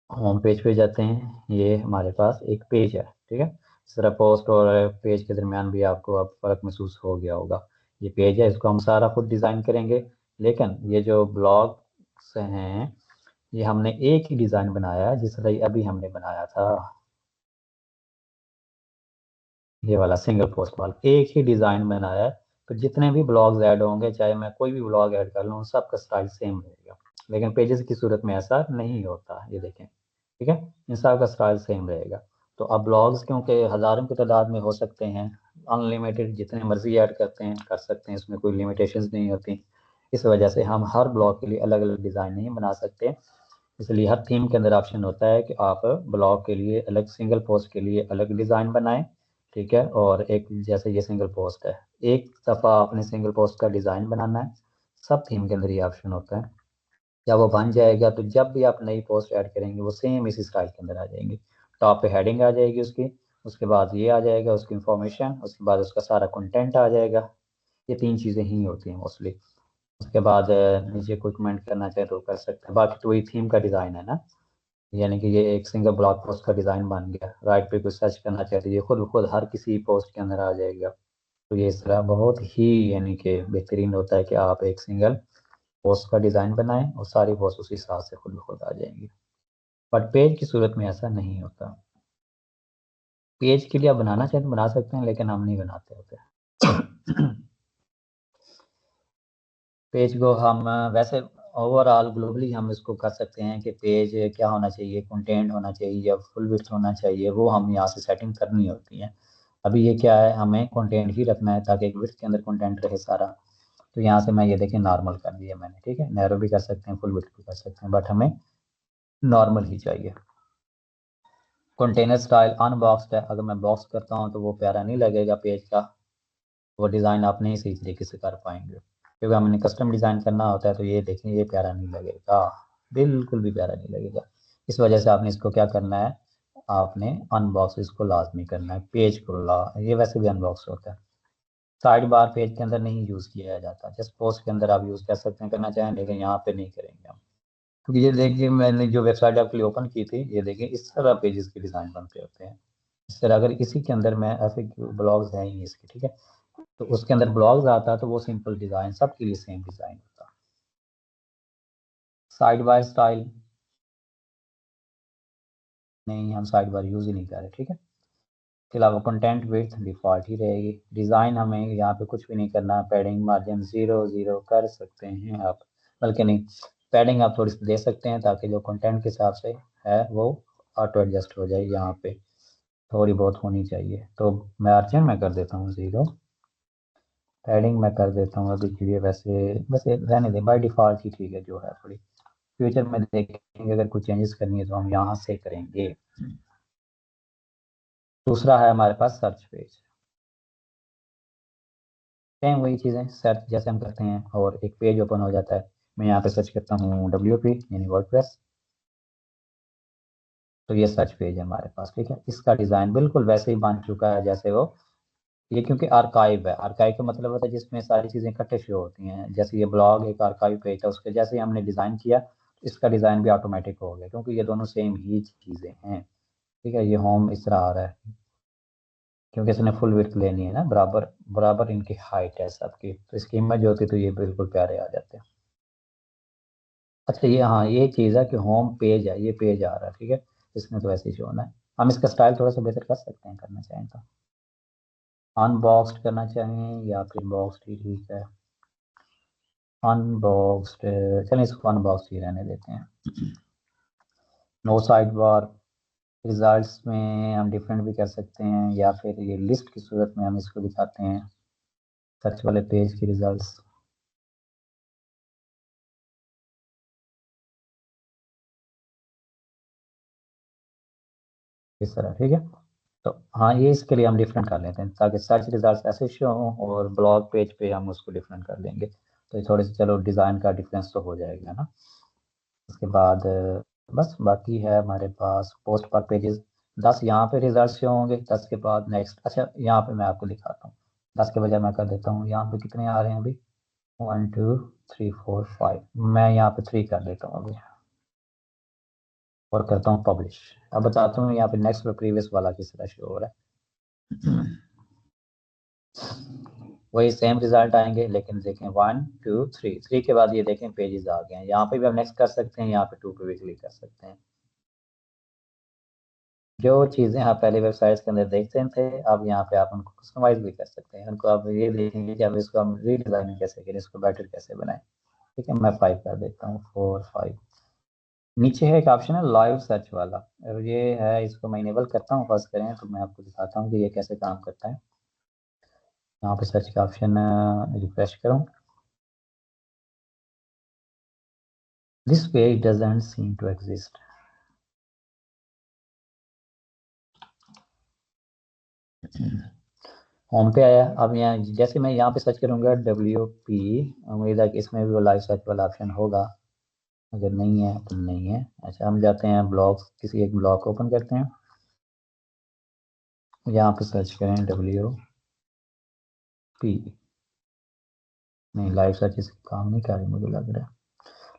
होम पेज पे जाते हैं, ये हमारे पास एक पेज है, ठीक है। इस तरह पोस्ट और पेज के दरमियान भी आपको अब फर्क महसूस हो गया होगा। ये पेज है, इसको हम सारा खुद डिज़ाइन करेंगे, लेकिन ये जो ब्लॉग्स हैं ये हमने एक ही डिज़ाइन बनाया है जिस तरह ये अभी हमने बनाया था, ये वाला सिंगल पोस्ट वाला एक ही डिज़ाइन बनाया है। तो जितने भी ब्लॉग्स ऐड होंगे, चाहे मैं कोई भी ब्लॉग ऐड कर लूँ, सबका स्टाइल सेम रहेगा। लेकिन पेजेस की सूरत में ऐसा नहीं होता, ये देखें, ठीक है। इन सब का स्टाइल सेम रहेगा। तो अब ब्लॉग्स क्योंकि हज़ारों की तादाद में हो सकते हैं, अनलिमिटेड जितने मर्जी ऐड करते हैं कर सकते हैं, इसमें कोई लिमिटेशंस नहीं होती। इस वजह से हम हर ब्लॉग के लिए अलग अलग डिज़ाइन नहीं बना सकते। इसलिए हर थीम के अंदर ऑप्शन होता है कि आप ब्लॉग के लिए अलग, सिंगल पोस्ट के लिए अलग डिज़ाइन बनाएं, ठीक है। और एक जैसे ये सिंगल पोस्ट है, एक दफ़ा आपने सिंगल पोस्ट का डिज़ाइन बनाना है, सब थीम के अंदर ये ऑप्शन होता है। जब वो बन जाएगा तो जब भी आप नई पोस्ट ऐड करेंगे वो सेम इसी स्टाइल के अंदर आ जाएंगे। टॉप पे हेडिंग आ जाएगी उसकी, उसके बाद ये आ जाएगा उसकी इंफॉर्मेशन, उसके बाद उसका सारा कंटेंट आ जाएगा। ये तीन चीज़ें ही होती हैं मोस्टली। उसके बाद नीचे कोई कमेंट करना चाहे तो कर सकते हैं, बाकी तो वही थीम का डिज़ाइन है ना। यानी कि ये एक सिंगल ब्लॉग पोस्ट का डिज़ाइन बन गया। राइट पे कुछ सर्च करना चाहते हैं, ये खुद ब खुद हर किसी पोस्ट के अंदर आ जाएगा। तो ये इस तरह बहुत ही यानी कि बेहतरीन होता है कि आप एक सिंगल पोस्ट का डिज़ाइन बनाएं और सारी पोस्ट उसी हिसाब से खुद ब खुद आ जाएंगी। बट पेज की सूरत में ऐसा नहीं होता। पेज के लिए आप बनाना चाहें तो बना सकते हैं, लेकिन हम नहीं बनाते होते। पेज को हम वैसे ओवरऑल ग्लोबली हम इसको कर सकते हैं कि पेज क्या होना चाहिए, कंटेंट होना चाहिए या फुल विड्थ होना चाहिए, वो हम यहाँ से सेटिंग करनी होती है। अभी ये क्या है, हमें कंटेंट ही रखना है ताकि एक विड्थ के अंदर कंटेंट रहे सारा। तो यहाँ से मैं ये देखिए नॉर्मल कर दिया मैंने, ठीक है। नैरो भी कर सकते हैं, फुल विड्थ भी कर सकते हैं, बट हमें नॉर्मल ही चाहिए। कंटेनर स्टाइल अनबॉक्स्ड है, अगर मैं बॉक्स करता हूँ तो वो प्यारा नहीं लगेगा पेज का, वो डिज़ाइन आप नहीं सही तरीके से कर पाएंगे, क्योंकि हमने कस्टम डिज़ाइन करना होता है। तो ये देखें, ये प्यारा नहीं लगेगा, बिल्कुल भी प्यारा नहीं लगेगा। इस वजह से आपने इसको क्या करना है, आपने अनबॉक्स इसको लाजमी करना है। पेज को ये वैसे भी अनबॉक्स होता है। साइड बार पेज के अंदर नहीं यूज़ किया जाता, जस्ट पोस्ट के अंदर आप यूज़ कर सकते हैं, करना चाहें, लेकिन यहाँ पे नहीं करेंगे हम। क्योंकि ये देखिए, मैंने जो वेबसाइट आपके लिए ओपन की थी, ये देखिए इस तरह पेजेस के डिज़ाइन बनते होते हैं। इस तरह अगर इसी के अंदर मैं ऐसे ब्लॉग्स हैं ही इसके, ठीक है, तो उसके अंदर ब्लॉग्स आता तो वो सिंपल डिज़ाइन सबके लिए सेम डिज़ाइन होता। साइड बार स्टाइल नहीं, हम साइड बार यूज़ ही नहीं कर रहे, ठीक है। इसके अलावा कंटेंट विड्थ डिफ़ॉल्ट ही रहेगी। डिज़ाइन हमें यहाँ पे कुछ भी नहीं करना, पैडिंग मार्जिन 0 0 कर सकते हैं आप, बल्कि नहीं, पैडिंग आप थोड़ी सी दे सकते हैं ताकि जो कंटेंट के हिसाब से है वो ऑटो एडजस्ट हो जाए। यहाँ पे थोड़ी बहुत होनी चाहिए, तो मार्जिन मैं कर देता हूँ 0, पैडिंग मैं कर देता हूँ अभी के लिए, वैसे वैसे रहने दें, बाय डिफ़ॉल्ट ही ठीक है जो है। थोड़ी फ्यूचर में देखेंगे, अगर कुछ चेंजेस करनी है तो हम यहाँ से करेंगे। दूसरा है हमारे पास सर्च पेज। सेम वही चीज़ें, सर्च जैसे हम करते हैं और एक पेज ओपन हो जाता है। मैं यहाँ पे सर्च करता हूँ WP यानी वर्डप्रेस, तो ये सर्च पेज है हमारे पास, ठीक है। इसका डिज़ाइन बिल्कुल वैसे ही बन चुका है जैसे वो, ये क्योंकि आर्काइव है। आर्काइव का मतलब होता है जिसमें सारी चीज़ें इकट्ठे शो होती हैं। जैसे ये ब्लॉग एक आर्काइव पेज था, उसके जैसे ही हमने डिज़ाइन किया, इसका डिज़ाइन भी ऑटोमेटिक हो गया, क्योंकि ये दोनों सेम ही चीज़ें हैं, ठीक है। ये होम इस तरह आ रहा है क्योंकि इसने फुल विड्थ लेनी है ना, बराबर बराबर इनकी हाइट है सबकी, तो इसकी इमेज होती तो ये बिल्कुल प्यारे आ जाते हैं। अच्छा, ये हाँ, ये चीज़ है कि होम पेज है, ये पेज आ रहा है, ठीक है। इसमें तो ऐसे ही होना है। हम इसका स्टाइल थोड़ा सा बेहतर कर सकते हैं, करना चाहें तो अनबॉक्स्ड करना चाहें या फिर बॉक्स ही ठीक है। अनबॉक्स्ड, चलिए इसको अनबॉक्स ही रहने देते हैं। No side bar. रिजल्ट्स में हम डिफरेंट भी कर सकते हैं, या फिर ये लिस्ट की सूरत में हम इसको दिखाते हैं, सर्च वाले पेज की रिजल्ट्स इस तरह, ठीक है। तो हाँ, ये इसके लिए हम डिफरेंट कर लेते हैं ताकि सर्च रिजल्ट्स ऐसे शो हों और ब्लॉग पेज पे हम उसको डिफरेंट कर देंगे। तो ये थोड़े से चलो डिज़ाइन का डिफरेंस तो हो जाएगा ना। उसके बाद बस बाकी है हमारे पास पोस्ट पर पेजेस। 10 यहाँ पे रिजल्ट शो होंगे, 10 के बाद नेक्स्ट। अच्छा, यहाँ पे मैं आपको दिखाता हूँ, 10 के बजाय मैं कर देता हूँ यहाँ पे कितने आ रहे हैं अभी, 1 2 3 4 5, मैं यहाँ पे 3 कर देता हूँ अभी और करता हूँ पब्लिश। अब बताता हूँ यहाँ पे नेक्स्ट और प्रीवियस वाला किस तरह शो हो रहा है। वही सेम रिजल्ट आएंगे, लेकिन देखें 1 2 3, 3 के बाद ये देखें पेजेस आ गए हैं। यहाँ पे भी हम नेक्स्ट कर सकते हैं, यहाँ पे 2 पे भी क्लिक कर सकते हैं। जो चीज़ें आप पहले वेबसाइट्स के अंदर देखते थे, अब यहाँ पे आप उनको कस्टमाइज भी कर सकते हैं। उनको आप ये देखेंगे कि अब इसको हम रीडिज़ाइनिंग कैसे करें, इसको बेटर कैसे बनाएं। ठीक है, मैं 5 कर देता हूँ, 4 5। नीचे है एक ऑप्शन है लाइव सर्च वाला, और ये है, इसको मैं इनेबल करता हूँ। फर्स्ट करें तो मैं आपको दिखाता हूँ कि ये कैसे काम करता है। यहाँ पे सर्च का ऑप्शन रिफ्रेश करूँ, this page doesn't seem to exist. Home पे आया। अब यहाँ जैसे मैं यहाँ पे सर्च करूँगा WP, उम्मीद है कि इसमें भी वो लाइव सर्च वाला ऑप्शन होगा। अगर नहीं है तो नहीं है। अच्छा, हम जाते हैं ब्लॉग, किसी एक ब्लॉग ओपन करते हैं, यहाँ पे सर्च करें WP। नहीं, लाइव सर्च इस काम नहीं कर रही मुझे लग रहा है।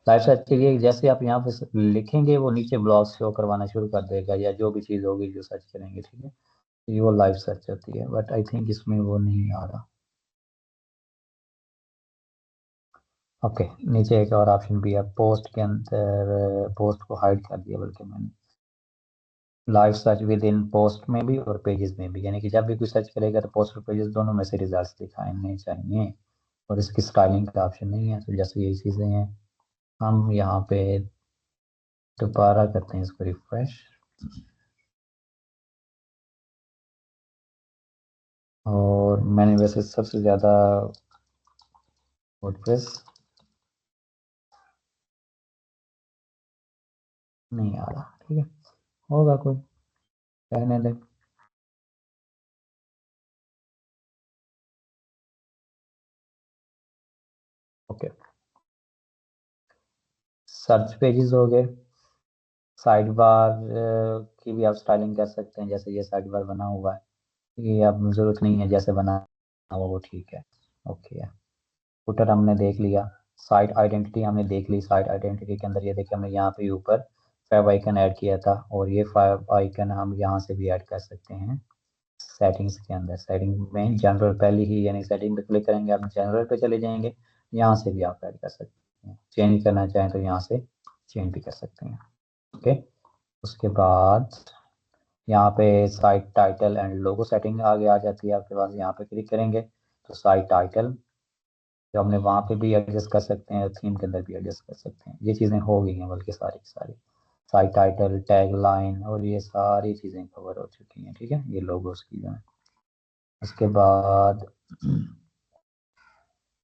लाइव सर्च के लिए जैसे आप यहाँ पे लिखेंगे, वो नीचे ब्लॉग शो करवाना शुरू कर देगा, या जो भी चीज़ होगी जो सर्च करेंगे, ठीक है। तो ये वो लाइव सर्च होती है, बट आई थिंक इसमें वो नहीं आ रहा। ओके, नीचे एक और ऑप्शन भी है पोस्ट के अंदर, पोस्ट को हाइड कर दिया बल्कि मैंने। Live search with in post में भी और पेजेस में भी, यानी कि जब भी कोई सर्च करेगा तो पोस्ट और पेजेस दोनों में से रिजल्ट्स दिखाने चाहिए। और इसकी स्टाइलिंग का ऑप्शन नहीं है। तो जैसे यही चीज़ें हैं, हम यहाँ पे दोबारा करते हैं इसको रिफ्रेश, और मैंने वैसे सबसे ज़्यादा वर्डप्रेस नहीं आ रहा, ठीक है, होगा कोई, कहने दे। ओके, सर्च पेजेस हो गए। साइड बार की भी आप स्टाइलिंग कर सकते हैं, जैसे ये साइड बार बना हुआ है, ये अब ज़रूरत नहीं है, जैसे बना हुआ वो ठीक है, ओके है। फुटर हमने देख लिया। साइट आइडेंटिटी हमने देख ली। साइट आइडेंटिटी के अंदर ये देखिए, हमने यहाँ पे ऊपर फैब आइकन ऐड किया था, और ये फैब आइकन हम यहाँ से भी ऐड कर सकते हैं सेटिंग्स के अंदर। सेटिंग में जनरल पहले ही, यानी सेटिंग पे क्लिक करेंगे, आप जनरल पे चले जाएंगे, यहाँ से भी आप ऐड कर सकते हैं। चेंज करना चाहें तो यहाँ से चेंज भी कर सकते हैं, ओके। उसके बाद यहाँ पे site title and logo setting आगे आ जाती है आपके पास। यहाँ पे क्लिक करेंगे तो साइट टाइटल जो हमने वहाँ पे भी एडजस्ट कर सकते हैं, थीम के अंदर भी एडजस्ट कर सकते हैं। ये चीज़ें हो गई हैं, बल्कि सारी की सारी साइट टाइटल, टैग लाइन और ये सारी चीज़ें कवर हो चुकी हैं, ठीक है, ये लोगोस की जो है। उसके बाद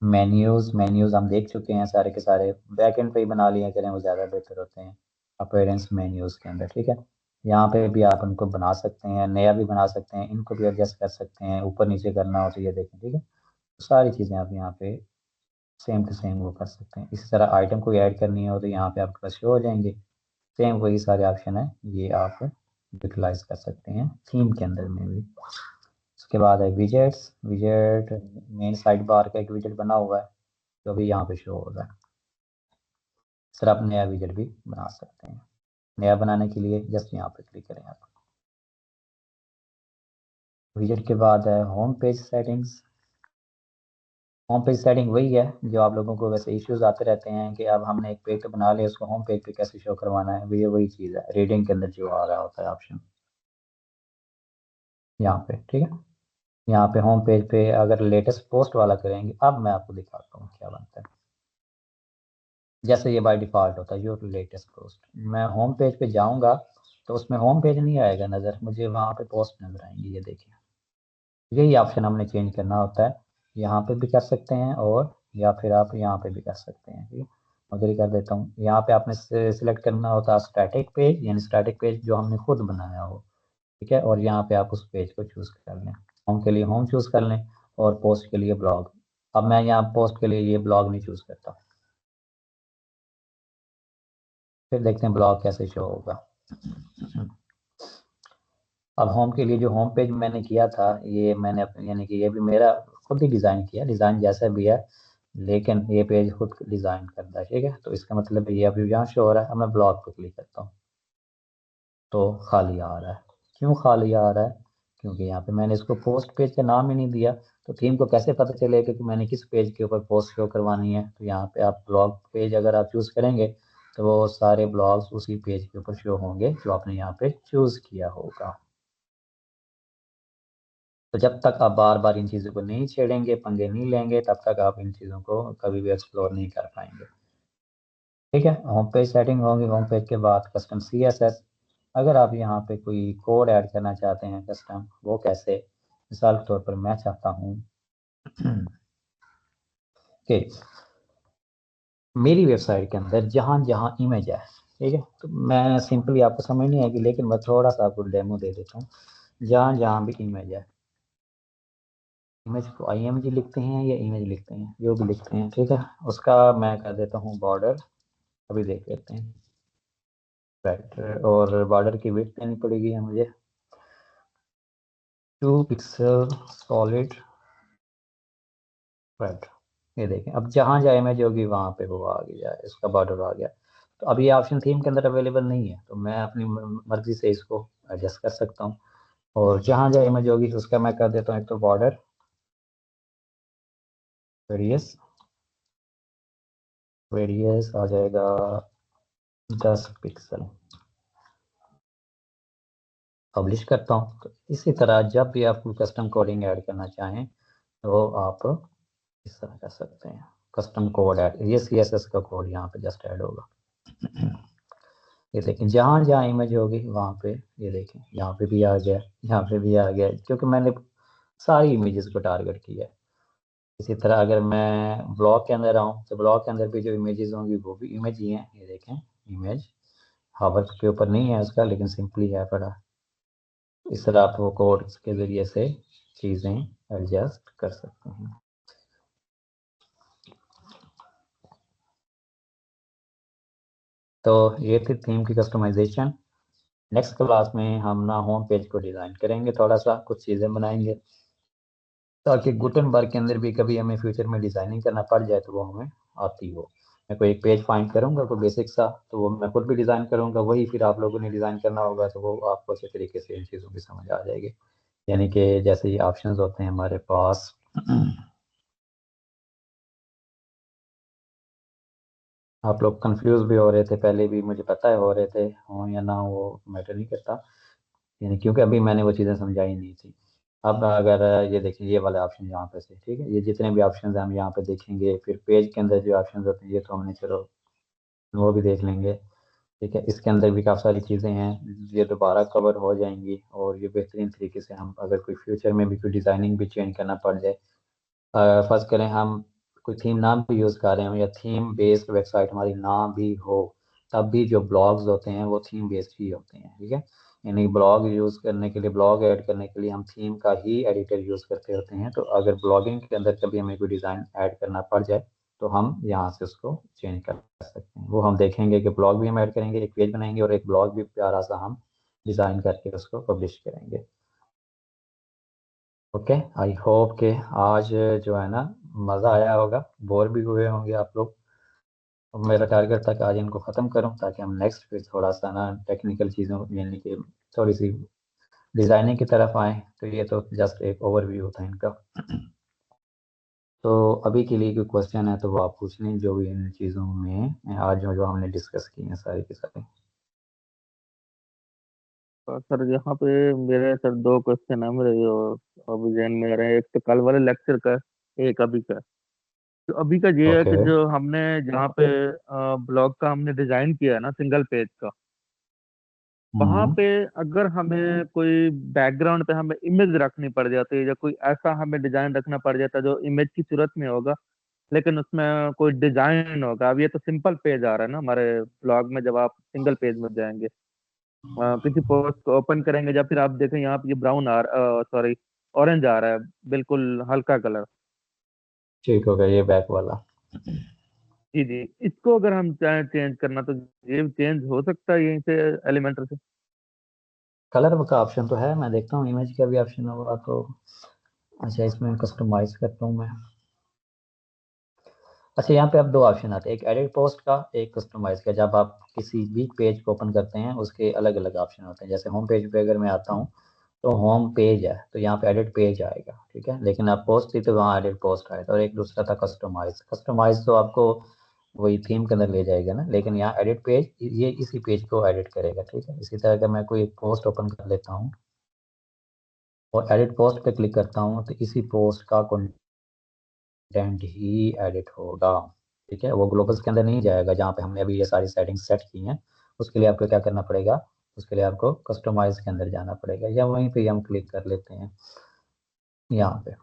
मेन्यूज़ हम देख चुके हैं सारे के सारे, बैक एंड पे ही बना लिए करें वो ज़्यादा बेहतर होते हैं अपीयरेंस मेन्यूज़ के अंदर, ठीक है। यहाँ पे भी आप उनको बना सकते हैं, नया भी बना सकते हैं, इनको भी एडजस्ट कर सकते हैं, ऊपर नीचे करना हो तो ये देखें, ठीक है। तो सारी चीज़ें आप यहाँ पे सेम टू सेम वो कर सकते हैं। इसी तरह आइटम को ऐड करनी हो तो यहाँ पे आपके पास शो हो जाएंगे, सेम वही सारे ऑप्शन है, ये आप यूटिलाइज कर सकते हैं थीम के अंदर में भी। उसके बाद है विजेट्स। विजेट मेन साइड बार का एक विजेट बना हुआ है जो भी यहाँ पे शो हो रहा है। सर आप नया विजेट भी बना सकते हैं। नया बनाने के लिए जस्ट यहाँ पे क्लिक करें आप। विजेट के बाद है home page settings. Home page setting वही है जो आप लोगों को वैसे इश्यूज आते रहते हैं कि अब हमने एक पेज तो बना लिया, उसको होम पेज पे कैसे शो करवाना है, ये वही चीज़ है रीडिंग के अंदर जो आ रहा होता है ऑप्शन यहाँ पे, ठीक है। यहाँ पे होम पेज पे अगर लेटेस्ट पोस्ट वाला करेंगे, अब मैं आपको दिखाता हूँ क्या बनता है। जैसे ये बाय डिफ़ॉल्ट होता है योर लेटेस्ट पोस्ट, मैं होम पेज पे जाऊँगा तो उसमें होम पेज नहीं आएगा नज़र, मुझे वहाँ पे पोस्ट नज़र आएंगी, ये देखिए। यही ऑप्शन हमने चेंज करना होता है, यहाँ पे भी कर सकते हैं और या फिर आप यहाँ पे भी कर सकते हैं, ठीक है। उधर ही कर देता हूँ। यहाँ पे आपने सिलेक्ट करना होता है स्टैटिक पेज, यानी स्टैटिक पेज जो हमने खुद बनाया हो, ठीक है, और यहाँ पे आप उस पेज को चूज़ कर लें। होम के लिए होम चूज़ कर लें और पोस्ट के लिए ब्लॉग। अब मैं यहाँ पोस्ट के लिए ये ब्लॉग नहीं चूज़ करता, फिर देखते हैं ब्लॉग कैसे शो होगा। अब होम के लिए जो होम पेज मैंने किया था, ये मैंने यानी कि ये भी मेरा खुद ही डिज़ाइन किया, डिज़ाइन जैसा भी है, लेकिन ये पेज खुद डिज़ाइन करता है, ठीक है। तो इसका मतलब ये अभी यहाँ शो हो रहा है। अब मैं ब्लॉग पर क्लिक करता हूँ तो खाली आ रहा है। क्यों खाली आ रहा है? क्योंकि यहाँ पे मैंने इसको पोस्ट पेज का नाम ही नहीं दिया। तो थीम को कैसे पता चलेगा कि मैंने किस पेज के ऊपर पोस्ट शो करवानी है? तो यहाँ पे आप ब्लॉग पेज अगर आप चूज़ करेंगे तो वो सारे ब्लॉग्स उसी पेज के ऊपर शो होंगे जो आपने यहाँ पे चूज़ किया होगा। तो जब तक आप बार बार इन चीज़ों को नहीं छेड़ेंगे, पंगे नहीं लेंगे, तब तक आप इन चीज़ों को कभी भी एक्सप्लोर नहीं कर पाएंगे, ठीक है। होम पेज सेटिंग होगी। होम पेज के बाद कस्टम CSS। अगर आप यहाँ पे कोई कोड ऐड करना चाहते हैं कस्टम, वो कैसे? मिसाल के तौर पर मैं चाहता हूँ कि मेरी वेबसाइट के अंदर जहाँ जहाँ इमेज है, ठीक है, तो मैं सिंपली, आपको समझ नहीं आएगी लेकिन मैं थोड़ा सा आपको डेमो दे देता हूँ। जहाँ जहाँ भी इमेज है, इमेज को IMG लिखते हैं या इमेज लिखते हैं, जो भी लिखते हैं, ठीक है, उसका मैं कर देता हूँ बॉर्डर। अभी देख लेते हैं, राइट, और बॉर्डर की विड्थ देनी पड़ेगी है मुझे 2 पिक्सल सॉलिड, राइट। ये देखें, अब जहाँ जहाँ इमेज होगी वहाँ पे वो आ गया, इसका बॉर्डर आ गया। तो अब ये ऑप्शन थीम के अंदर अवेलेबल नहीं है, तो मैं अपनी मर्जी से इसको एडजस्ट कर सकता हूँ। और जहाँ जहाँ इमेज होगी उसका मैं कर देता हूँ एक तो बॉर्डर रेडियस, रेडियस आ जाएगा 10 पिक्सल। पब्लिश करता हूँ। तो इसी तरह जब भी आप कोई कस्टम कोडिंग ऐड करना चाहें तो आप इस तरह कर सकते हैं। कस्टम कोड ऐड, ये CSS का कोड यहाँ पे जस्ट ऐड होगा। ये देखें जहाँ जहाँ इमेज होगी वहाँ पे, ये देखें यहाँ पे भी आ गया, यहाँ पे भी आ गया, क्योंकि मैंने सारी इमेजेस को टारगेट किया है। इसी तरह अगर मैं ब्लॉग के अंदर आऊँ तो ब्लॉग के अंदर भी जो इमेजेस होंगी वो भी इमेज ही हैं। ये देखें इमेज हावर के ऊपर नहीं है उसका, लेकिन सिंपली है पड़ा। इस तरह आप वो कोड के ज़रिए से चीज़ें एडजस्ट कर सकते हैं। तो ये थी थीम की कस्टमाइजेशन। नेक्स्ट क्लास में हम ना होम पेज को डिज़ाइन करेंगे, थोड़ा सा कुछ चीज़ें बनाएंगे ताकि गुटनबर्ग के अंदर भी कभी हमें फ्यूचर में डिज़ाइनिंग करना पड़ जाए तो वो हमें आती हो। मैं कोई एक पेज फाइंड करूँगा कोई बेसिक सा, तो वो मैं खुद भी डिज़ाइन करूँगा, वही फिर आप लोगों ने डिज़ाइन करना होगा, तो वो आपको अच्छे तरीके से इन चीज़ों की समझ आ जाएगी। यानी कि जैसे ये ऑप्शंस होते हैं हमारे पास, आप लोग कंफ्यूज भी हो रहे थे पहले भी, मुझे पता है हो रहे थे, हो या ना हो मैटर नहीं करता, यानी क्योंकि अभी मैंने वो चीज़ें समझाई नहीं थी। अब अगर ये देखिए ये वाले ऑप्शन यहाँ पे से, ठीक है, ये जितने भी ऑप्शन हैं हम यहाँ पे देखेंगे, फिर पेज के अंदर जो ऑप्शन होते हैं ये तो हमने चलो वो भी देख लेंगे। ठीक है, इसके अंदर भी काफ़ी सारी चीज़ें हैं, ये दोबारा कवर हो जाएंगी, और ये बेहतरीन तरीके से हम अगर कोई फ्यूचर में भी कोई डिज़ाइनिंग भी चेंज करना पड़ जाए, फर्ज करें हम कोई थीम नाम भी यूज़ कर रहे हो या थीम बेस्ड वेबसाइट हमारी ना भी हो, तब भी जो ब्लॉग्स होते हैं वो थीम बेस्ड ही होते हैं। ठीक है, यानी ब्लॉग यूज़ करने के लिए, ब्लॉग ऐड करने के लिए हम थीम का ही एडिटर यूज़ करते होते हैं। तो अगर ब्लॉगिंग के अंदर कभी हमें कोई डिज़ाइन ऐड करना पड़ जाए तो हम यहाँ से उसको चेंज कर सकते हैं। वो हम देखेंगे कि ब्लॉग भी हम ऐड करेंगे, एक पेज बनाएंगे और एक ब्लॉग भी प्यारा सा हम डिज़ाइन करके उसको पब्लिश करेंगे। ओके, आई होप कि आज जो है ना मज़ा आया होगा, बोर भी हुए होंगे आप लोग। और मेरा टारगेट था कि आज इनको ख़त्म करूं ताकि हम नेक्स्ट फिर थोड़ा सा ना टेक्निकल चीज़ों यानी कि थोड़ी सी डिज़ाइनिंग की तरफ आए। तो ये तो जस्ट एक ओवरव्यू था इनका। तो अभी के लिए कोई क्वेश्चन है तो वो आप पूछ लें, जो भी इन चीज़ों में आज जो जो हमने डिस्कस की हैं सारी की सारी। सर यहाँ पे मेरे सर दो क्वेश्चन है मेरे जो अभी जहन में आ रहे हैं। एक तो कल वाले लेक्चर का है, एक अभी का। तो अभी का ये है ओके। कि जो हमने जहाँ पे ब्लॉग का हमने डिजाइन किया है ना सिंगल पेज का, वहां हम्म। पे अगर हमें कोई बैकग्राउंड पे हमें इमेज रखनी पड़ जाती है या कोई ऐसा हमें डिजाइन रखना पड़ जाता है जो इमेज की सूरत में होगा लेकिन उसमें कोई डिजाइन होगा। अब ये तो सिंपल पेज आ रहा है ना हमारे ब्लॉग में, जब आप सिंगल पेज में जाएंगे किसी पोस्ट को ओपन करेंगे जब फिर आप देखें यहाँ पे ये ब्राउन आ रहा, सॉरी ऑरेंज आ रहा है, बिल्कुल हल्का कलर। ठीक हो गया ये बैक वाला। जी जी, इसको अगर हम चाहें चेंज करना तो ये चेंज हो सकता है यहीं से एलिमेंटर से। कलर का ऑप्शन तो है, मैं देखता हूँ इमेज का भी ऑप्शन होगा तो। अच्छा, इसमें कस्टमाइज करता हूँ मैं। अच्छा, यहाँ पे अब दो ऑप्शन आते हैं, एक एडिट पोस्ट का, एक कस्टमाइज का। जब आप किसी भी पेज को ओपन करते हैं उसके अलग अलग ऑप्शन होते हैं। जैसे होम पेज पे अगर मैं आता हूँ तो होम पेज है तो यहाँ पे एडिट पेज आएगा, ठीक है, लेकिन आप पोस्ट थी तो वहाँ एडिट पोस्ट आएगा। और एक दूसरा था कस्टमाइज। कस्टमाइज तो आपको वही थीम के अंदर ले जाएगा ना, लेकिन यहाँ एडिट पेज ये इसी पेज को एडिट करेगा। ठीक है, इसी तरह अगर मैं कोई पोस्ट ओपन कर लेता हूँ और एडिट पोस्ट पे क्लिक करता हूँ तो इसी पोस्ट का कंटेंट ही एडिट होगा। ठीक है, वो ग्लोबल्स के अंदर नहीं जाएगा जहाँ पे हमने अभी ये सारी सेटिंग्स सेट की हैं। उसके लिए आपको क्या करना पड़ेगा, उसके लिए आपको कस्टमाइज के अंदर जाना पड़ेगा, या वहीं पे हम क्लिक कर लेते हैं यहाँ पे।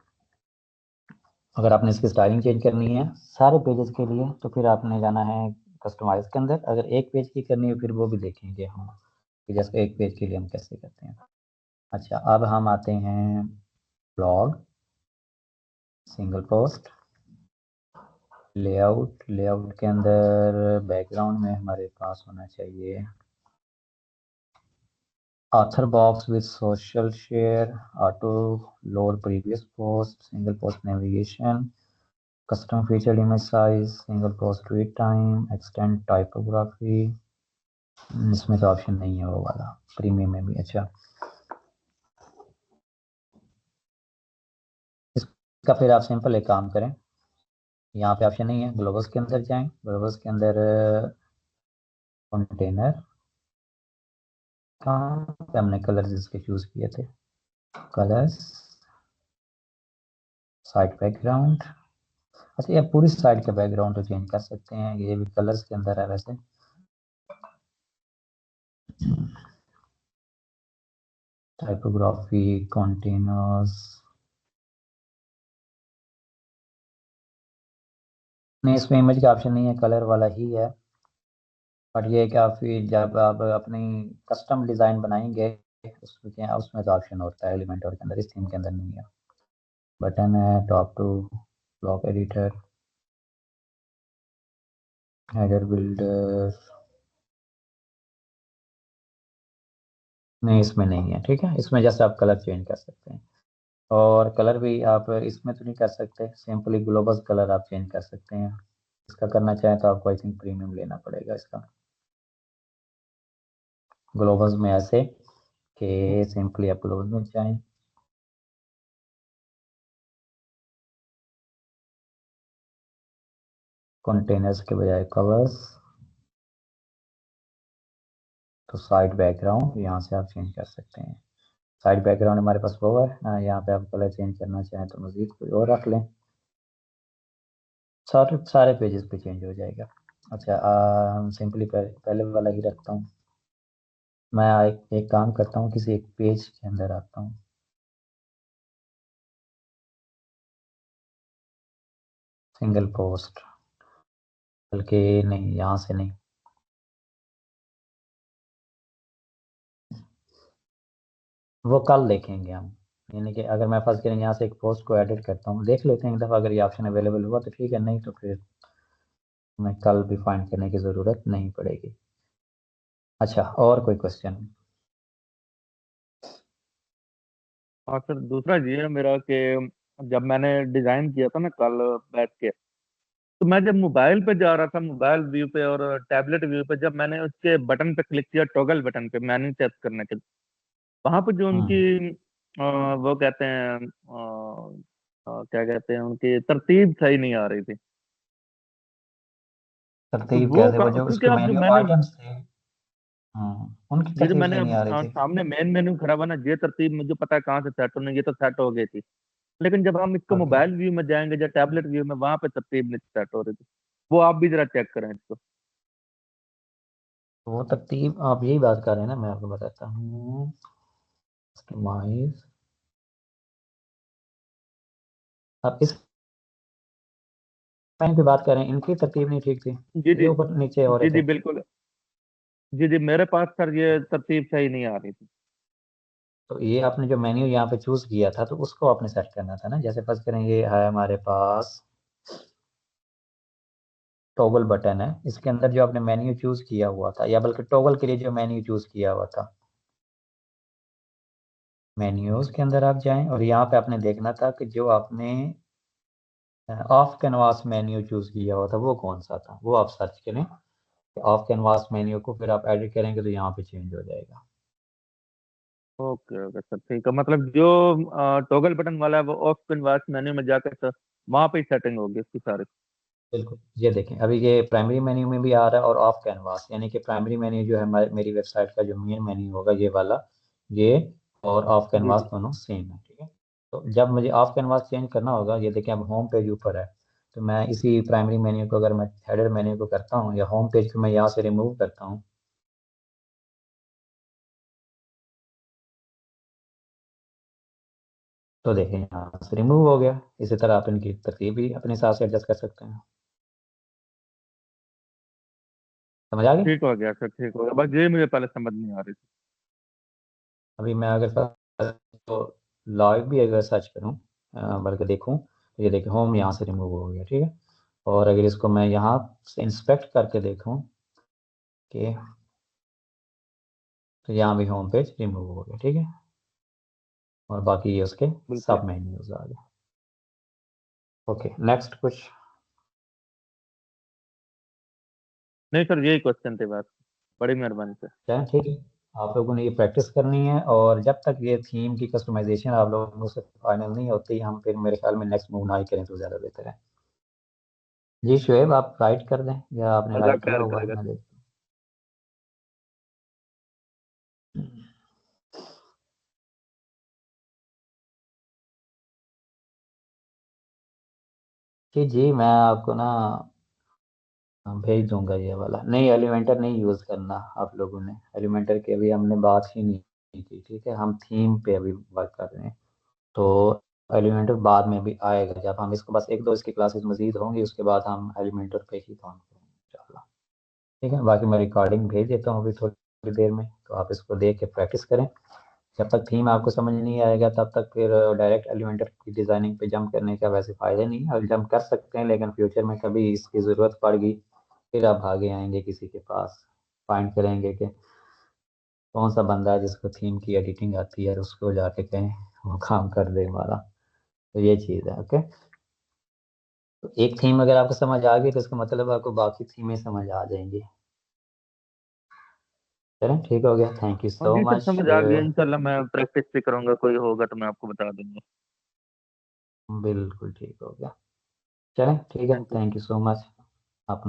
अगर आपने इसकी स्टाइलिंग चेंज करनी है सारे पेजेस के लिए तो फिर आपने जाना है कस्टमाइज के अंदर। अगर एक पेज की करनी है फिर वो भी देखेंगे हम कि जैसे एक पेज के लिए हम कैसे करते हैं। अच्छा, अब हम आते हैं blog, single post, layout. Layout के अंदर बैकग्राउंड में हमारे पास होना चाहिए author box with social share, auto load previous post, single post navigation, custom feature image size, single post tweet time, extend typography. इसमें तो ऑप्शन नहीं है वो वाला, प्रीमियम में भी। अच्छा, इसका फिर आप सिंपल एक काम करें, यहाँ पे ऑप्शन नहीं है, ग्लोबल्स के अंदर जाएं, ग्लोबल्स के अंदर कंटेनर, कहाँ पे हमने कलर्स इसके चूज किए थे, कलर्स, साइड बैकग्राउंड, अच्छा, ये पूरी साइड का बैकग्राउंड तो चेंज कर सकते हैं, ये भी कलर्स के अंदर है वैसे। टाइपोग्राफी, कॉन्टिन्यूस, नहीं इसमें इमेज का ऑप्शन नहीं है, कलर वाला ही है। बट ये कि आप फिर जब आप अपनी कस्टम डिज़ाइन बनाएंगे उसमें तो ऑप्शन होता है एलिमेंटर के अंदर, इस थीम के अंदर नहीं है। बटन है, top two, block editor, header builder, नहीं इसमें नहीं है। ठीक है, इसमें जैसे आप कलर चेंज कर सकते हैं, और कलर भी आप इसमें तो नहीं कर सकते, सिंपली ग्लोबल कलर आप चेंज कर सकते हैं। इसका करना चाहें तो आपको आई थिंक प्रीमियम लेना पड़ेगा इसका। ग्लोबल्स में ऐसे कि सिंपली आप ग्लोबल में जाएं, कंटेनर्स के बजाय कवर्स, तो साइड बैकग्राउंड यहाँ से आप चेंज कर सकते हैं। साइड बैकग्राउंड हमारे पास वो है, यहाँ पे आप कलर चेंज करना चाहें तो मजीद कोई और रख लें, सारे सारे पेजेस पे चेंज हो जाएगा। अच्छा, सिंपली पहले वाला ही रखता हूँ। मैं एक काम करता हूँ, किसी एक पेज के अंदर आता हूँ। सिंगल पोस्ट, बल्कि नहीं यहाँ से नहीं, वो कल देखेंगे हम। यानी कि अगर मैं फर्स्ट करें यहाँ से एक पोस्ट को एडिट करता हूँ, देख लेते हैं एक दफ़ा, अगर ये ऑप्शन अवेलेबल हुआ तो ठीक है, नहीं तो फिर मैं कल भी फाइंड करने की ज़रूरत नहीं पड़ेगी। अच्छा, और कोई क्वेश्चन? और फिर दूसरा ये है मेरा कि जब मैंने डिजाइन किया था ना कल बैठ के, तो मैं जब मोबाइल पे जा रहा था, मोबाइल व्यू पे और टैबलेट व्यू पे, जब मैंने उसके बटन पे क्लिक किया, टॉगल बटन पे मेन्यू चेक करने के, वहां पे जो उनकी हम्म, वो कहते हैं क्या कहते हैं, उनकी तरतीब सही नहीं आ रही थी। तो तरतीब कैसे? वो जो क्योंकि उसके आप जो मेन्यू मैंने, आइटम्स थे, उनकी ये जो तरतीब मैंने सही नहीं आ रही थी। सामने मेन मेन्यू खड़ा हुआ ना, ये तरतीब मुझे पता है कहाँ से सेट होने, ये तो सेट हो गई थी। लेकिन जब हम इसको ओके, मोबाइल व्यू में जाएंगे या टैबलेट व्यू में, वहां पे तरतीब नहीं सेट हो रही थी। वो आप भी जरा चेक करें इसको। वो तरतीब आप यही बात कर रहे हैं ना, मैं आपको बताता हूँ। कस्टमाइज, आप इस टाइम पे बात कर रहे हैं, इनकी तरतीब नहीं ठीक थी, जी ये जी। ऊपर नीचे हो रहे जी जी थे। बिल्कुल। जी जी, मेरे पास सर ये तरतीब सही नहीं आ रही थी। तो ये आपने जो मेन्यू यहाँ पे चूज किया था, तो उसको आपने सेट करना था ना। जैसे फर्स्ट करें, ये है हमारे पास टॉगल बटन है, इसके अंदर जो आपने मेन्यू चूज किया हुआ था, या बल्कि टॉगल के लिए जो मेन्यू चूज किया हुआ था, मेन्यूज के अंदर आप जाएं और यहाँ पे आपने देखना था कि जो आपने ऑफ कैनवास मेन्यू चूज किया हुआ था वो कौन सा था, वो आप सर्च करें। ऑफ कैनवास मेन्यू को फिर आप एडिट करेंगे तो यहाँ पे चेंज हो जाएगा। ओके ओके सर, ठीक है। मतलब जो टॉगल बटन वाला है वो ऑफ कैनवास मेन्यू में जाकर सर वहां पे सेटिंग होगी इसकी सारी। बिल्कुल, ये देखें अभी ये प्राइमरी मेन्यू में भी आ रहा है और ऑफ कैनवास, यानी कि प्राइमरी मेन्यू जो है मेरी वेबसाइट का जो मेन मेन्यू होगा ये वाला, ये और ऑफ जी कैनवास जी। दोनों सेम है। ठीक है, तो जब मुझे ऑफ कैनवास चेंज करना होगा, ये देखें अब होम पेज ऊपर है, तो मैं इसी प्राइमरी मेन्यू को अगर मैं हेडर मेन्यू को करता हूँ या होम पेज को मैं यहाँ से रिमूव करता हूँ, तो देखें यहाँ से रिमूव हो गया। इसी तरह आप इनकी तरतीब भी अपने हिसाब से एडजस्ट कर सकते हैं। समझ आ गई? ठीक हो गया सर, ठीक हो गया। बस ये मुझे पहले समझ नहीं आ रही थी। अभी मैं अगर तो लाइव भी अगर सर्च करूँ, बल्कि देखूँ, तो ये देखिए होम यहाँ से रिमूव हो गया। ठीक है, और अगर इसको मैं यहाँ से इंस्पेक्ट करके देखूँ कि, तो यहाँ भी होम पेज रिमूव हो गया। ठीक है, और बाकी ये उसके बिल्कुल। सब मेन्यूज आ गए। ओके, नेक्स्ट कुछ? नहीं सर, यही क्वेश्चन थे बस। बड़ी मेहरबानी सर। चलें ठीक है, आप लोगों ने ये प्रैक्टिस करनी है, और जब तक ये थीम की कस्टमाइजेशन आप लोगों से फाइनल नहीं होती, हम फिर मेरे ख्याल में नेक्स्ट मूव ना ही करें तो ज़्यादा बेहतर है। जी शुएब, आप राइट कर दें, या आपने अल्लाह राइट किया खैर हुआ है, करेगा। मैं देखता हूँ। जी मैं आपको ना भेज दूंगा ये वाला। नहीं, एलिमेंटर नहीं यूज़ करना आप लोगों ने, एलिमेंटर की अभी हमने बात ही नहीं की, ठीक है। हम थीम पे अभी वर्क कर रहे हैं, तो एलिमेंटर बाद में भी आएगा। जब हम इसको बस एक दो इसकी क्लासेस मजीद होंगी, उसके बाद हम एलिमेंटर पे ही काम करेंगे इंशाल्लाह। ठीक है, बाकी मैं रिकॉर्डिंग भेज देता हूँ अभी थोड़ी देर में, तो आप इसको देख के प्रैक्टिस करें। जब तक थीम आपको समझ नहीं आएगा तब तक फिर डायरेक्ट एलिमेंटर की डिज़ाइनिंग पे जंप करने का वैसे फ़ायदा नहीं है। और जंप कर सकते हैं, लेकिन फ्यूचर में कभी इसकी ज़रूरत पड़ गई, फिर आप भागे आएंगे किसी के पास, फाइंड करेंगे कि कौन सा बंदा है जिसको थीम की एडिटिंग आती है, और उसको जाके कहें वो काम कर दे हमारा। तो ये चीज़ है। ओके, तो एक थीम अगर आपको समझ आ गई तो इसका मतलब आपको बाकी थीमें समझ आ जाएंगी। चलें, ठीक हो गया। थैंक यू हाँ सो जी सर, मच। समझ आ गया। इंशाल्लाह मैं प्रैक्टिस भी करूंगा, कोई होगा तो मैं आपको बता दूंगा। बिल्कुल ठीक हो गया। चलें, ठीक है। Thank you. Thank you so much.